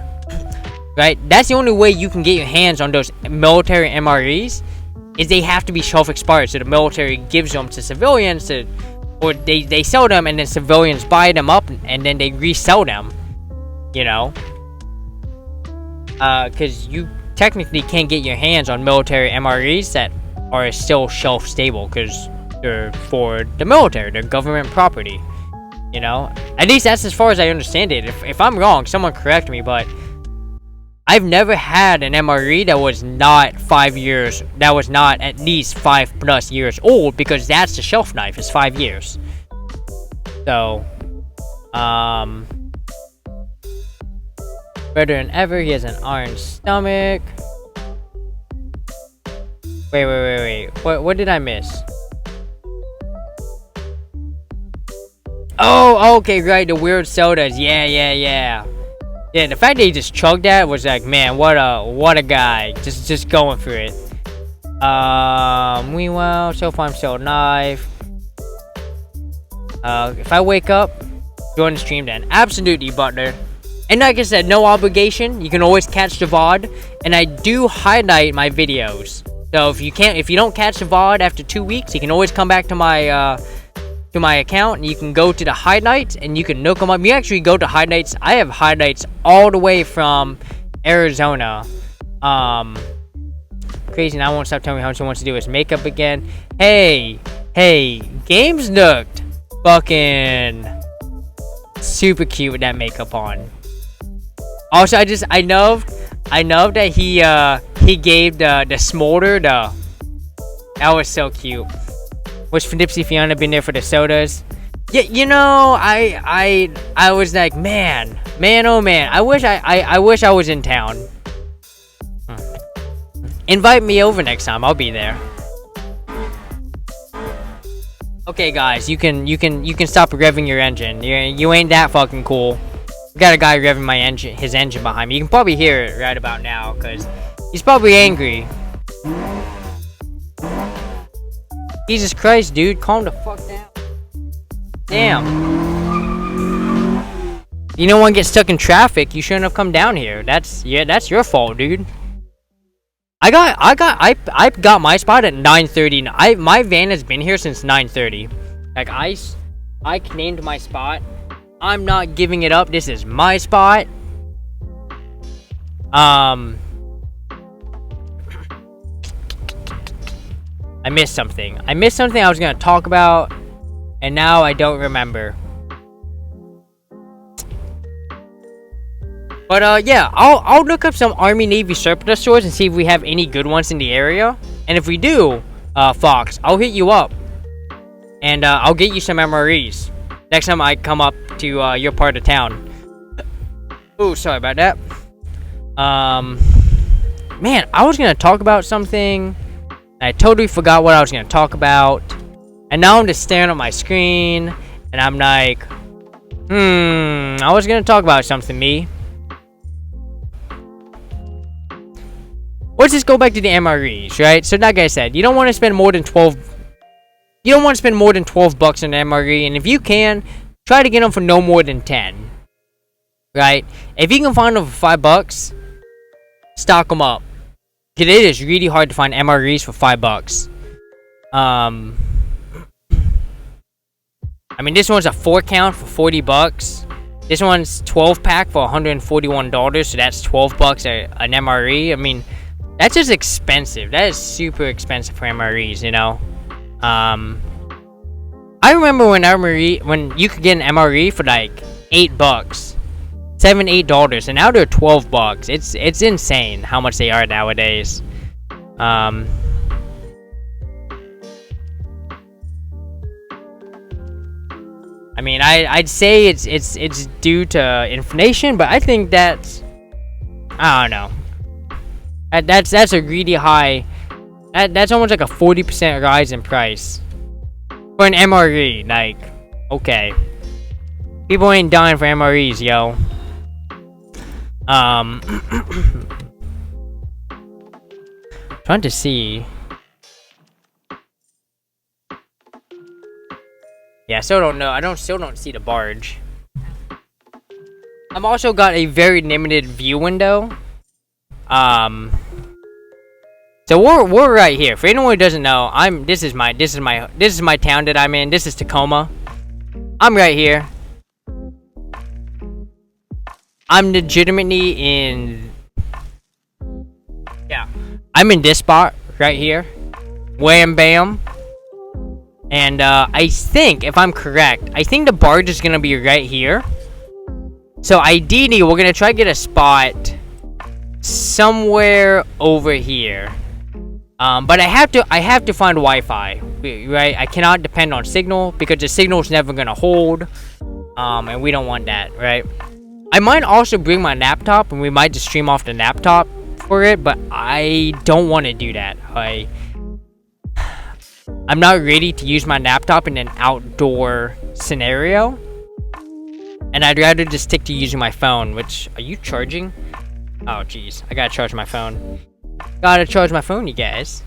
Right? That's the only way you can get your hands on those military MREs, is they have to be shelf expired. So the military gives them to civilians, or they sell them, and then civilians buy them up, and then they resell them. You know? Because you technically can't get your hands on military MREs that are still shelf stable, because they're for the military. They're government property. You know? At least that's as far as I understand it. If I'm wrong, someone correct me, but I've never had an MRE that was not 5 years, that was not at least 5+ years old, because that's the shelf life, is 5 years. So, better than ever, he has an orange stomach. Wait. What did I miss? Oh, okay, right, the weird sodas, yeah. Yeah, the fact that he just chugged that was like, man, what a guy. Just going for it. Meanwhile, so far I'm still alive. If I wake up, join the stream then. Absolutely, Butler. And like I said, no obligation. You can always catch the VOD, and I do highlight my videos. So if you don't catch the VOD after 2 weeks, you can always come back to my account, and you can go to the highlights, and you can look them up. You actually go to highlights. I have highlights all the way from Arizona. crazy, and I won't stop telling me how much he wants to do his makeup again. Hey, Games looked fucking super cute with that makeup on. Also, I know that he gave the smolder the. That was so cute. Wish for Dipsy Fiona been there for the sodas. Yeah, you know, I was like, man, oh man, I wish I was in town. Invite me over next time. I'll be there. Okay, guys, you can stop revving your engine. You ain't that fucking cool. Got a guy revving his engine behind me. You can probably hear it right about now, cause he's probably angry. Jesus Christ, dude, calm the fuck down. Damn. You don't want to get stuck in traffic. You shouldn't have come down here. That's your fault, dude. I got my spot at 9:30. My van has been here since 9:30. Like I named my spot. I'm not giving it up. This is my spot. I missed something. I was gonna talk about, and now I don't remember. But yeah, I'll look up some Army Navy surplus stores and see if we have any good ones in the area. And if we do, Fox, I'll hit you up, and I'll get you some MREs next time I come up to your part of town. Oh, sorry about that. Man, I was gonna talk about something. I totally forgot what I was gonna talk about, and now I'm just staring at my screen, and I'm like, I was gonna talk about something, me. Let's just go back to the MREs, right? So like I said, you don't want to spend more than 12. You don't want to spend more than $12 on an MRE, and if you can, try to get them for no more than 10. Right? If you can find them for $5, stock them up. Cause it is really hard to find MREs for $5. I mean, this one's a 4 count for $40. This one's 12 pack for $141, so that's $12 an MRE. I mean, that's just expensive. That is super expensive for MREs, you know. I remember when you could get an MRE for like $8, $7-8, and now they're $12. It's insane how much they are nowadays. I mean, I'd say it's due to inflation, but I think that's, I don't know. That's a really high. That's almost like a 40% rise in price for an MRE. Like, okay, people ain't dying for MREs, yo. Trying to see. Yeah, I still don't know. Still don't see the barge. I've also got a very limited view window. So we're right here. For anyone who doesn't know, this is my town that I'm in. This is Tacoma. I'm right here. I'm legitimately in. Yeah, I'm in this spot right here. Wham bam. And I think, if I'm correct, I think the barge is gonna be right here. So ideally, we're gonna try to get a spot somewhere over here. But I have to find Wi-Fi, right? I cannot depend on signal because the signal's never gonna hold, and we don't want that, right? I might also bring my laptop, and we might just stream off the laptop for it, but I don't want to do that. I'm not ready to use my laptop in an outdoor scenario, and I'd rather just stick to using my phone. Which, are you charging? Oh jeez, I gotta charge my phone. Gotta charge my phone, you guys.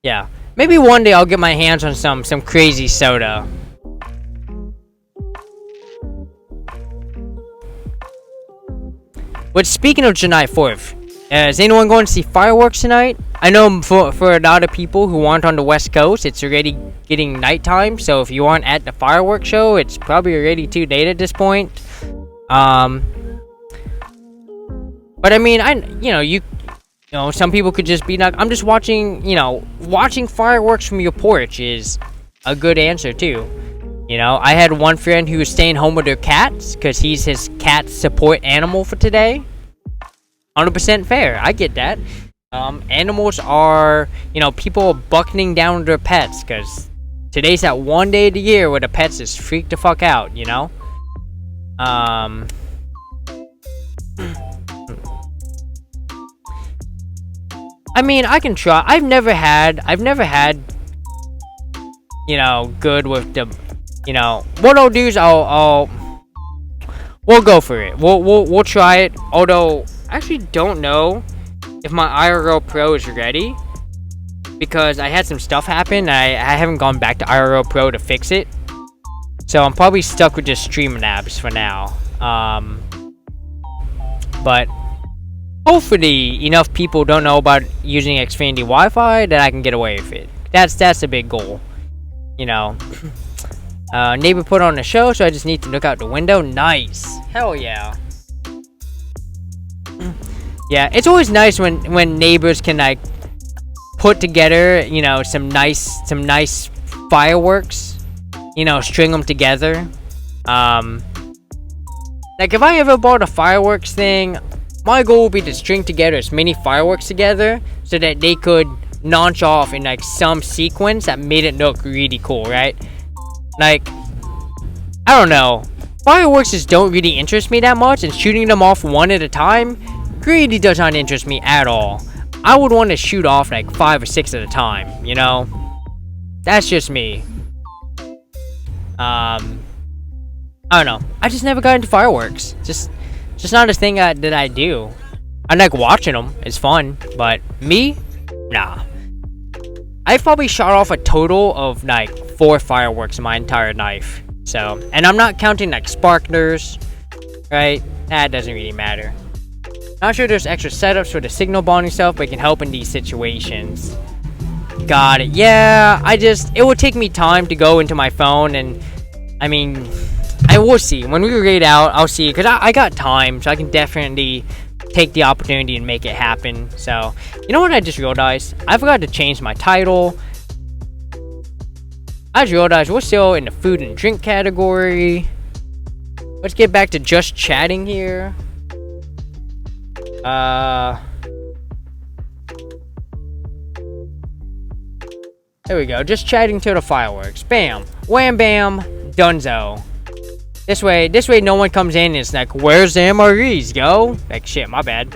Yeah, maybe one day I'll get my hands on some crazy soda. But speaking of July 4th, is anyone going to see fireworks tonight? I know for a lot of people who aren't on the West Coast, it's already getting nighttime. So if you aren't at the fireworks show, it's probably already too late at this point. But I mean, you know, some people could just be like, I'm just watching, you know, watching fireworks from your porch is a good answer too. You know, I had one friend who was staying home with their cats because he's his cat support animal for today. 100% fair. I get that. Animals are, you know, people buckling down their pets because today's that one day of the year where the pets just freak the fuck out, you know? I mean, I can try. I've never had, you know, good with the, you know, what I'll do is we'll go for it. We'll try it. Although, I actually don't know if my IRL Pro is ready because I had some stuff happen. I haven't gone back to IRL Pro to fix it. So I'm probably stuck with just streaming apps for now. But hopefully enough people don't know about using Xfinity Wi-Fi that I can get away with it. That's a big goal. You know. Neighbor put on a show, so I just need to look out the window. Nice. Hell yeah. Yeah, it's always nice when neighbors can like put together, you know, some nice fireworks. You know, string them together. Like if I ever bought a fireworks thing, my goal would be to string together as many fireworks together so that they could launch off in like some sequence that made it look really cool, right? Like, I don't know. Fireworks just don't really interest me that much, and shooting them off one at a time really does not interest me at all. I would want to shoot off like 5 or 6 at a time, you know? That's just me. I don't know. I just never got into fireworks. Just not a thing that I do. I like watching them. It's fun. But me? Nah. I've probably shot off a total of like 4 fireworks in my entire life. So, and I'm not counting like sparklers, right? That doesn't really matter. Not sure there's extra setups for the signal bonding stuff, but it can help in these situations. Got it. Yeah, it would take me time to go into my phone, and I mean, I will see. When we raid out, I'll see, because I got time, so I can definitely take the opportunity and make it happen. So, you know what I just realized? I forgot to change my title. I just realized we're still in the food and drink category. Let's get back to just chatting here. There we go. Just chatting to the fireworks. Bam. Wham bam. Dunzo. This way no one comes in and it's like, where's the MREs, yo? Like, shit, my bad.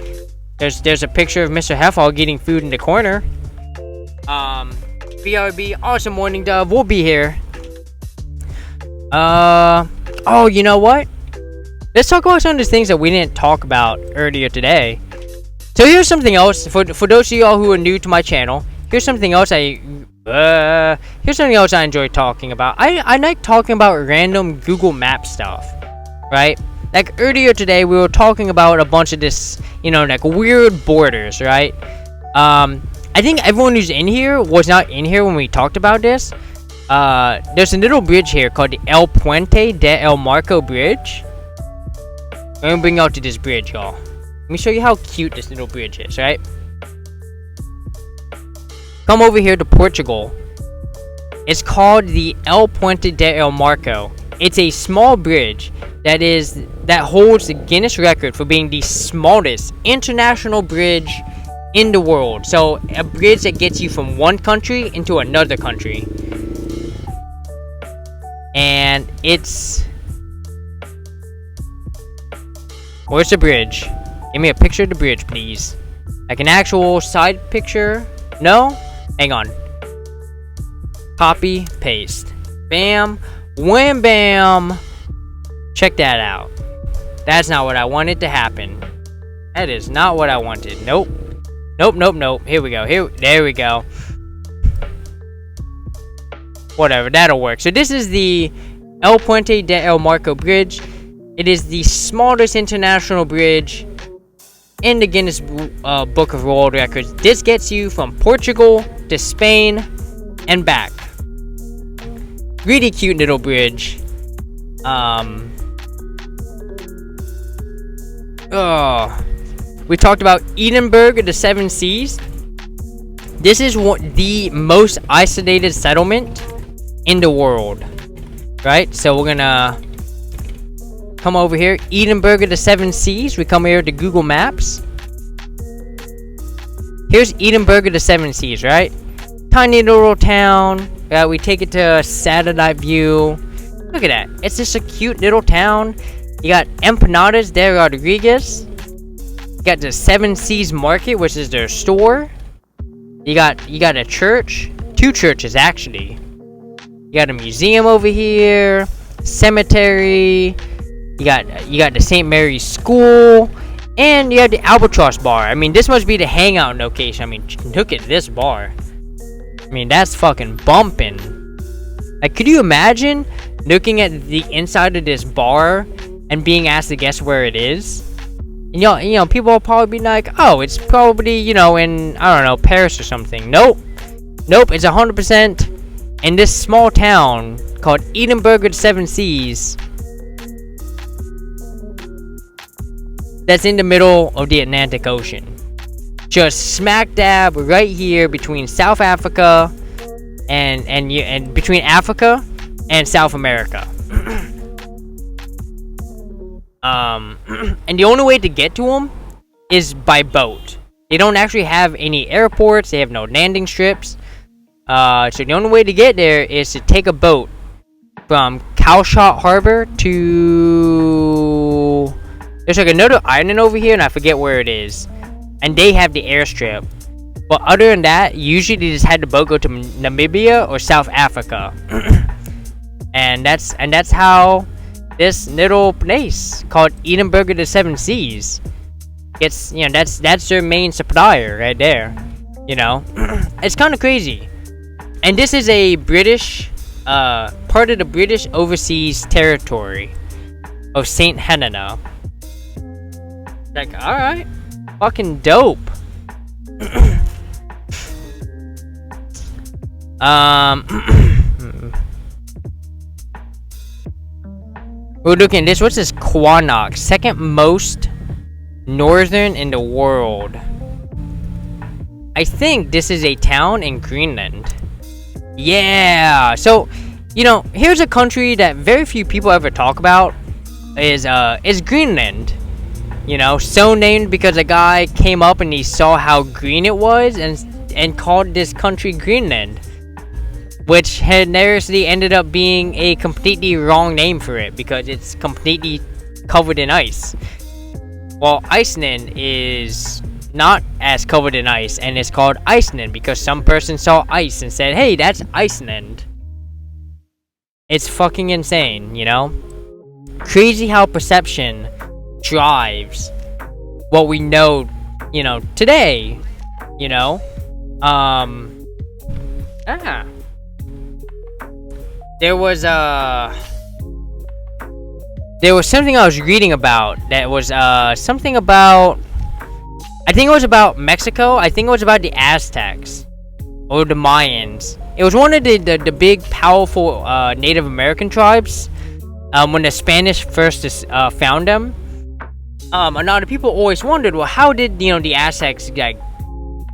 There's a picture of Mr. Heffall getting food in the corner. BRB, awesome morning, Dove. We'll be here. Oh, you know what? Let's talk about some of the things that we didn't talk about earlier today. So here's something else. For those of y'all who are new to my channel, here's something else I enjoy talking about. I like talking about random Google Maps stuff, right? Like earlier today, we were talking about a bunch of this, you know, like weird borders, right? I think everyone who's in here was not in here when we talked about this. There's a little bridge here called the El Puente de El Marco Bridge. Let me bring you out to this bridge, y'all. Let me show you how cute this little bridge is, right? Come over here to Portugal. It's called the El Puente de El Marco. It's a small bridge that holds the Guinness record for being the smallest international bridge in the world. So a bridge that gets you from one country into another country. And it's... Where's the bridge? Give me a picture of the bridge, please. Like an actual side picture. No? Hang on. Copy, paste. Bam. Wham bam. Check that out. That's not what I wanted to happen. That is not what I wanted. Nope. Nope. Here we go. There we go. Whatever, that'll work. So this is the El Puente de El Marco Bridge. It is the smallest international bridge in the Guinness Book of World Records. This gets you from Portugal to Spain and back. Really cute little bridge. We talked about Edinburgh of the Seven Seas. This is the most isolated settlement in the world, right? So we're gonna come over here, Edinburgh of the Seven Seas. We come here to Google Maps. Here's Edinburgh of the Seven Seas, right? Tiny little town. We take it to a satellite view. Look at that. It's just a cute little town. You got Empanadas de Rodriguez. You got the Seven Seas Market, which is their store. You got a church. 2 churches, actually. You got a museum over here. Cemetery. You got the St. Mary's School. And you have the Albatross Bar. I mean, this must be the hangout location. I mean, look at this bar. I mean, that's fucking bumping. Like, could you imagine looking at the inside of this bar and being asked to guess where it is? And you know, people will probably be like, oh, it's probably, you know, in, I don't know, Paris or something. Nope. Nope, it's 100% in this small town called Edinburgh of the Seven Seas. That's in the middle of the Atlantic Ocean. Just smack dab right here between South Africa and between Africa and South America. And the only way to get to them is by boat. They don't actually have any airports. They have no landing strips. So the only way to get there is to take a boat from Calshot Harbor to... There's like another island over here, and I forget where it is. And they have the airstrip. But other than that, usually they just had the boat go to Namibia or South Africa. and that's how this little place called Edinburgh of the Seven Seas gets, you know, that's their main supplier right there. You know? It's kind of crazy. And this is a British, part of the British Overseas Territory of St. Helena. Like, alright. Fucking dope. We're looking at this. What's this? Quannock. Second most northern in the world. I think this is a town in Greenland. Yeah. So, you know, here's a country that very few people ever talk about. Is Greenland. You know, so named because a guy came up and he saw how green it was and called this country Greenland, which hilariously ended up being a completely wrong name for it because it's completely covered in ice. Well, Iceland is not as covered in ice, and it's called Iceland because some person saw ice and said, hey, that's Iceland. It's fucking insane, you know? Crazy how perception drives what we know, you know, today, you know. There was something I was reading about that was something about, I think it was about Mexico. I think it was about the Aztecs or the Mayans. It was one of the big powerful Native American tribes when the Spanish first found them. A lot of people always wondered, well, how did, you know, the Aztecs like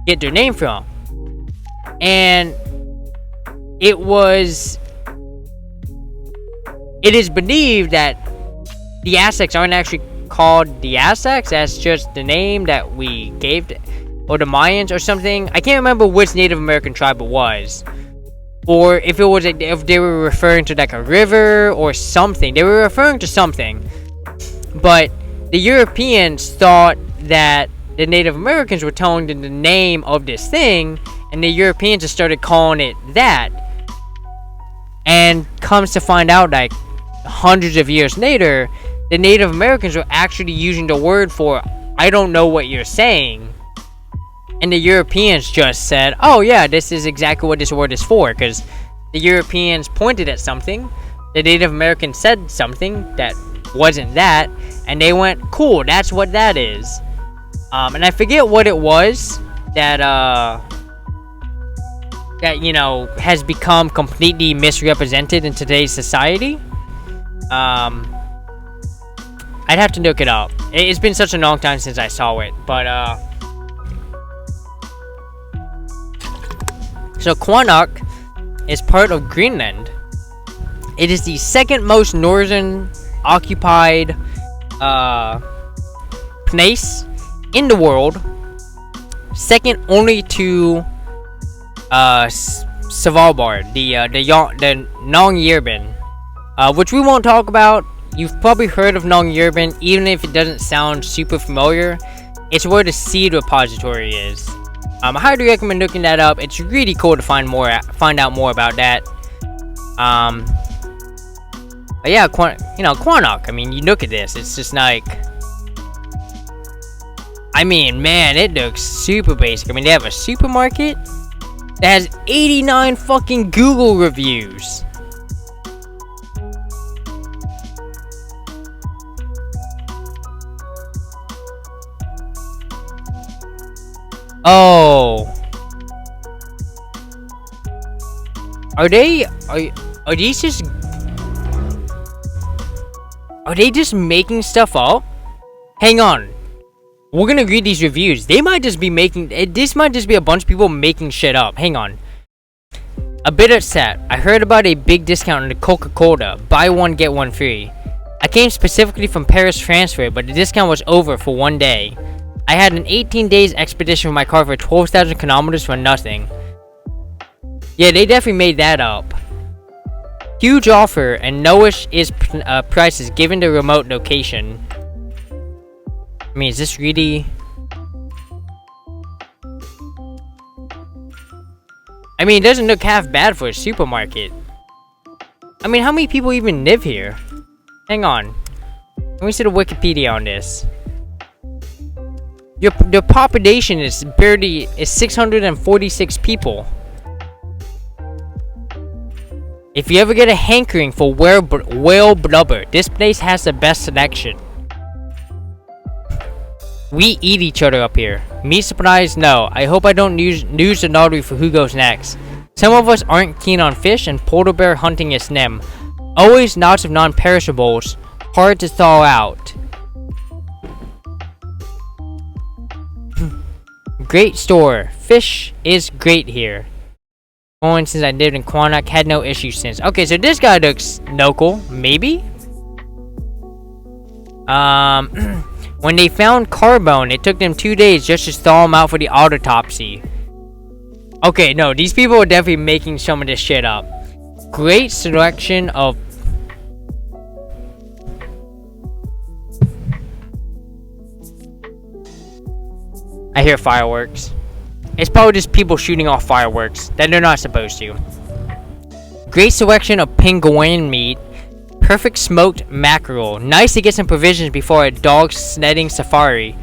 get their name from? And it is believed that the Aztecs aren't actually called the Aztecs. That's just the name that we gave to, or the Mayans or something. I can't remember which Native American tribe it was, or if it was if they were referring to like a river or something. They were referring to something, but the Europeans thought that the Native Americans were telling them the name of this thing, and the Europeans just started calling it that. And comes to find out, like, hundreds of years later, the Native Americans were actually using the word for, I don't know what you're saying. And the Europeans just said, oh yeah, this is exactly what this word is for, because the Europeans pointed at something, the Native Americans said something that wasn't that, and they went, cool, that's what that is. And I forget what it was that you know, has become completely misrepresented in today's society. I'd have to look it up. It's been such a long time since I saw it, but so Quanok is part of Greenland. It is the second most northern occupied place in the world, second only to Svalbard, the Longyearbyen, which we won't talk about. You've probably heard of Longyearbyen, even if it doesn't sound super familiar. It's where the seed repository is. I highly recommend looking that up. It's really cool to find out more about that. But yeah, Quanok. I mean, you look at this. It's just like, I mean, man, it looks super basic. I mean, they have a supermarket that has 89 fucking Google reviews. Oh. Are they just making stuff up? Hang on. We're gonna read these reviews. They might just be making this might just be a bunch of people making shit up. Hang on. A bit upset. I heard about a big discount on the Coca-Cola. Buy one, get one free. I came specifically from Paris, France, but the discount was over for one day. I had an 18 days expedition with my car for 12,000 kilometers for nothing. Yeah, they definitely made that up. Huge offer and no-ish is prices given the remote location. I mean, is this really... I mean, it doesn't look half bad for a supermarket. I mean, how many people even live here? Hang on. Let me see the Wikipedia on this. Your population is 646 people. If you ever get a hankering for whale blubber, this place has the best selection. We eat each other up here. Me surprised? No. I hope I don't lose the lottery for who goes next. Some of us aren't keen on fish, and polar bear hunting is nem. Always lots of non-perishables. Hard to thaw out. Great store. Fish is great here. Only since I lived in Quanok, had no issues since. Okay, so this guy looks local, maybe? When they found Carbone, it took them 2 days just to thaw him out for the autopsy. Okay, no, these people are definitely making some of this shit up. Great selection of... I hear fireworks. It's probably just people shooting off fireworks that they're not supposed to. Great selection of penguin meat. Perfect smoked mackerel. Nice to get some provisions before a dog sledding safari.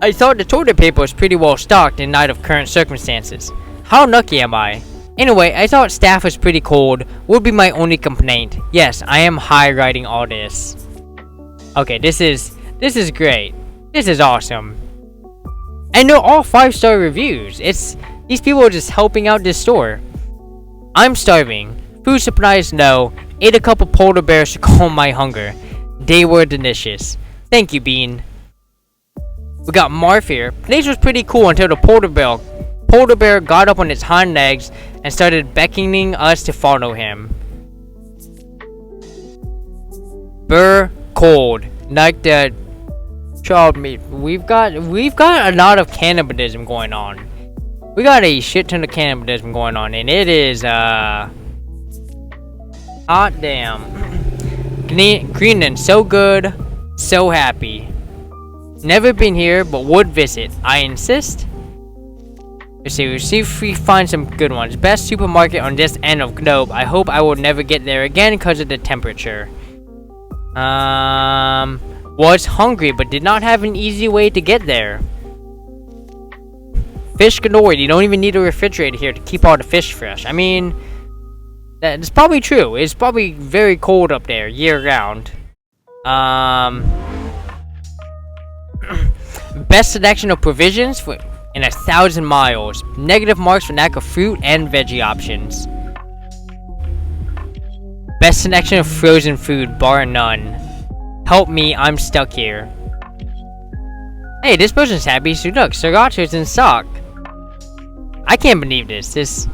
I thought the toilet paper was pretty well stocked in light of current circumstances. How lucky am I? Anyway, I thought staff was pretty cold. Would be my only complaint. Yes, I am high riding all this. Okay, this is great. This is awesome. And they're all 5-star reviews. These people are just helping out this store. I'm starving. Food supplies no. Ate a couple polar bears to calm my hunger. They were delicious. Thank you, Bean. We got Marv here. Place was pretty cool until the polar bear got up on its hind legs and started beckoning us to follow him. Burr cold. Like the child meat. We've got a lot of cannibalism going on. We got a shit ton of cannibalism going on, and it is hot damn. Greenland, so good, so happy. Never been here, but would visit. I insist. Let's see if we find some good ones. Best supermarket on this end of globe. I hope I will never get there again because of the temperature. Was hungry, but did not have an easy way to get there. Fish galore. You don't even need a refrigerator here to keep all the fish fresh. I mean, that's probably true. It's probably very cold up there year round. Best selection of provisions in 1,000 miles. Negative marks for lack of fruit and veggie options. Best selection of frozen food, bar none. Help me, I'm stuck here. Hey, this person's happy. So look, Sriracha's in sock. I can't believe this. This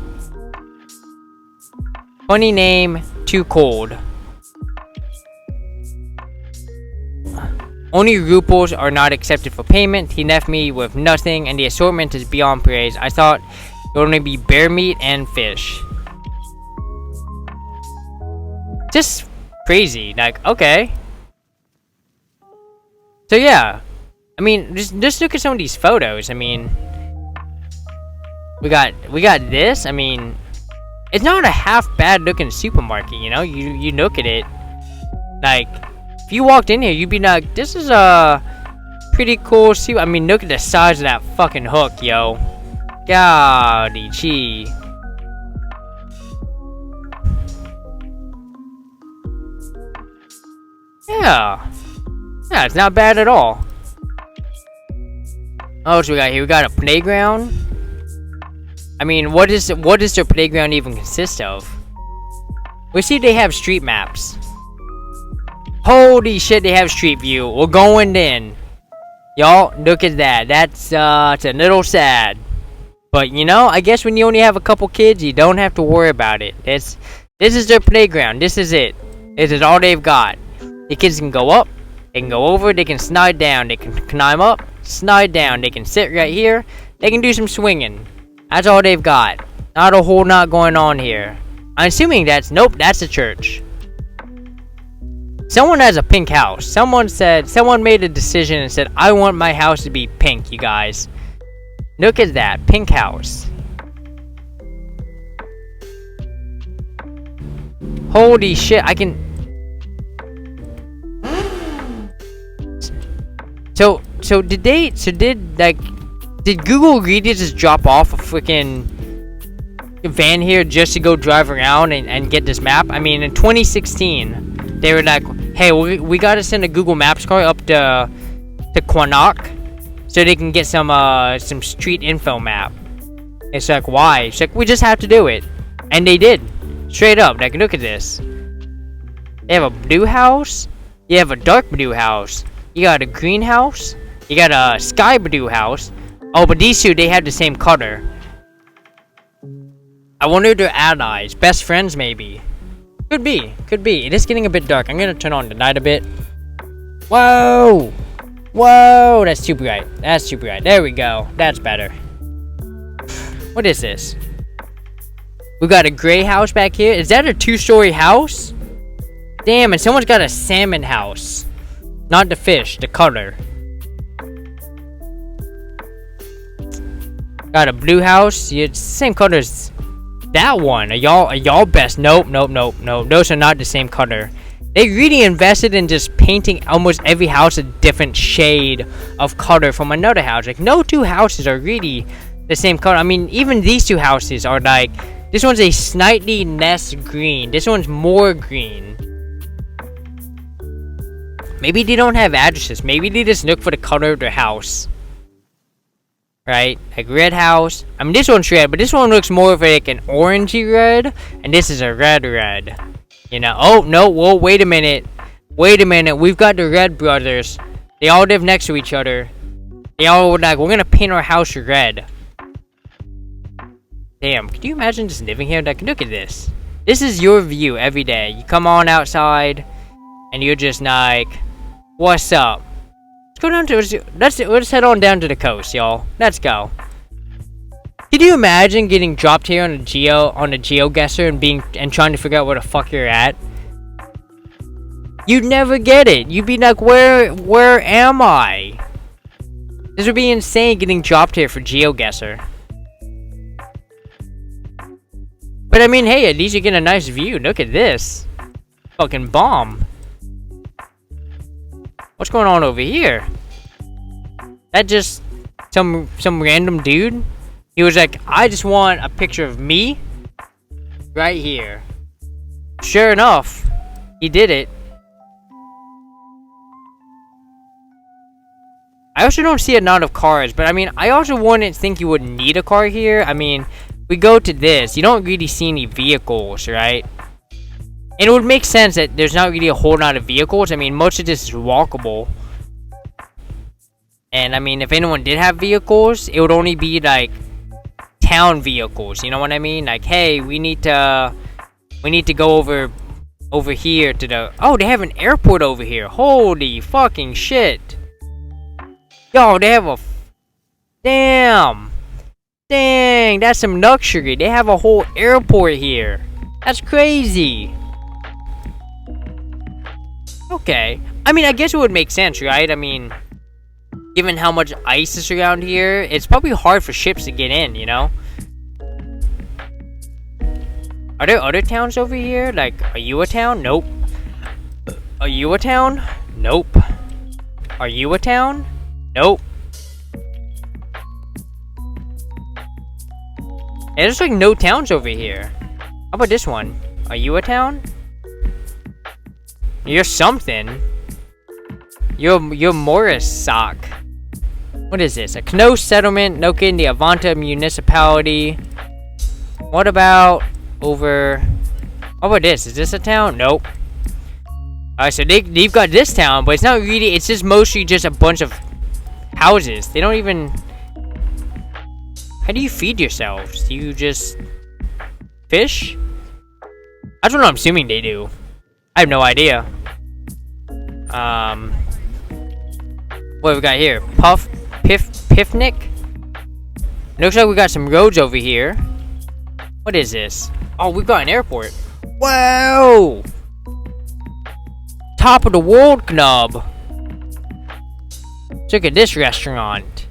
funny name, too cold. Only rupees are not accepted for payment. He left me with nothing, and the assortment is beyond praise. I thought it would only be bear meat and fish. Just crazy. Like, okay. So yeah, I mean, just look at some of these photos. I mean, we got this. I mean, it's not a half bad looking supermarket. You know, you look at it, like. If you walked in here, you'd be like, this is a pretty cool suit. I mean, look at the size of that fucking hook, yo. Golly gee. Yeah. Yeah, it's not bad at all. Oh, so we got here? We got a playground. I mean, what does their playground even consist of? We see they have street maps. Holy shit, they have Street View. We're going in. Y'all, look at that. That's, it's a little sad. But, you know, I guess when you only have a couple kids, you don't have to worry about it. This is their playground. This is it. This is all they've got. The kids can go up. They can go over. They can slide down. They can climb up. Slide down. They can sit right here. They can do some swinging. That's all they've got. Not a whole lot going on here. I'm assuming nope, that's a church. Someone has a pink house. Someone made a decision and said, I want my house to be pink, you guys. Look at that, pink house. Holy shit, I can... So did Google really just drop off a freaking van here just to go drive around and get this map? I mean, in 2016, they were like, hey, we gotta send a Google Maps car up to Quanok so they can get some street info map. It's like, why? It's like, we just have to do it. And they did. Straight up. Like, look at this. They have a blue house. You have a dark blue house. You got a green house. You got a sky blue house. Oh, but these two, they have the same color. I wonder if they're allies. Best friends, maybe. Could be. Could be. It is getting a bit dark. I'm gonna turn on the light a bit. Whoa! Whoa! That's too bright. That's too bright. There we go. That's better. What is this? We got a gray house back here. Is that a 2-story house? Damn, and someone's got a salmon house. Not the fish, the color. Got a blue house. Yeah, it's the same color as that one. Are y'all best? Nope. Those are not the same color. They really invested in just painting almost every house a different shade of color from another house. Like, no two houses are really the same color. I mean, even these two houses are like, this one's a slightly less green. This one's more green. Maybe they don't have addresses. Maybe they just look for the color of their house. Right? Like red house. I mean, this one's red, but this one looks more of like an orangey red. And this is a red. You know? Oh, no. Whoa, wait a minute. Wait a minute. We've got the Red brothers. They all live next to each other. They all were like, we're gonna paint our house red. Damn, can you imagine just living here? Like, look at this. This is your view every day. You come on outside, and you're just like, what's up? Let's go down to, let's head on down to the coast, y'all. Let's go. Could you imagine getting dropped here on a GeoGuessr and trying to figure out where the fuck you're at? You'd never get it. You'd be like, where am I? This would be insane getting dropped here for GeoGuessr. But I mean, hey, at least you get a nice view. Look at this. Fucking bomb. What's going on over here? That just some random dude? He was like, I just want a picture of me right here. Sure enough, he did it. I also don't see a lot of cars, but I mean, I also wouldn't think you would need a car here. I mean, we go to this. You don't really see any vehicles, right? And it would make sense that there's not really a whole lot of vehicles. I mean, most of this is walkable. And I mean, if anyone did have vehicles, it would only be like town vehicles. You know what I mean? Like, hey, we need to go over here to the. Oh, they have an airport over here. Holy fucking shit! Yo, they have a. Damn. Dang, that's some luxury. They have a whole airport here. That's crazy. Okay. I mean, I guess it would make sense, right? I mean, given how much ice is around here, it's probably hard for ships to get in, you know? Are there other towns over here? Like, are you a town? Nope. Are you a town? Nope. Are you a town? Nope. And there's like no towns over here. How about this one? Are you a town? You're something. You're Morris Sock. What is this? A Kno settlement located in the Avanta municipality. What about over? What about this? Is this a town? Nope. Alright, so they've got this town, but it's not really. It's just mostly just a bunch of houses. They don't even. How do you feed yourselves? Do you just fish? That's what I'm assuming they do. I have no idea. What have we got here? Pifnic? Looks like we got some roads over here. What is this? Oh, we've got an airport. Wow! Top of the world club. Look at this restaurant.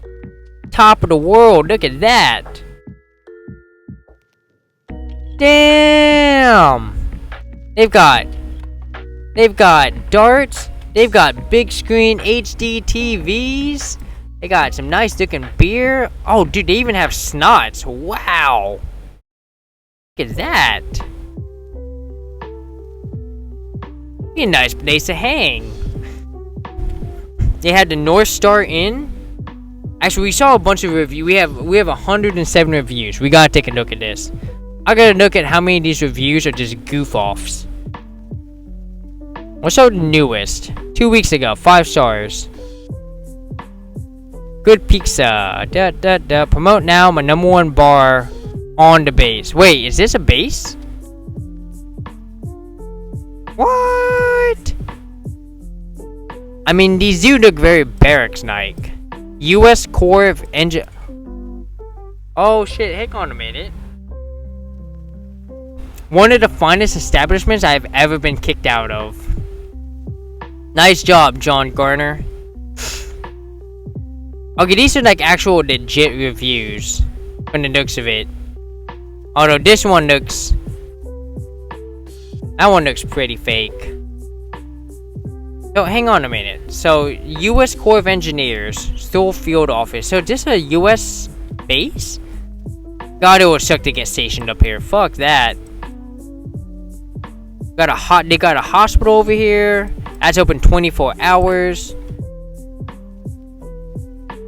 Top of the world, look at that. Damn! They've got darts. They've got big screen HD TVs. They got some nice looking beer. Oh, dude, they even have snots. Wow. Look at that. Be a nice place to hang. They had the North Star Inn. Actually, we saw a bunch of reviews. We have 107 reviews. We gotta take a look at this. I gotta look at how many of these reviews are just goof-offs. What's our newest? 2 weeks ago, 5 stars. Good pizza. Promote now, my #1 bar on the base. Wait, is this a base? What? I mean, these do look very barracks-like. U.S. Corps of Engineers. Oh shit, hang on a minute. One of the finest establishments I've ever been kicked out of. Nice job, John Garner. Okay, these are like actual legit reviews from the looks of it. Although this one looks... That one looks pretty fake. Oh, hang on a minute. So, U.S. Corps of Engineers, Stoll Field Office. So, is this a U.S. base? God, it would suck to get stationed up here. Fuck that. They got a hospital over here. That's open 24 hours.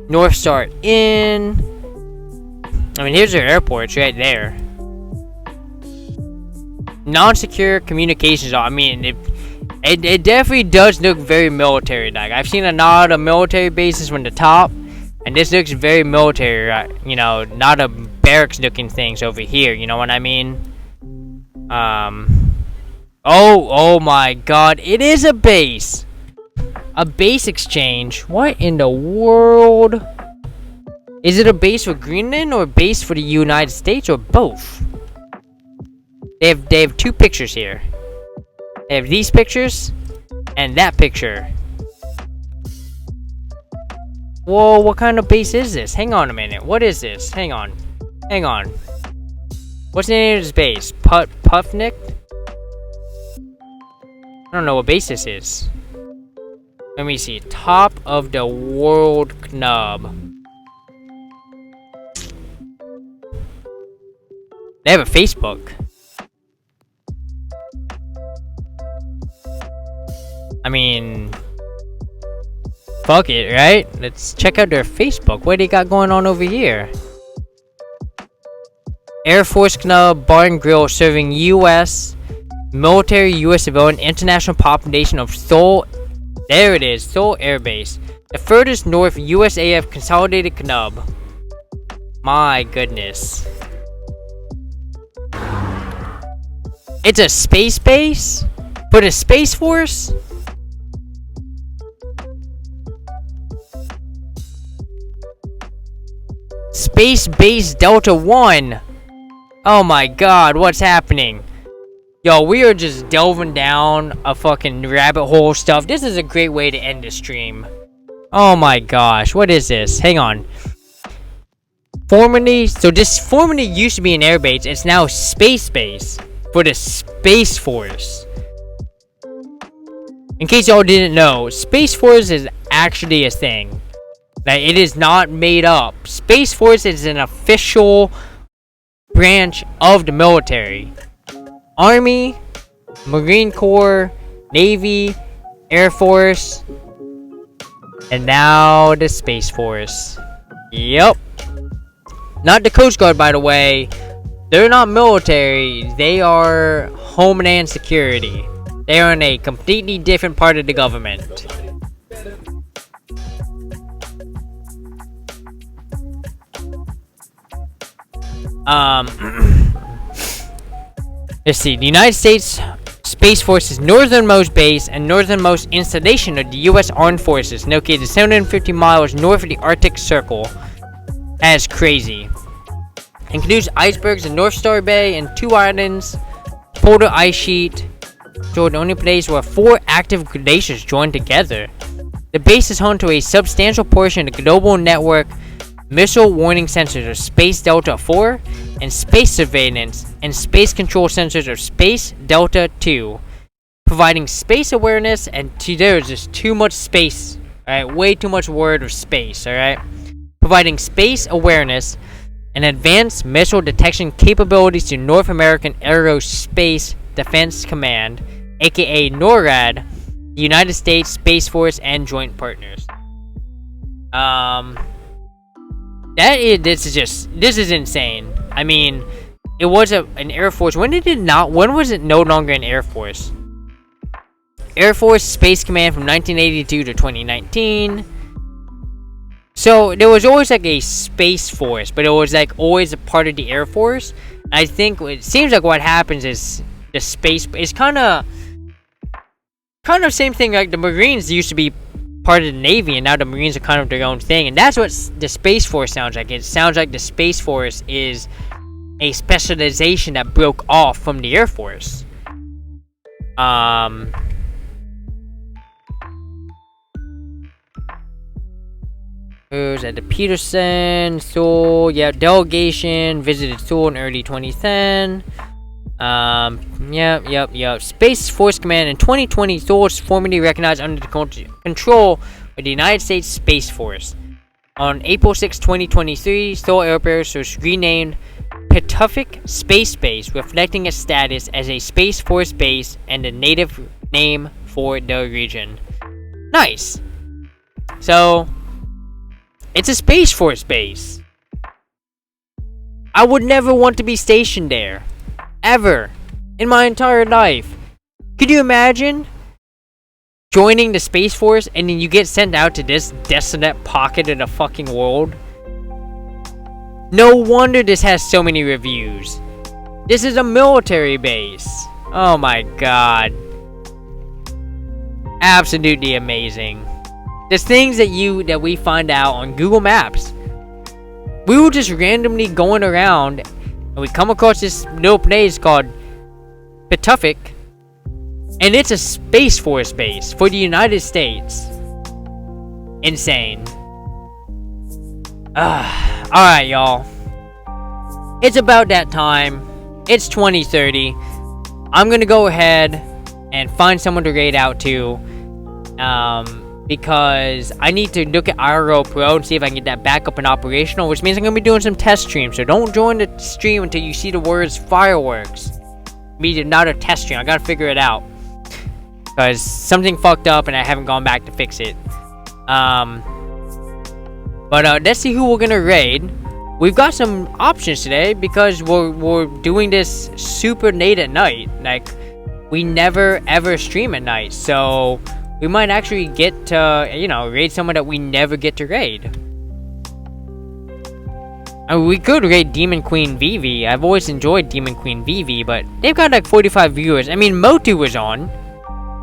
North Star Inn. I mean, here's their airport. It's right there. Non-secure communications. I mean, it definitely does look very military-like. I've seen a lot of military bases from the top, and this looks very military. You know, not a barracks-looking things over here. You know what I mean? Oh my God! It is a base. A base exchange. What in the world? Is it a base for Greenland or a base for the United States or both? They have 2 pictures here. They have these pictures and that picture. Whoa, what kind of base is this? Hang on a minute. What is this? Hang on. What's the name of this base? Pufnik? I don't know what base this is. Let me see. Top of the World Club. They have a Facebook. I mean, fuck it, right? Let's check out their Facebook. What they got going on over here? Air Force Club Bar and Grill serving U.S. military U.S. civilian international population of Seoul. There it is, Seoul Air Base. The furthest north USAF Consolidated Knub. My goodness. It's a space base? For the Space Force? Space Base Delta 1. Oh my god, what's happening? Yo, we are just delving down a fucking rabbit hole stuff. This is a great way to end the stream. Oh my gosh, what is this? Hang on. Formerly used to be an air base. It's now space base for the Space Force. In case y'all didn't know, Space Force is actually a thing. Like, it is not made up. Space Force is an official branch of the military. Army, Marine Corps, Navy, Air Force, and now the Space Force. Yep. Not the Coast Guard, by the way. They're not military. They are Homeland Security. They are in a completely different part of the government. Let's see. The United States Space Force's northernmost base and northernmost installation of the U.S. Armed Forces, located 750 miles north of the Arctic Circle. That's crazy. Includes icebergs in North Star Bay and 2 islands, polar ice sheet. So the only place where 4 active glaciers join together. The base is home to a substantial portion of the global network missile warning sensors of Space Delta 4 and space surveillance and space control sensors of Space Delta 2, providing space awareness. And there's just too much space, alright, way too much word of space, alright, providing space awareness and advanced missile detection capabilities to North American Aerospace Defense Command, aka NORAD, the United States Space Force, and joint partners. This is insane. I mean, it was an Air Force. When was it no longer an Air Force? Air Force Space Command from 1982 to 2019. So there was always like a Space Force, but it was like always a part of the Air Force. I think it seems like what happens is the space is kind of same thing like the Marines used to be part of the Navy, and now the Marines are kind of their own thing, and that's what the Space Force sounds like. It sounds like the Space Force is a specialization that broke off from the Air Force. Who's at the Peterson, Seoul, yeah, delegation visited Seoul in early 2010. Yep. Space Force Command in 2020, Seoul was formally recognized under the control of the United States Space Force. On April 6, 2023, Seoul Air Base was renamed Pituffik Space Base, reflecting its status as a Space Force base and the native name for the region. Nice. So, it's a Space Force base. I would never want to be stationed there. Ever. In my entire life. Could you imagine joining the Space Force and then you get sent out to this desolate pocket of the fucking world? No wonder this has so many reviews. This is a military base. Oh my god. Absolutely amazing. There's things that we find out on Google Maps. We were just randomly going around and we come across this little place called Pituffik, and it's a Space Force base for the United States. Insane. Alright, y'all. It's about that time. It's 2030. I'm gonna go ahead and find someone to raid out to. Because I need to look at IRO Pro and see if I can get that back up and operational, which means I'm going to be doing some test streams. So don't join the stream until you see the words fireworks. Not a test stream. I got to figure it out. Because something fucked up and I haven't gone back to fix it. But let's see who we're going to raid. We've got some options today because we're doing this super late at night. Like, we never ever stream at night, so we might actually get to, you know, raid someone that we never get to raid. I mean, we could raid Demon Queen Vivi. I've always enjoyed Demon Queen Vivi, but they've got like 45 viewers. I mean, Motu was on.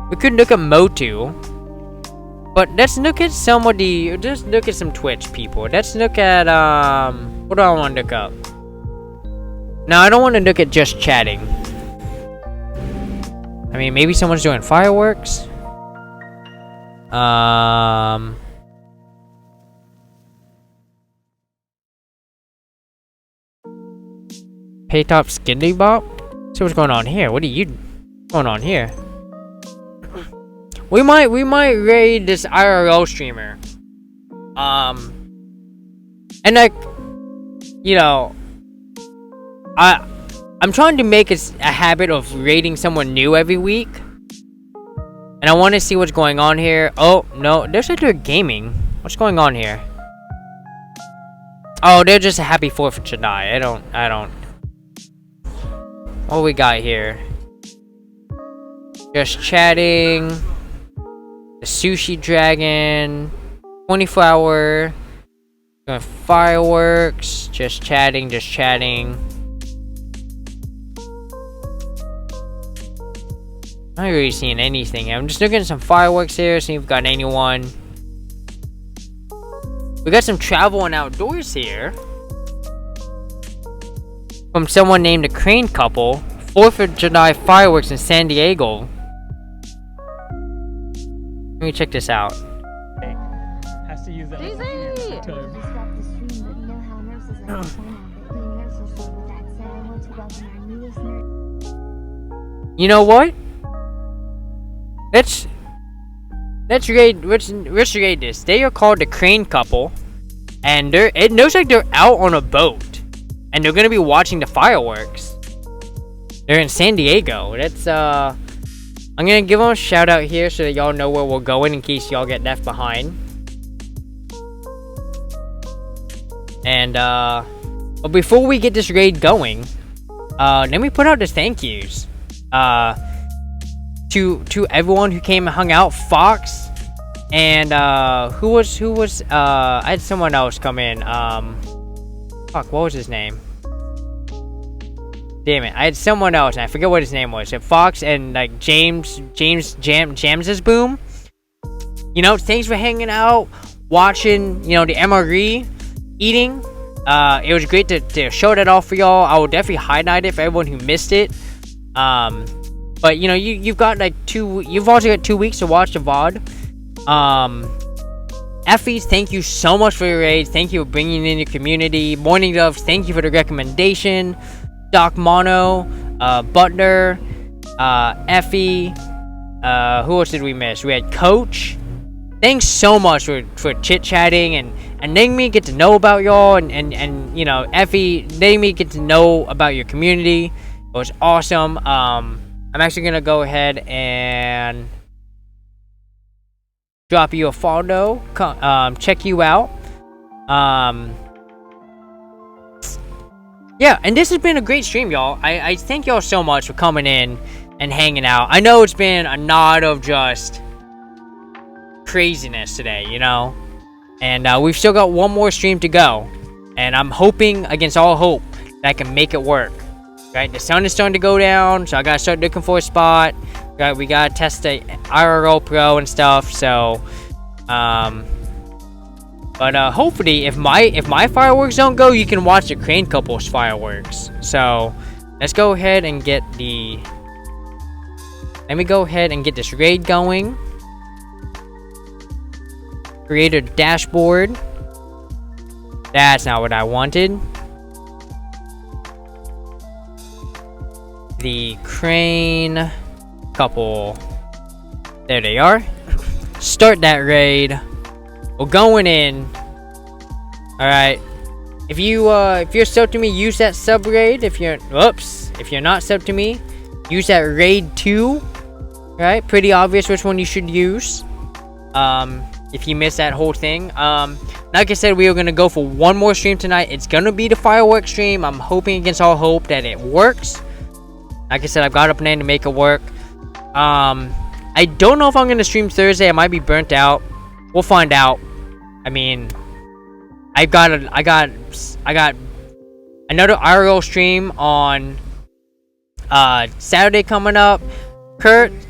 We could look at Motu. But let's look at somebody. Just look at some Twitch people. Let's look at, what do I want to look up? No, I don't want to look at just chatting. I mean, maybe someone's doing fireworks. Paytop Skinny Bop? See what's going on here. What are you going on here? We might raid this IRL streamer. And like, you know, I'm trying to make it a habit of raiding someone new every week. And I want to see what's going on here. Oh, no, they're said they're gaming. What's going on here? Oh, they're just a happy 4th of July. I don't. What we got here? Just chatting. The Sushi Dragon. 24-hour. Fireworks. Just chatting, just chatting. I'm not really seeing anything. I'm just looking at some fireworks here, seeing if we've got anyone. We got some travel and outdoors here. From someone named the Crane Couple. 4th of July fireworks in San Diego. Let me check this out. Has to use that. You know what? Let's raid this. They are called the Crane Couple, and it looks like they're out on a boat, and they're gonna be watching the fireworks. They're in San Diego. That's I'm gonna give them a shout out here so that y'all know where we're going in case y'all get left behind. And but before we get this raid going, let me put out the thank yous. To everyone who came and hung out. Fox and who was I had someone else come in. Fuck, what was his name? Damn it, I had someone else and I forget what his name was. Fox and like James's Boom. You know, thanks for hanging out, watching, you know, the MRE eating. It was great to show that off for y'all. I will definitely highlight it for everyone who missed it. But you know, you've got like you've also got 2 weeks to watch the VOD. Effies, thank you so much for your raid. Thank you for bringing in your community. Morning Doves, thank you for the recommendation. Doc Mono, Butler, Effie, who else did we miss? We had Coach. Thanks so much for chit-chatting and letting me get to know about y'all and you know, Effie, letting me get to know about your community. It was awesome. I'm actually gonna go ahead and drop you a follow, check you out. Yeah, and this has been a great stream, y'all. I thank y'all so much for coming in and hanging out. I know it's been a lot of just craziness today, you know? And we've still got one more stream to go. And I'm hoping, against all hope, that I can make it work. Right, the sun is starting to go down, so I gotta start looking for a spot. Right, we gotta test the IRL Pro and stuff. So, but hopefully, if my fireworks don't go, you can watch the Crane Couple's fireworks. So, let's go ahead and get the. Let me go ahead and get this raid going. Create a dashboard. That's not what I wanted. The Crane Couple. There they are. Start that raid. We're going in. Alright. If you're subbed to me, use that sub raid. If you're not subbed to me, use that raid 2. Right? Pretty obvious which one you should use. If you missed that whole thing. Like I said, we are gonna go for one more stream tonight. It's gonna be the fireworks stream. I'm hoping against all hope that it works. Like I said, I've got a plan to make it work. I don't know if I'm gonna stream Thursday. I might be burnt out. We'll find out. I mean, I got another IRL stream on Saturday coming up.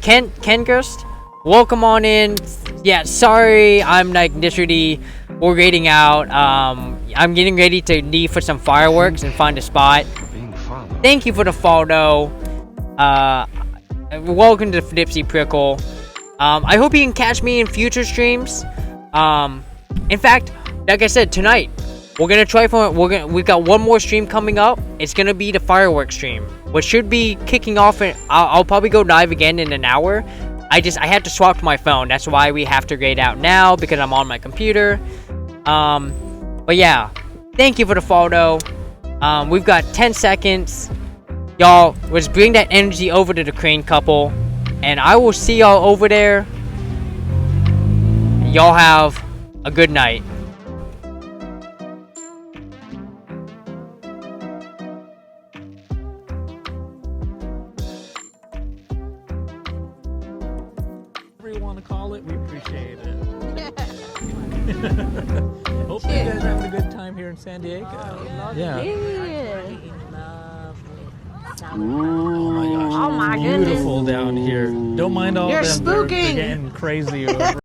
Ken Gurst, welcome on in. Yeah, sorry, I'm like literally we're raiding out. I'm getting ready to leave for some fireworks and find a spot. Thank you for the follow. Welcome to Flipsy Prickle. I hope you can catch me in future streams. In fact, like I said, tonight we're gonna try for we've got one more stream coming up. It's gonna be the fireworks stream, which should be kicking off. I'll probably go live again in an hour. I had to swap to my phone. That's why we have to grade out now, because I'm on my computer. But yeah, thank you for the follow. We've got 10 seconds. Y'all, let's bring that energy over to the Crane couple, and I will see y'all over there. Y'all have a good night. Whatever you want to call it, we appreciate it. Hope you guys are having a good time here in San Diego. Yeah. Oh my gosh. Oh my Beautiful down here. Don't mind all You're them. They're spooking. getting crazy over